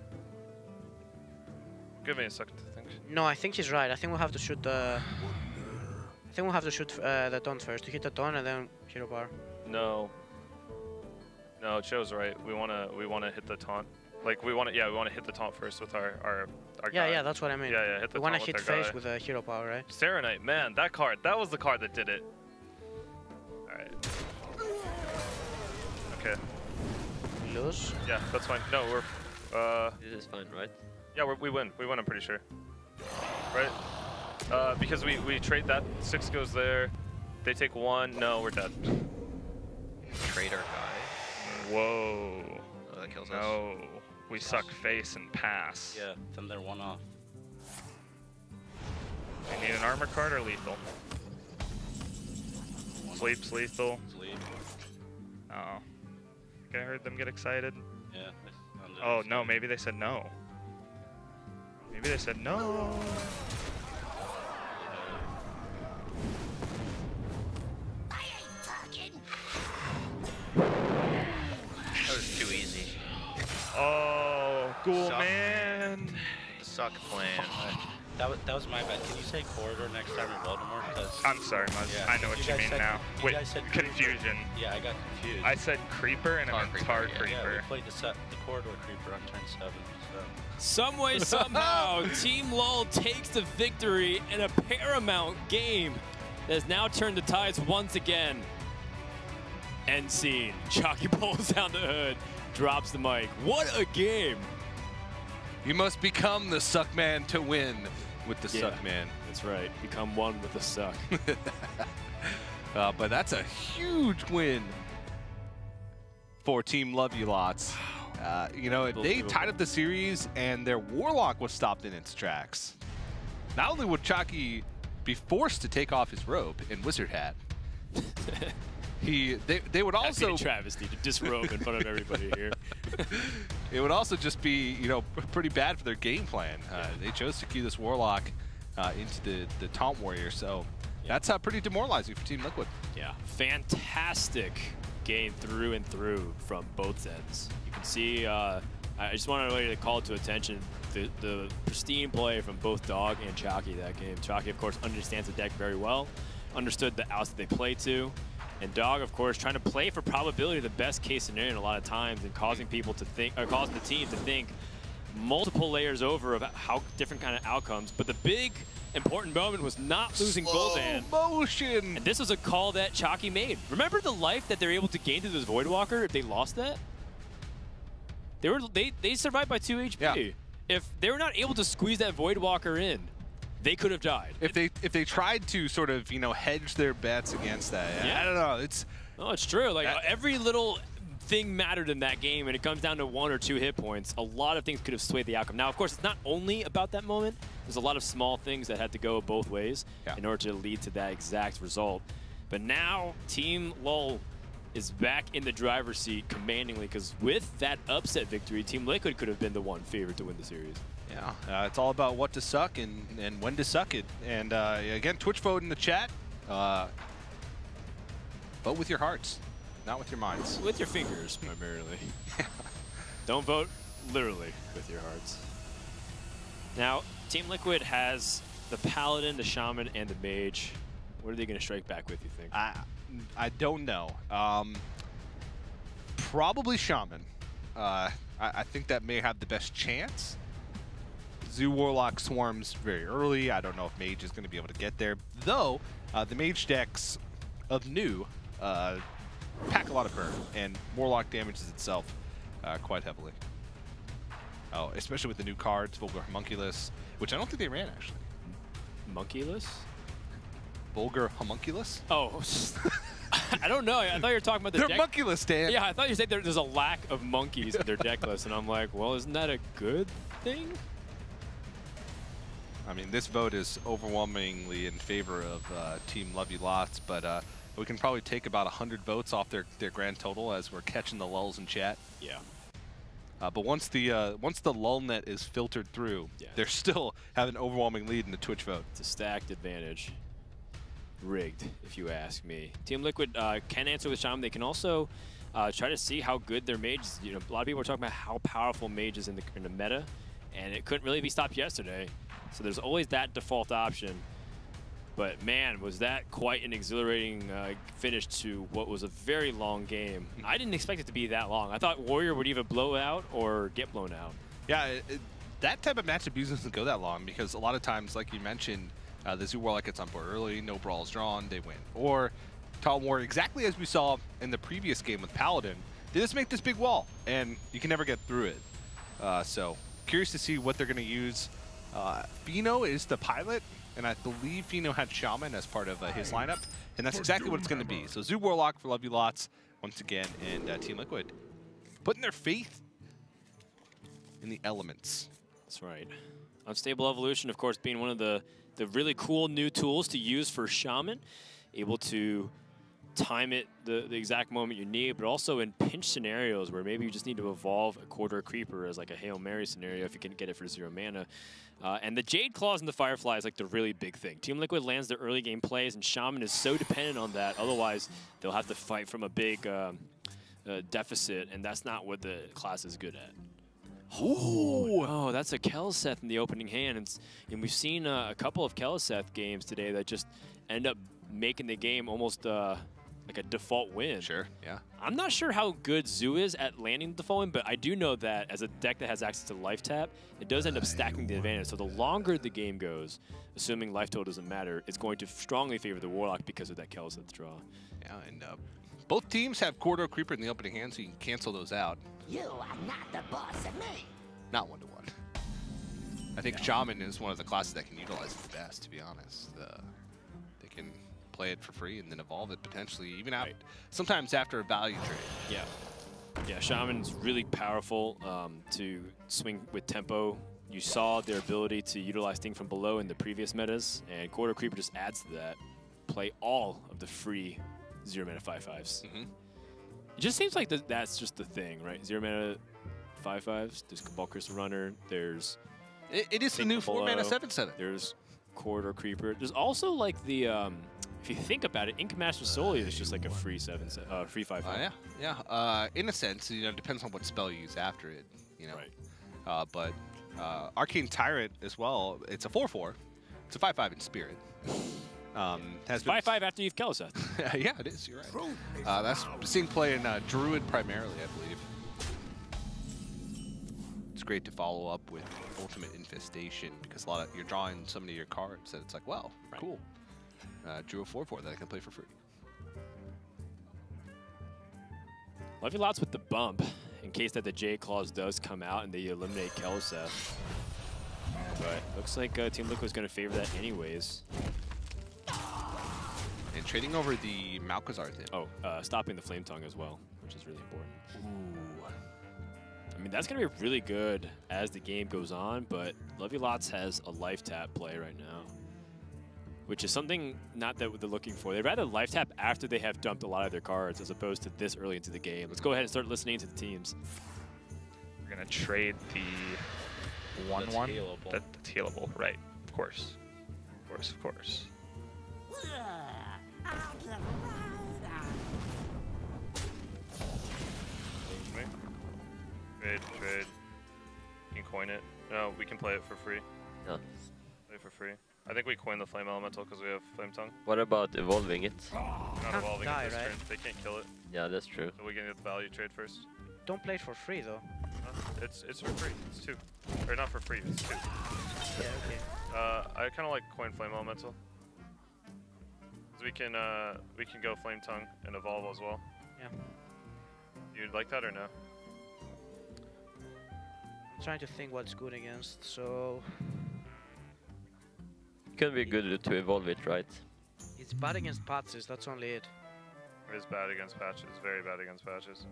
Give me a second to think. No, I think he's right. I think we'll have to shoot the. I think we'll have to shoot the taunt first to hit the taunt and then hero power. No, Cho's right. We wanna hit the taunt. Like we wanna hit the taunt first with our guy. Yeah, that's what I mean. Yeah, hit the we wanna taunt hit with our face guy. with a hero power, right? Serenite, man, that was the card that did it. Alright. Okay. Lose? Yeah, that's fine. No, This is fine, right? Yeah, we win. We win, I'm pretty sure. Right? Because we trade that, 6 goes there, they take 1, no, we're dead. Trade our guy. Whoa. Oh, that kills us. No. We suck face and pass. Yeah, then they're 1 off. We need an armor card or lethal? Sleep's lethal. Sleep. Oh. I heard them get excited. Yeah. Oh, no, maybe they said no. Maybe they said no. That was too easy. Oh, Ghoul Suck. Man. Suck plan. That was my bad. Can you say corridor next time in Baltimore? I'm sorry, Muzz. Yeah, I know what you mean said, now. You Wait, guys said confusion. Creeper. Yeah, I got confused. I said creeper and I meant tar creeper. Yeah, we played the corridor creeper on turn 7. So. Some way, somehow, Team LUL takes the victory in a paramount game that has now turned the tides once again. End scene. Chalky pulls down the hood, drops the mic. What a game! You must become the suck man to win with the suck man. That's right. Become one with the suck. But that's a huge win for Team Love You Lots. You know, they tied up the series and their Warlock was stopped in its tracks. Not only would Chalky be forced to take off his robe and wizard hat, they would also That'd be a travesty to disrobe in front of everybody here. It would also just be, you know, pretty bad for their game plan. They chose to queue this Warlock into the Taunt Warrior, so that's pretty demoralizing for Team Liquid. Yeah, fantastic game through and through from both ends. You can see, I just wanted to call to attention the pristine play from both Dog and Chalky that game. Chalky, of course, understands the deck very well, understood the outs that they play to, and Dog, of course, trying to play for probability the best case scenario a lot of times and causing people to think, or causing the team to think multiple layers over of how different kind of outcomes. But the big important moment was not losing Gul'dan. Motion! And this was a call that Chalky made. Remember the life that they're able to gain through this Voidwalker if they lost that? They survived by 2 HP. Yeah. If they were not able to squeeze that Voidwalker in, they could have died. If they tried to sort of, you know, hedge their bets against that, I don't know. It's true. Like every little thing mattered in that game, and it comes down to 1 or 2 hit points. A lot of things could have swayed the outcome. Now, of course, it's not only about that moment. There's a lot of small things that had to go both ways in order to lead to that exact result. But now, Team LUL is back in the driver's seat commandingly, because with that upset victory, Team Liquid could have been the one favorite to win the series. Yeah, it's all about what to suck and when to suck it. And again, Twitch vote in the chat. Vote with your hearts, not with your minds. With your fingers, primarily. Don't vote literally with your hearts. Now, Team Liquid has the Paladin, the Shaman, and the Mage. What are they going to strike back with, you think? I don't know. Probably Shaman. I think that may have the best chance. Zoo Warlock swarms very early. I don't know if Mage is going to be able to get there. Though, the Mage decks of new pack a lot of burn, and Warlock damages itself quite heavily. Oh, especially with the new cards, Vulgar Homunculus, which I don't think they ran, actually. Monkeyless? Vulgar Homunculus? Oh, I don't know. I thought you were talking about the They're monkeyless, Dan. Yeah, I thought you said there's a lack of monkeys in their deck list, and I'm like, well, isn't that a good thing? I mean, this vote is overwhelmingly in favor of Team Love You Lots, but we can probably take about 100 votes off their grand total as we're catching the lulls in chat. Yeah. But once the lull net is filtered through, they still have an overwhelming lead in the Twitch vote. It's a stacked advantage. Rigged, if you ask me. Team Liquid can answer with Shaman. They can also try to see how good their mage is. You know, a lot of people are talking about how powerful mage is in the meta, and it couldn't really be stopped yesterday. So there's always that default option. But man, was that quite an exhilarating finish to what was a very long game. I didn't expect it to be that long. I thought Warrior would either blow out or get blown out. Yeah, that type of matchup usually doesn't go that long because a lot of times, like you mentioned, the Zoo Warlock gets on board early, no brawls drawn, they win. Or Taunt Warrior, exactly as we saw in the previous game with Paladin, they just make this big wall, and you can never get through it. So curious to see what they're going to use. Fino is the pilot, and I believe Fino had Shaman as part of his lineup, and that's exactly what it's going to be. So Zoo Warlock for Love You Lots once again, and Team Liquid putting their faith in the elements. That's right. Unstable Evolution, of course, being one of the really cool new tools to use for Shaman, able to time it the exact moment you need, but also in pinch scenarios where maybe you just need to evolve a Corridor Creeper as like a Hail Mary scenario if you can get it for 0 mana. And the Jade Claws and the Firefly is like the really big thing. Team Liquid lands their early game plays, and Shaman is so dependent on that. Otherwise, they'll have to fight from a big deficit, and that's not what the class is good at. Oh, that's a Kel'Seth in the opening hand. And we've seen a couple of Kel'Seth games today that just end up making the game almost like a default win. Sure, yeah. I'm not sure how good Zoo is at landing the default win, but I do know that as a deck that has access to life tap, it does end up stacking the advantage. So the longer the game goes, assuming life total doesn't matter, it's going to strongly favor the Warlock because of that Kel'Seth draw. Yeah, and both teams have Corridor Creeper in the opening hand, so you can cancel those out. You are not the boss of me. Not 1-1. I think Shaman is one of the classes that can utilize it the best, to be honest. They can play it for free and then evolve it potentially even out sometimes after a value trade. Yeah, Shaman's really powerful to swing with tempo. You saw their ability to utilize Sting from below in the previous metas, and Corridor Creeper just adds to that. Play all of the free 0 mana 5/5s. It just seems like that's just the thing, right? 0 mana 5/5s. There's Cabal Crystal Runner. There's it is the new 4 mana 7/7. There's Corridor Creeper. There's also like the if you think about it, Ink Master Solia is just like a free 5/5. Yeah. In a sense, you know, it depends on what spell you use after it. You know. Right. But Arcane Tyrant as well. It's a 4/4. It's a 5/5 in Spirit. Has 5/5 after you've Kel'Seth. Yeah, it is. You're right. That's seeing play in Druid primarily, I believe. It's great to follow up with Ultimate Infestation because you're drawing so many of your cards that it's like, wow, cool. Drew a 4/4 that I can play for free. Love you lots with the bump in case that the J Claws does come out and they eliminate Kel'Seth. But looks like Team Liquid's going to favor that anyways. And trading over the Malkazar thing. Oh, stopping the Flame Tongue as well, which is really important. Ooh. I mean, that's going to be really good as the game goes on, but Lovey Lots has a life tap play right now, which is something not that they're looking for. They'd rather life tap after they have dumped a lot of their cards as opposed to this early into the game. Let's go ahead and start listening to the teams. We're going to trade the 1/1. That's healable, right. Of course. Of course, of course. Trade. You can coin it. No, we can play it for free. Yeah. Play it for free. I think we coin the Flame Elemental because we have Flame Tongue. What about evolving it? Not evolving it this turn. They can't kill it. Yeah, that's true. So we can get the value trade first. Don't play it for free though. It's for free. It's 2. Or not for free, it's 2. Yeah, okay. I kind of like coin Flame Elemental. Because we can go Flame Tongue and evolve as well. Yeah. You'd like that or no? I'm trying to think what's good against, so... It can be good to evolve it, right? It's bad against Patches, that's only it. It is bad against Patches, very bad against Patches.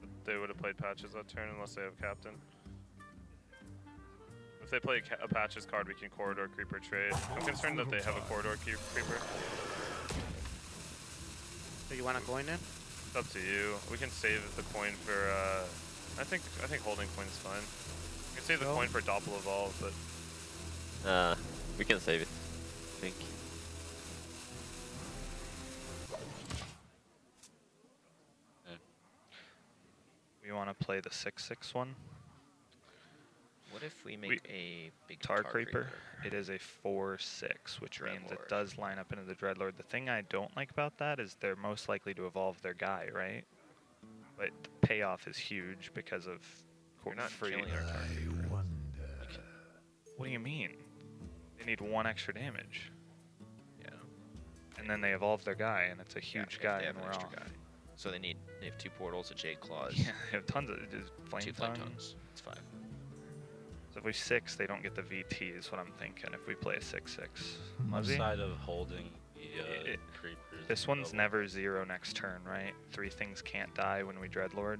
But they would have played Patches that turn unless they have Captain. If they play a Patches card, we can Corridor Creeper trade. I'm concerned that they have a Corridor Creeper. So you wanna coin it? It's up to you. We can save the coin for, I think holding coin is fine. We can save the coin for Doppel Evolve, but... we can save it, I think. We want to play the 6/6 one. What if we make a big Tar Tar Creeper? Creeper? It is a 4/6, which means Dreadlord. it does line up into the Dreadlord. The thing I don't like about that is they're most likely to evolve their guy, right? But the payoff is huge because of We're not free. killing our Tar Creeper. What do you mean? They need 1 extra damage. Yeah. And then they evolve their guy, and it's a huge guy, They have and an we're extra off. guy. So they have 2 portals, a Jade Claws. Yeah, they have tons of just flame 2 flame tongues. tongues. It's 5. So if we 6, they don't get the VT is what I'm thinking. If we play a 6/6, Outside of holding the creepers. This one's never 0 next turn, right? 3 things can't die when we Dreadlord.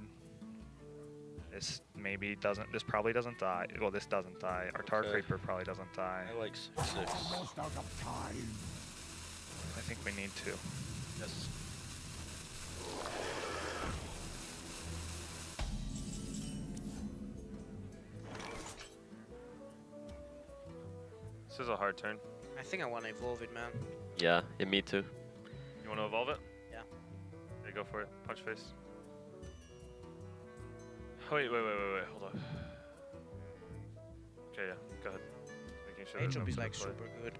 This maybe doesn't. This probably doesn't die. Well, this doesn't die. Our Tar Creeper probably doesn't die. I like 6/6. I think we need to. Yes. This is a hard turn. I think I want to evolve it, man. Yeah, me too. You want to evolve it? Yeah. There you go for it. Punch face. Oh, wait, hold on. Okay, yeah, go ahead. Making sure there's no H-Up is like split play. super good.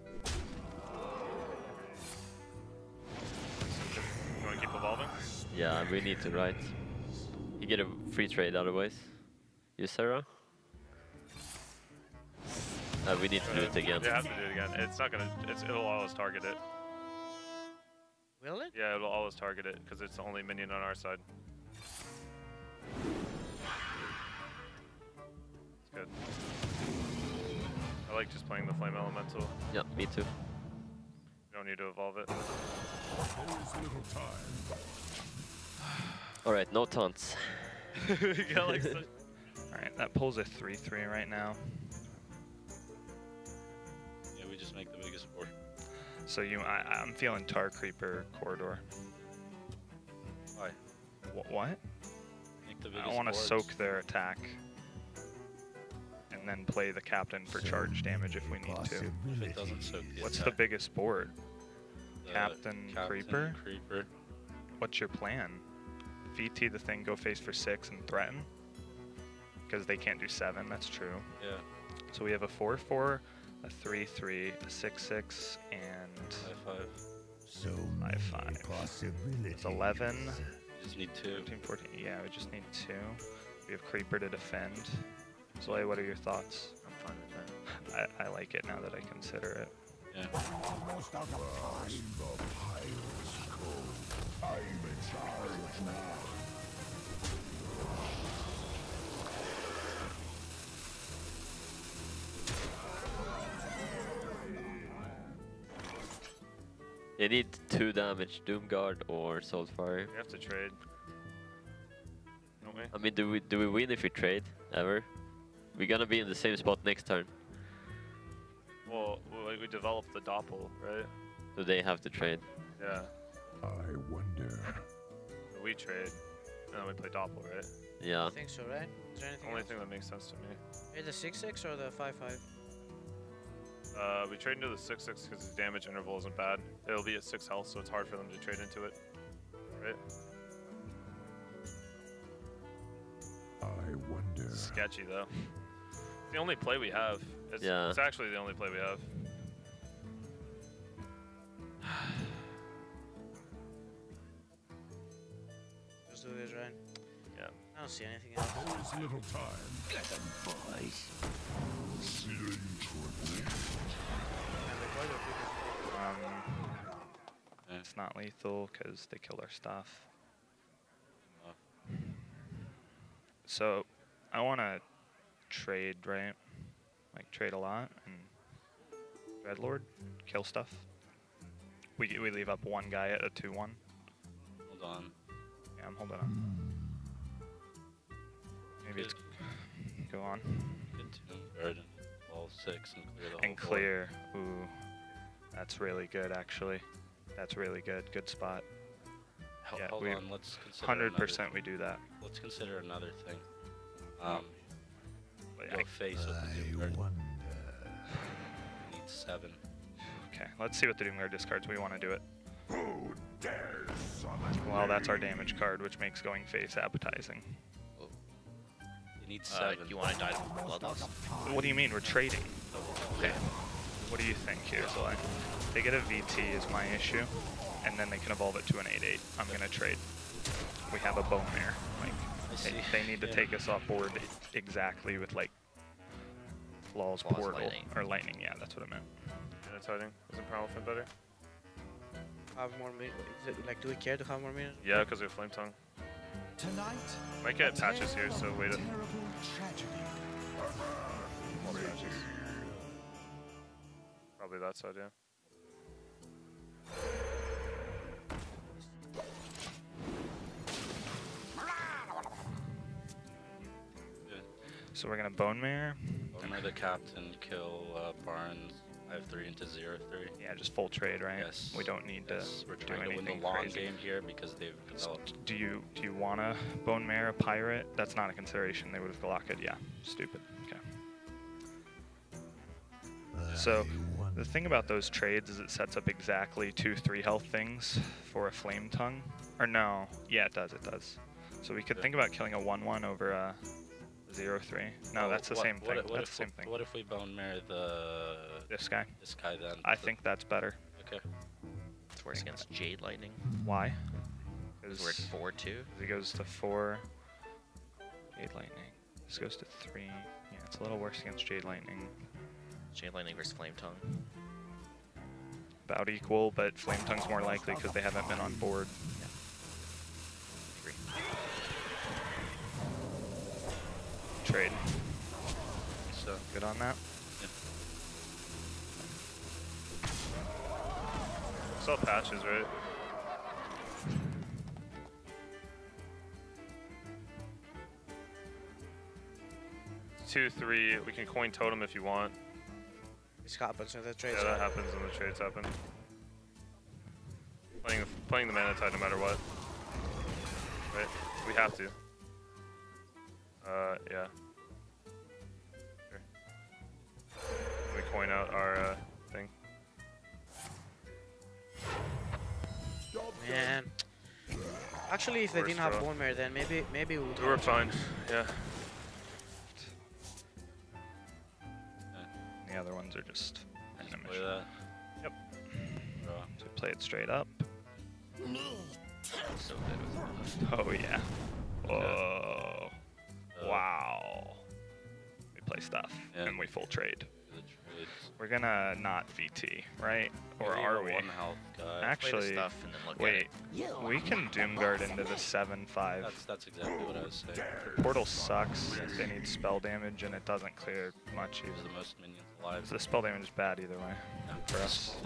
You want to keep evolving? Yeah, we need to, right? You get a free trade otherwise. You, Sarah? We need to do it again. You have to do it again. It's not gonna. It'll always target it. Will it? Yeah, it'll always target it because it's the only minion on our side. It's good. I like just playing the flame elemental. Yeah, me too. You don't need to evolve it. All right, no taunts. Alright, that pulls a 3/3 right now. Yeah, we just make the biggest board. So I'm feeling Tar Creeper Corridor. Why? What? Make the I biggest want to boards. soak their attack. And then play the Captain for charge damage if we need to. If it doesn't soak the What's the attack. biggest board? The Captain Creeper? Creeper. What's your plan? VT the thing, go face for 6 and threaten? Because they can't do 7, that's true. Yeah. So we have a 4/4, a 3/3, a 6/6, and 5/5. So 5/5. possibilities. It's 11. You just need 2. 13, 14. Yeah, we just need 2. We have Creeper to defend. Zoe, what are your thoughts? I'm fine with that. I like it now that I consider it. Yeah. Almost out of time. The pirates go. I'm in charge now. You need 2 damage, Doomguard or Soulfire. We have to trade. Don't we? I mean, do we win if we trade ever? We're gonna be in the same spot next turn. Well, we developed the Doppel, right? So they have to trade. Yeah. I wonder. We trade, and then we play Doppel, right? Yeah. I think so, right? Is there anything Only else? thing that makes sense to me. Is the 6/6 or the 5/5? We trade into the 6/6 because the damage interval isn't bad. It'll be at 6 health, so it's hard for them to trade into it, right? I wonder. Sketchy though. It's the only play we have. It's, Yeah. It's actually the only play we have. Let's do this, right? Yeah. I don't see anything else. There is little time. Get them, boys. Ceiling toward It's not lethal because they killed our stuff. So I want to trade, right? Like trade a lot and Dreadlord, kill stuff. We leave up 1 guy at a 2/1. Hold on. Yeah, I'm holding on. Maybe it's go on. Get Doomguard and all 6 and clear the whole And clear. Ooh, that's really good actually. That's really good. Good spot. board. Yeah, Hold we on, let's consider 100% we do that. Let's consider another thing. But Go face with the Doomguard. wonder. Need 7. Okay, let's see what the Doomguard discards. We want to do it. Who dares summon Well, that's our damage card, which makes going face appetizing. You need 7. You want to die to Bloodlust? What do you mean? We're trading. Okay. What do you think here, Zoe? They get a VT is my issue, and then they can evolve it to an 8/8. I'm gonna trade. We have a bone there. Like they need to take us off board exactly with like Law's portal lightning. or lightning. Yeah, that's what I meant. And it's hiding. Isn't Prowlfin better? have more minutes? Like, do we care to have more minutes? Yeah, because we have Flame Tongue. Tonight, Might get patches here, so wait. terrible tragedy. More patches. Probably that side, yeah. So we're gonna Bone Mare. Bone Mare the captain, kill Barnes. I have 3 into 0-3. Yeah, just full trade, right? Yes. We don't need Yes, to we're do trying to win anything the long crazy. game here because they've developed. Do you wanna Bone Mare a pirate? That's not a consideration. They would have Glocked. Yeah, stupid. Okay. So the thing about those trades is it sets up exactly 2 3 health things for a Flame Tongue. Or no, yeah, it does. It does. So we could think about killing a 1/1 over a 0/3. No, that's the same thing. That's the same thing. What if we Bone Mare This guy? This guy then. I think that's better. Okay. It's worse against Jade Lightning. Why? Because we're at 4-2. He goes to 4. Jade Lightning. This goes to 3. Yeah, it's a little worse against Jade Lightning. Jade Lightning versus Flame Tongue. About equal, but Flame Tongue's more likely because they haven't been on board. Yeah. 3. Trade. So good on that. Saw patches, right? Two, 3. We can coin totem if you want. This happens when the trades Yeah, that happen. happens when the trades happen. Playing the mana tide no matter what. Right? We have to. Yeah. Sure. We coin out our thing. Man. Actually, if they Worst didn't have draw. Bone Mare, then maybe we would. We were fine. Yeah. The other ones are just Play enemies. that. Yep. Draw. So play it straight up. So good with Oh yeah. Whoa. Wow. We play stuff Yeah. and we full trade. The trades. We're gonna not VT, right? Or Maybe are a we? 1 health guy. Play the Actually, stuff and then look at wait. it. We can Doomguard into the 7/5. That's exactly what I was saying. Portal sucks. They need spell damage and it doesn't clear much Use either. the most minions alive. So the spell damage is bad either way Yeah. for us.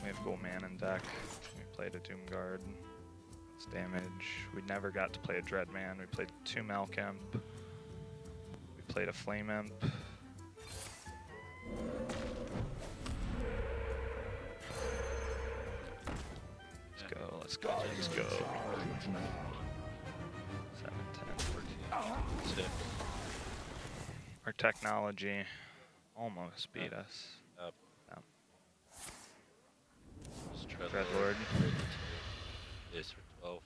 We have Ghoul Man in deck. We played a Doomguard. It's damage. We never got to play a Dreadman. We played 2 Malcamp. We played a Flame Imp. Let's go, let's go, let's go. 7, 10, 14. Sick. Our technology almost beat us. Up. Yep. Dreadlord. Dreadlord. This for 12. Is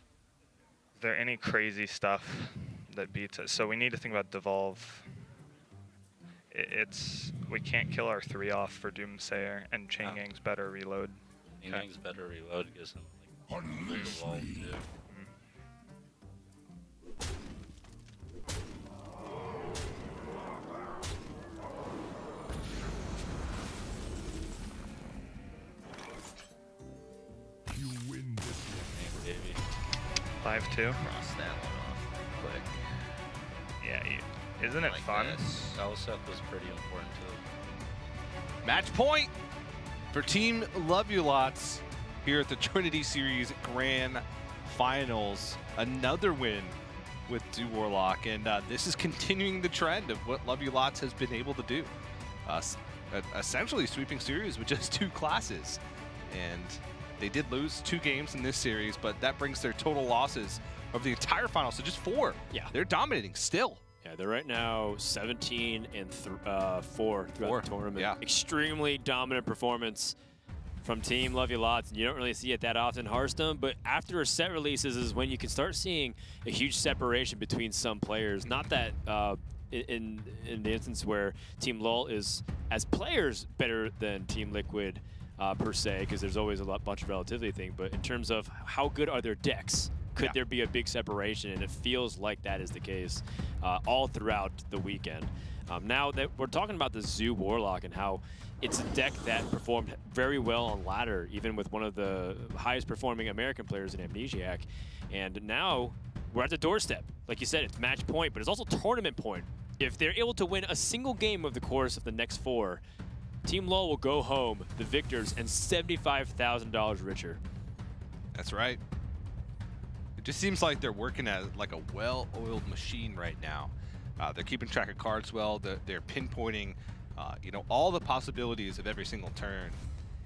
there any crazy stuff that beats us? So we need to think about Devolve. We can't kill our 3 off for Doomsayer, and Chain Gang's better reload. Gang's better reload, gives him like the wall too. You win this one. Baby. 5-2. Cross that one off quick. Yeah, isn't it Like fun? this. Seth was pretty important to Match point for Team Love You Lots here at the Trinity Series Grand Finals. Another win with Do Warlock, and this is continuing the trend of what Love You Lots has been able to do. Essentially sweeping series with just 2 classes, and they did lose 2 games in this series, but that brings their total losses of the entire final to just 4. Yeah. They're dominating still. Yeah, they're right now 17 and 4 throughout the tournament. Yeah. Extremely dominant performance from Team Love You Lots, and you don't really see it that often in Hearthstone, but after a set releases is when you can start seeing a huge separation between some players. Not that in the instance where Team LUL is, as players, better than Team Liquid per se, because there's always a bunch of relativity thing, but in terms of how good are their decks, could there be a big separation? And it feels like that is the case all throughout the weekend. Now that we're talking about the Zoo Warlock and how it's a deck that performed very well on ladder, even with one of the highest performing American players in Amnesiac. And now we're at the doorstep. Like you said, it's match point, but it's also tournament point. If they're able to win a single game of the course of the next 4, Team LUL will go home, the victors, and $75,000 richer. That's right. It just seems like they're working as like a well-oiled machine right now. They're keeping track of cards well. They're pinpointing, you know, all the possibilities of every single turn,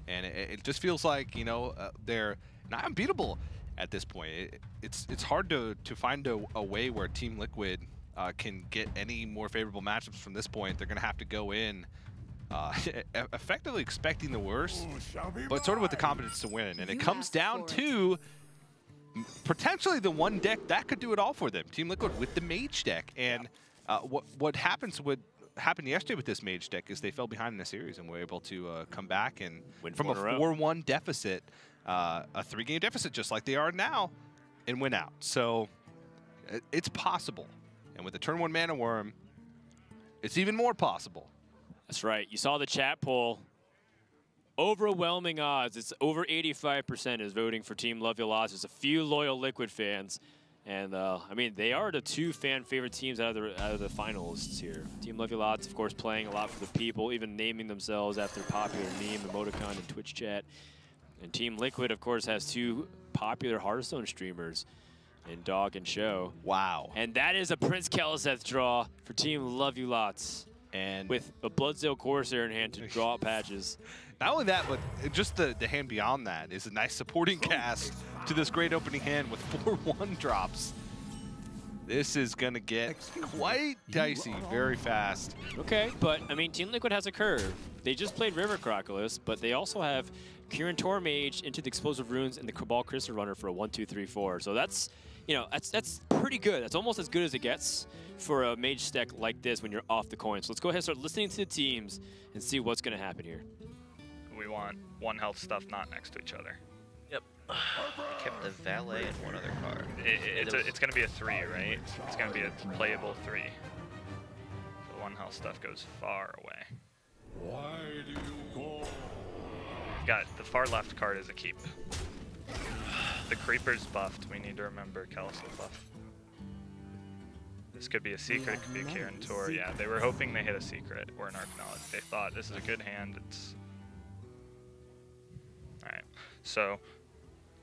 and it just feels like, you know, they're not unbeatable at this point. It's hard to find a way where Team Liquid can get any more favorable matchups from this point. They're going to have to go in effectively expecting the worst, but sort of with the confidence to win. And it comes down to potentially the one deck that could do it all for them, Team Liquid with the Mage deck. And what happened yesterday with this Mage deck is they fell behind in the series and were able to come back and win from a 4-1 deficit, a 3-game deficit just like they are now, and win out. So it's possible. And with the turn 1 Mana Worm, it's even more possible. That's right. You saw the chat poll. Overwhelming odds. It's over 85% is voting for Team LUL. There's a few loyal Liquid fans. And, I mean, they are the 2 fan-favorite teams out of the finalists here. Team LUL, of course, playing a lot for the people, even naming themselves after popular meme, emoticon, and Twitch chat. And Team Liquid, of course, has 2 popular Hearthstone streamers in Dog and Show. Wow. And that is a Prince Keleseth draw for Team LUL. And with a Bloodsail Corsair in hand to draw patches. Not only that, but just the hand beyond that is a nice supporting cast to this great opening hand with 4-1 drops. This is going to get quite dicey very fast. Okay, but, I mean, Team Liquid has a curve. They just played River Crocodilus, but they also have Kirin Tormage into the Explosive Runes and the Cabal Crystal Runner for a 1-2-3-4. So that's, you know, that's pretty good. That's almost as good as it gets for a Mage deck like this when you're off the coin. So let's go ahead and start listening to the teams and see what's going to happen here. We want 1 health stuff not next to each other. Yep. Kept the Valet and 1 other card. It's going to be a 3, right? It's going to be a playable 3. The 1 health stuff goes far away. Why do you call? Got the far left card is a keep. The Creeper's buffed. We need to remember Keleseth buff. This could be a secret, it could be a Kirin Tor. Yeah, they were hoping they hit a secret or an Arcanaught. They thought this is a good hand. It's alright. So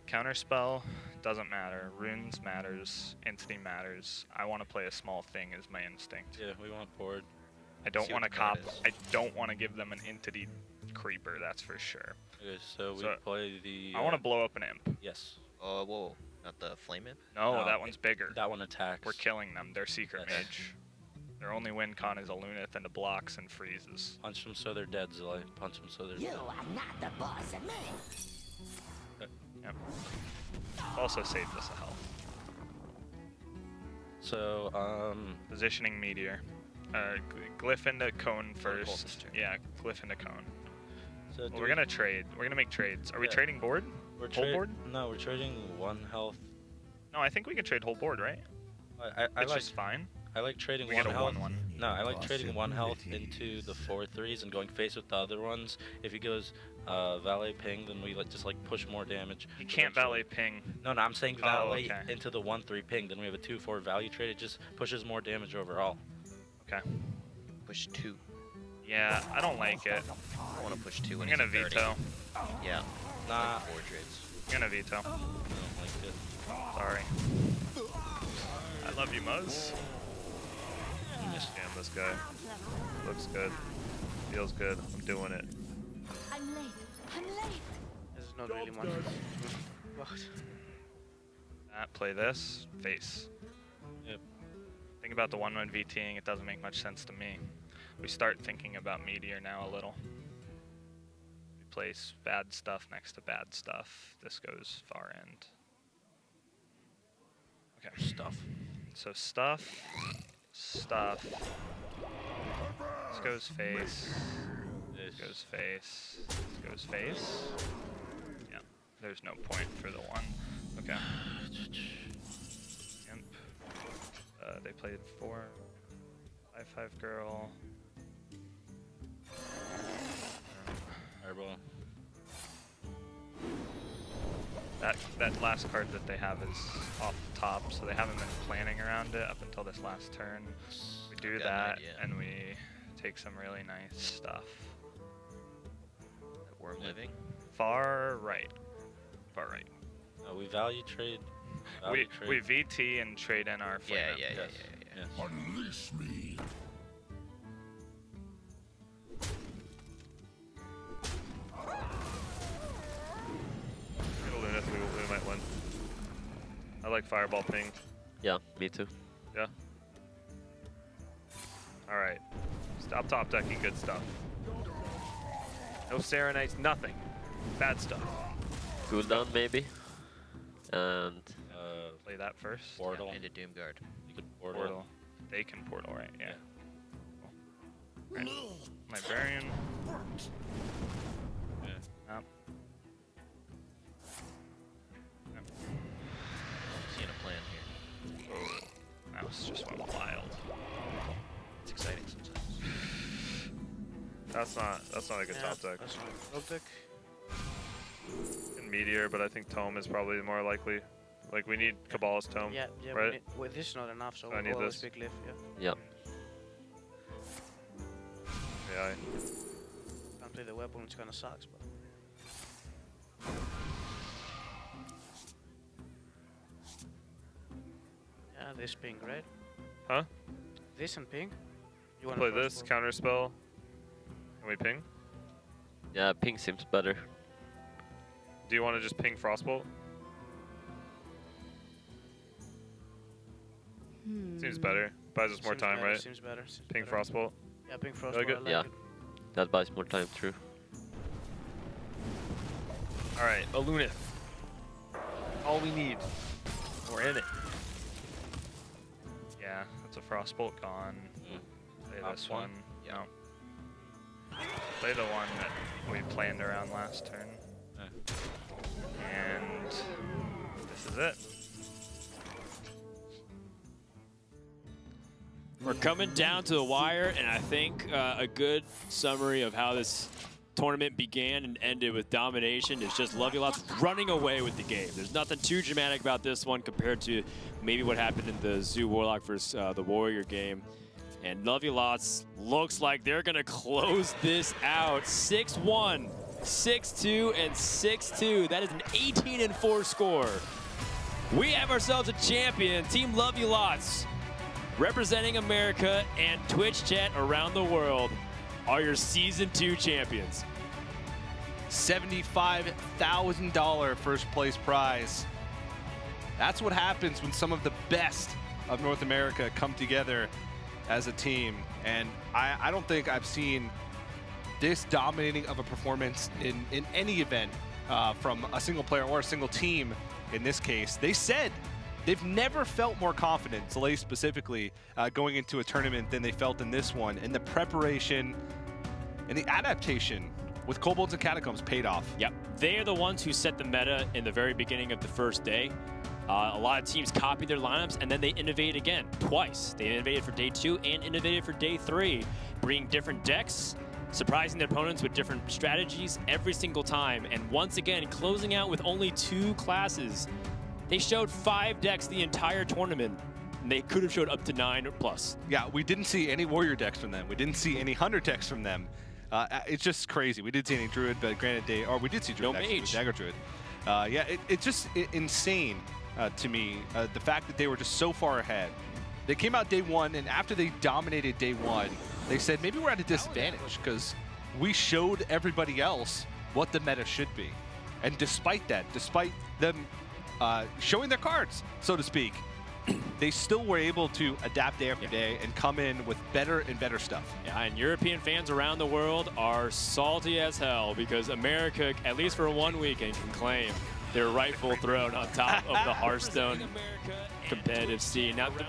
counterspell doesn't matter. Runes matters. Entity matters. I want to play a small thing as my instinct. Yeah, we want board. I don't want to cop. I don't want to give them an entity creeper. That's for sure. Okay, so we play the. I want to blow up an imp. Yes. Whoa. Not the flame imp? No, that one's bigger. That one attacks. We're killing them. They're secret mage. Their only win con is a Lunith and a blocks and freezes. Punch them so they're dead, Zilli. Punch them so they're dead. You are not the boss of me. Yep. Also saves us a health. So, positioning meteor. Glyph into cone first. Yeah, glyph into cone. So well, we're gonna trade. We're gonna make trades. Are we trading board? Whole board? No, we're trading 1 health. No, I think we can trade whole board, right? I It's like, just fine. I like trading We 1 get a health. 1/1. No, I like trading 1 health into the 4/3s and going face with the other ones. If he goes valet ping, then we just push more damage. He can't valet ping. No, I'm saying valet okay. into the 1/3 ping. Then we have a 2/4 value trade. It just pushes more damage overall. Okay. Push 2. Yeah, I don't like it. I want to push 2 when I'm gonna he's at 30. veto. Yeah. Nah. 4 trades. I'm gonna veto. I don't like it. Sorry. I love you, Muzz. Damn, this guy. Looks good. Feels good. I'm doing it. I'm late. I'm late. This is not really one. Play this. Face. Yep. Think about the 1/1 VTing. It doesn't make much sense to me. We start thinking about Meteor now a little. We place bad stuff next to bad stuff. This goes far end. Okay. Stuff. So stuff. This goes face. This goes face. This goes face. Yeah. There's no point for the 1. Okay. Imp. They played 4. 5/5 girl. That last card that they have is off the top, so they haven't been planning around it up until this last turn. We do that, and we take some really nice stuff. Worm living? Far right. Far right. We value trade. We VT and trade in our flame. Yeah. Unleash me. We might win. I like Fireball Ping. Yeah, me too. Yeah. Alright. Stop top decking good stuff. No Serenites, nothing. Bad stuff. Cooldown maybe. And play that first. Portal. And a Doomguard. You could Portal. They can portal, right? Yeah. Cool. Right. Librarian. Yeah. Seeing a plan here. Oh, mouse just went wild. It's exciting sometimes. That's not a good top deck. That's not a top deck. In Meteor, but I think Tome is probably more likely. Like we need Kabbalah's Tome. Yeah, right? Well, this is not enough, so I need we'll this. big lift, Yeah. Yeah. Can't play the weapon, which kinda sucks, but yeah, this ping, right? Huh? This and ping. You wanna Play first this ball? counter spell. Can we ping? Yeah, ping seems better. Do you want to just ping Frostbolt? Seems better. Buys us more Seems time, better, right? Seems better. Ping Frostbolt. Yeah, ping Really Frostbolt. good? I like Yeah. it. That buys more time, true. All right, Alunith. All we need. We're in it. Yeah, that's a Frostbolt gone. Play this one. Yeah. No. Play the one that we planned around last turn. And this is it. We're coming down to the wire, and I think a good summary of how this tournament began and ended with domination is just Lovey-Lots running away with the game. There's nothing too dramatic about this one compared to maybe what happened in the Zoo Warlock versus the Warrior game. And Lovey-Lots looks like they're going to close this out. 6-1, 6-2, and 6-2. That is an 18-4 score. We have ourselves a champion, Team Lovey-Lots, representing America and Twitch chat around the world, are your Season 2 champions. $75,000 first place prize. That's what happens when some of the best of North America come together as a team. And I don't think I've seen this dominating of a performance in any event from a single player or a single team in this case. They said they've never felt more confident, Soleil specifically, going into a tournament than they felt in this one. And the preparation and the adaptation with Kobolds and Catacombs paid off. Yep, they are the ones who set the meta in the very beginning of the first day. A lot of teams copied their lineups, and then they innovated again, twice. They innovated for day 2 and innovated for day 3, bringing different decks, surprising their opponents with different strategies every single time, and once again, closing out with only 2 classes. They showed 5 decks the entire tournament, and they could have showed up to 9 or plus. Yeah, we didn't see any Warrior decks from them. We didn't see any Hunter decks from them. It's just crazy. We did see any Druid, but granted, we did see Druid actually with Dagger Druid. Yeah, it's just insane to me, the fact that they were just so far ahead. They came out day 1, and after they dominated day 1, they said maybe we're at a disadvantage because we showed everybody else what the meta should be. And despite that, despite them showing their cards, so to speak, they still were able to adapt day after day and come in with better and better stuff. Yeah, and European fans around the world are salty as hell because America, at least for one weekend, can claim their rightful throne on top of the Hearthstone competitive scene. Now, the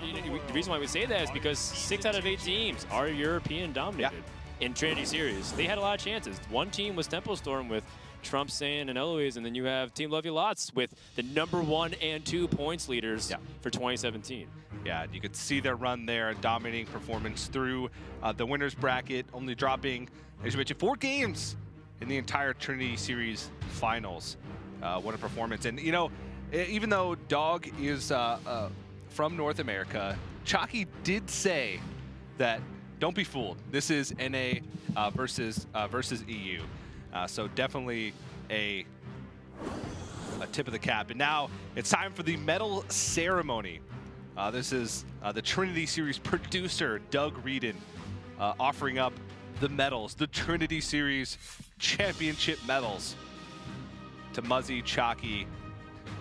reason why we say that is because 6 out of 8 teams are European dominated in Trinity Series. They had a lot of chances. One team was Temple Storm with Trump, Saiyan, and Eloise, and then you have Team Lovey-Lots with the #1 and 2 points leaders for 2017. Yeah, you could see their run there, dominating performance through the winner's bracket, only dropping, as you mentioned, 4 games in the entire Trinity Series finals. What a performance. And, you know, even though Dog is from North America, Chalky did say that don't be fooled. This is NA versus EU. So definitely a tip of the cap. And now it's time for the medal ceremony. This is the Trinity Series producer, Doug Reedon, offering up the medals, the Trinity Series championship medals to Muzzy, Chalky,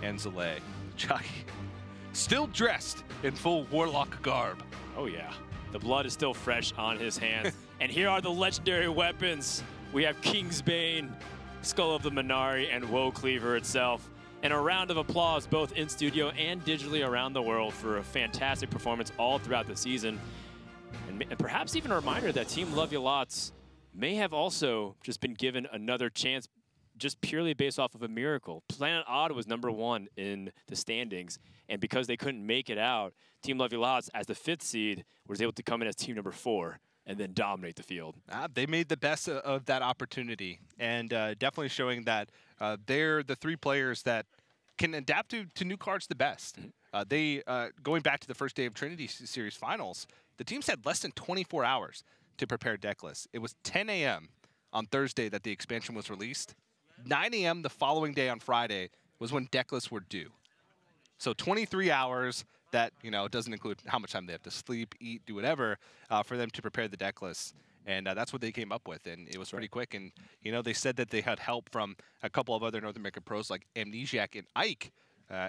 and Zalay. Chalky still dressed in full Warlock garb. Oh yeah, the blood is still fresh on his hands. And here are the legendary weapons. We have Kingsbane, Skull of the Minari, and Woe Cleaver itself. And a round of applause both in studio and digitally around the world for a fantastic performance all throughout the season. And perhaps even a reminder that Team Love Ya Lots may have also just been given another chance just purely based off of a miracle. Planet Odd was #1 in the standings, and because they couldn't make it out, Team Love Ya Lots, as the 5th seed, was able to come in as team #4 and then dominate the field. They made the best of that opportunity, and definitely showing that they're the 3 players that can adapt to new cards the best. Going back to the first day of Trinity Series finals, the teams had less than 24 hours to prepare deck lists. It was 10 a.m. on Thursday that the expansion was released. 9 a.m. the following day on Friday was when deck lists were due. So 23 hours that, you know, doesn't include how much time they have to sleep, eat, do whatever, for them to prepare the deck lists. And that's what they came up with, and it was pretty quick. And, you know, they said that they had help from a couple of other North American pros like Amnesiac and Ike,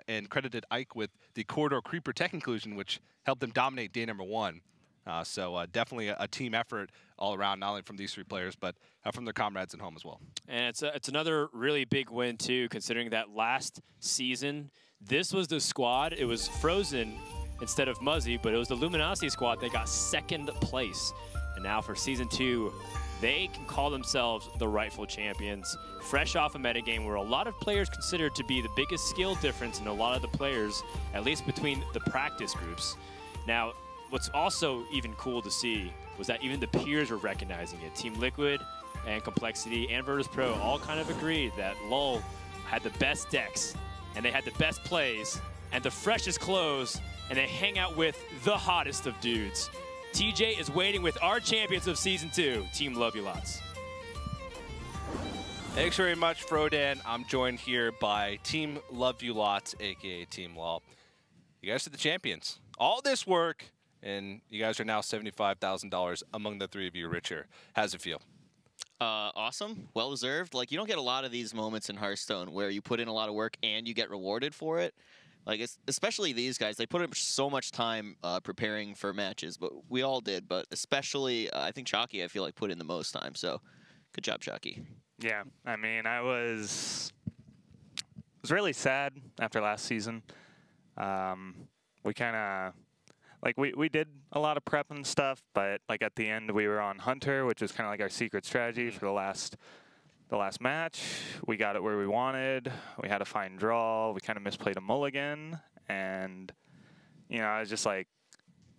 and credited Ike with the Corridor Creeper tech inclusion, which helped them dominate day #1. So definitely a team effort all around, not only from these 3 players, but from their comrades at home as well. And it's another really big win, too, considering that last season, this was the squad. It was Frozen instead of Muzzy, but it was the Luminosity squad that got 2nd place. And now for Season 2, they can call themselves the rightful champions, fresh off a metagame where a lot of players considered to be the biggest skill difference in a lot of the players, at least between the practice groups. Now, what's also even cool to see was that even the peers were recognizing it. Team Liquid and Complexity and Virtus Pro all kind of agreed that LUL had the best decks, and they had the best plays, and the freshest clothes, and they hang out with the hottest of dudes. TJ is waiting with our champions of Season 2, Team Love Ya Lots. Thanks very much, Frodan. I'm joined here by Team Love You Lots, a.k.a. Team LUL. You guys are the champions. All this work, and you guys are now $75,000 among the 3 of you richer. How's it feel? Awesome. Well-deserved. Like, you don't get a lot of these moments in Hearthstone where you put in a lot of work and you get rewarded for it. Like, especially these guys, they put in so much time preparing for matches, but we all did. But especially, I think Chalky, I feel like, put in the most time. So, good job, Chalky. Yeah, I mean, I was really sad after last season. We kind of, like, we did a lot of prep and stuff, but, like, at the end, we were on Hunter, which was kind of like our secret strategy for the last match. We got it where we wanted. We had a fine draw. We kind of misplayed a mulligan. And, you know, I was just like,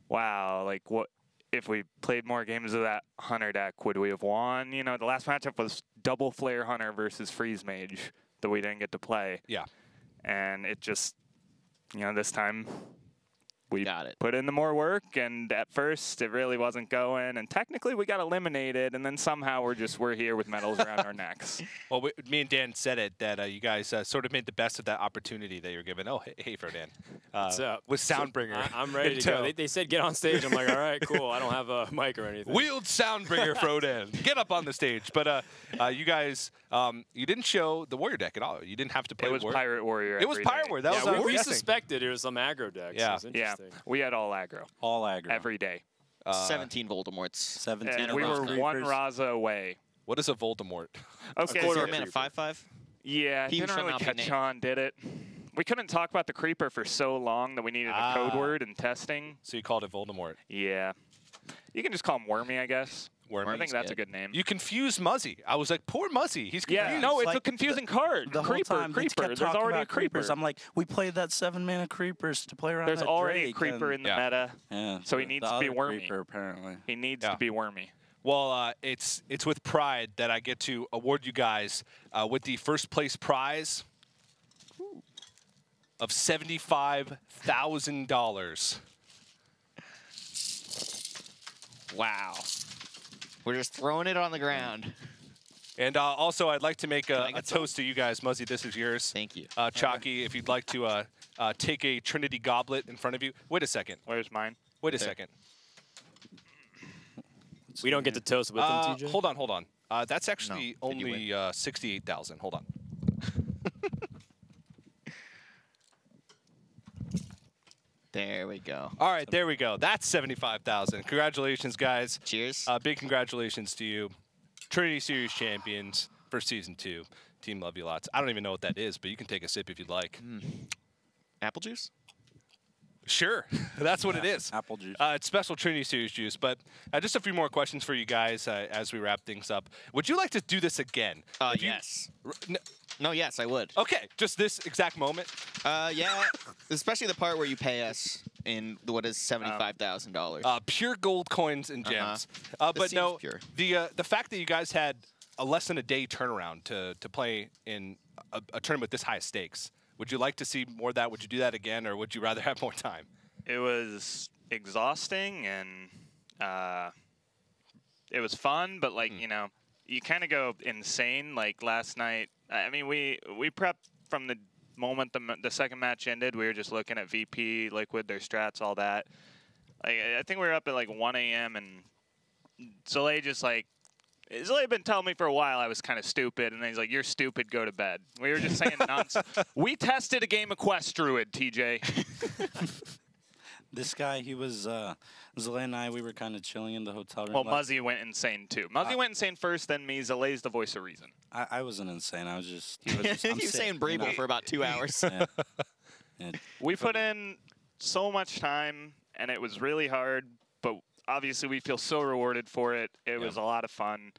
wow, like, what if we played more games of that Hunter deck, would we have won? You know, the last matchup was double Flare Hunter versus Freeze Mage that we didn't get to play. Yeah. And it just, you know, this time we got it. Put in the more work, and at first it really wasn't going, and technically we got eliminated, and then somehow we're here with medals around our necks. Well, me and Dan said it, that you guys sort of made the best of that opportunity that you were given. Oh, hey Frodan. What's up? With Soundbringer. I'm ready to go. They said get on stage. I'm like, all right, cool. I don't have a mic or anything. Wield Soundbringer, Frodan. Get up on the stage. But you guys, you didn't show the Warrior deck at all. You didn't have to play It was Pirate Warrior. It was Pirate Warrior. That was we suspected it was some aggro decks. Yeah. We had all aggro. All aggro. Every day. 17 Voldemorts. 17. And we were creepers. 1 Raza away. What is a Voldemort? Okay. Quarter man, a 5/5? Yeah, He didn't shall really not be catch named. on, did it? We couldn't talk about the Creeper for so long that we needed a code word and testing. So you called it Voldemort. Yeah. You can just call him Wormy, I guess. Wormy. I think that's a good name. You confused Muzzy. I was like, poor Muzzy. He's confused. Yeah, no, it's like a confusing card. The Creeper, whole time they Creeper. kept There's talking already about a Creeper. creepers. I'm like, we played that 7-mana creepers to play around There's that already Drake, a Creeper in the meta. Yeah, so he the needs to be other Wormy. Creeper, apparently. He needs to be Wormy. Well, it's with pride that I get to award you guys with the first place prize of $75,000. Wow. We're just throwing it on the ground. And also, I'd like to make a toast to you guys. Muzzy, this is yours. Thank you. Chalky, if you'd like to take a Trinity goblet in front of you. Wait a second. Where's mine? Wait a second. We don't get to toast with them, TJ? Hold on. That's actually only 68,000. Hold on. There we go. All right, there we go. That's 75,000. Congratulations, guys. Cheers. Big congratulations to you. Trinity Series champions for Season 2. Team love you lots. I don't even know what that is, but you can take a sip if you'd like. Apple juice? Sure. That's what it is. Apple juice. It's special Trinity Series juice. But just a few more questions for you guys as we wrap things up. Would you like to do this again? Yes. No, yes, I would. Okay, just this exact moment? Yeah, especially the part where you pay us in what is $75,000. Pure gold coins and gems. But no, pure. The fact that you guys had a less than a day turnaround to play in a tournament this high stakes, would you like to see more of that? Would you do that again, or would you rather have more time? It was exhausting, and it was fun, but like you know, you kind of go insane. Like last night, I mean, we prepped from the moment the second match ended. We were just looking at VP, Liquid, their strats, all that. Like I think we were up at like 1 a.m. and Soleil just like. Soleil had been telling me for a while I was kind of stupid, and then he's like, "You're stupid, go to bed." We were just saying nonsense. We tested a game of Quest Druid, TJ. This guy, he was, Zalay and I, we were kind of chilling in the hotel room. Well, Muzzy went insane, too. Muzzy went insane first, then me. Zalay's the voice of reason. I wasn't insane. I was just... He was saying Brable for about 2 hours. Yeah. We put in so much time, and it was really hard, but obviously we feel so rewarded for it. It was a lot of fun.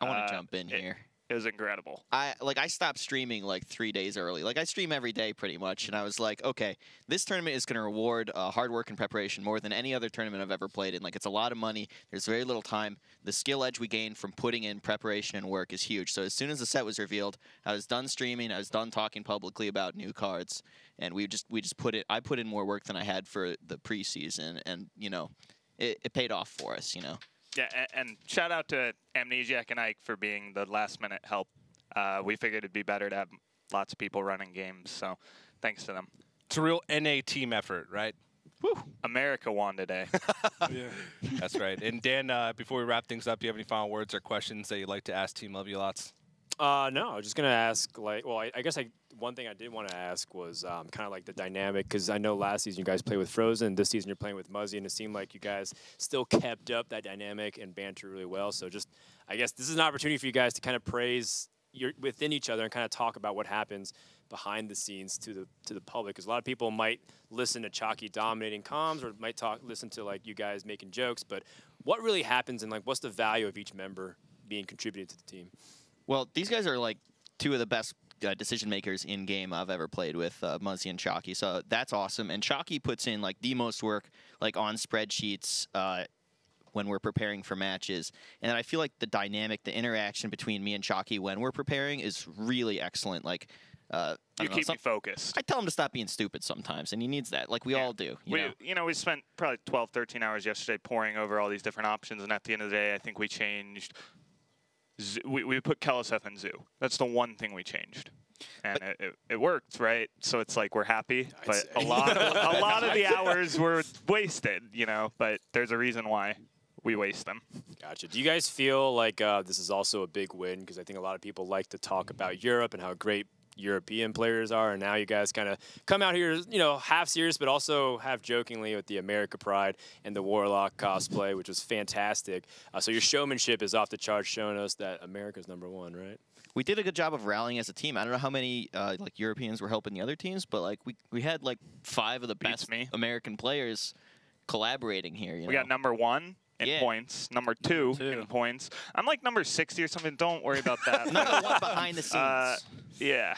I want to jump in here. It was incredible. I stopped streaming like 3 days early. Like I stream every day pretty much, and I was like, okay, this tournament is going to reward hard work and preparation more than any other tournament I've ever played in. Like it's a lot of money. There's very little time. The skill edge we gain from putting in preparation and work is huge. So as soon as the set was revealed, I was done streaming. I was done talking publicly about new cards, and we just put it. I put in more work than I had for the preseason, and you know, it paid off for us. You know. Yeah, and shout out to Amnesiac and Ike for being the last-minute help. We figured it'd be better to have lots of people running games, so thanks to them. It's a real NA team effort, right? Woo! America won today. Yeah. That's right. And Dan, before we wrap things up, do you have any final words or questions that you'd like to ask Team Love You Lots? No, I was just going to ask, like, well, I guess one thing I did want to ask was kind of like the dynamic, because I know last season you guys played with Frozen, this season you're playing with Muzzy, and it seemed like you guys still kept up that dynamic and banter really well. So just, I guess this is an opportunity for you guys to kind of praise within each other and kind of talk about what happens behind the scenes to the public, because a lot of people might listen to Chalky dominating comms or might listen to like you guys making jokes, but what really happens and like what's the value of each member being contributed to the team? Well, these guys are like two of the best decision makers in game I've ever played with, Muzzy and Chalky. So that's awesome. And Chalky puts in like the most work, like on spreadsheets when we're preparing for matches. And I feel like the dynamic, the interaction between me and Chalky when we're preparing is really excellent. Like you keep me focused. I tell him to stop being stupid sometimes, and he needs that. Like we all do. You know, we spent probably 12, 13 hours yesterday poring over all these different options, and at the end of the day, I think we changed. We put Keleseth and Zoo. That's the one thing we changed, and it worked, right? So it's like we're happy, but a lot of the hours were wasted, you know. But there's a reason why we waste them. Gotcha. Do you guys feel like this is also a big win? Because I think a lot of people like to talk about Europe and how great European players are, and now you guys kind of come out here, you know, half serious, but also half jokingly with the America Pride and the Warlock cosplay, which was fantastic. So your showmanship is off the charts, showing us that America's #1, right? We did a good job of rallying as a team. I don't know how many like Europeans were helping the other teams, but like we had like 5 of the best American players collaborating here. You know? We got #1 in points, #2 in points. I'm like number 60 or something. Don't worry about that. #1 behind the scenes. Yeah.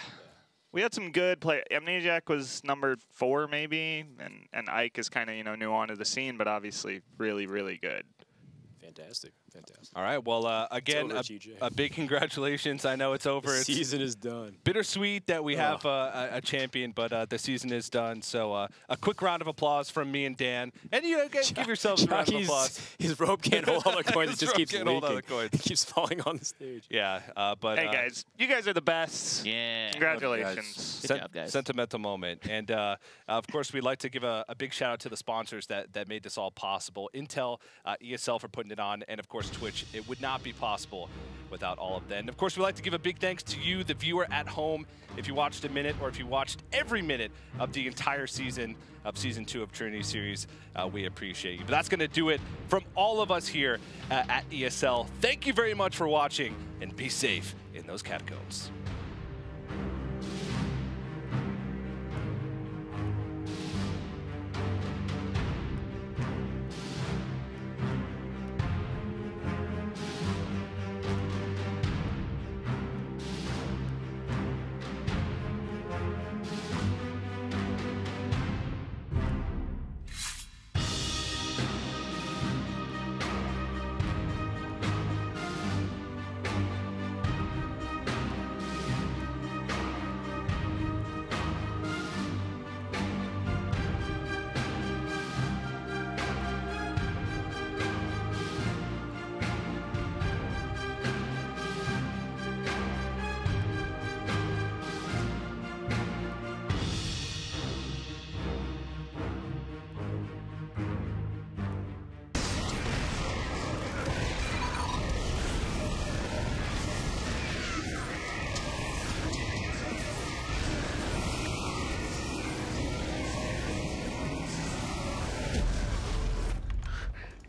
We had some good play. Amnesiac was #4 maybe, and Ike is kind of, you know, new onto the scene, but obviously really, really good. Fantastic, fantastic. All right, well, again, over, TJ. a big congratulations. I know it's over. The season is done. Bittersweet that we have a champion, but the season is done. So a quick round of applause from me and Dan. And you give yourselves a round of applause. His rope can't hold all the coins. It just keeps leaking. It keeps falling on the stage. Yeah, but... Hey, guys. You guys are the best. Yeah. Congratulations. Good job, guys. Sentimental moment. And, of course, we'd like to give a big shout-out to the sponsors that made this all possible. Intel, ESL for putting it on, and, of course, Twitch. It would not be possible without all of that. And, of course, we'd like to give a big thanks to you, the viewer at home. If you watched a minute or if you watched every minute of the entire season of Season 2 of Trinity Series, we appreciate you. But that's going to do it from all of us here at ESL. Thank you very much for watching, and be safe in those catacombs.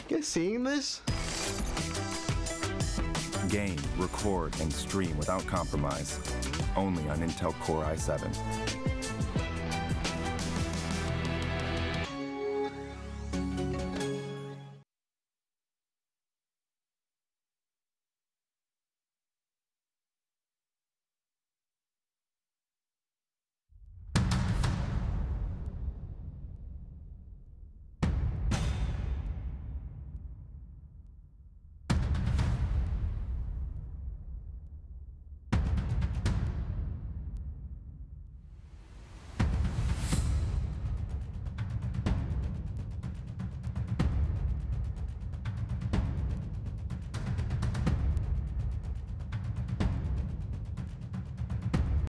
You guys seeing this? Game, record, and stream without compromise. Only on Intel Core i7.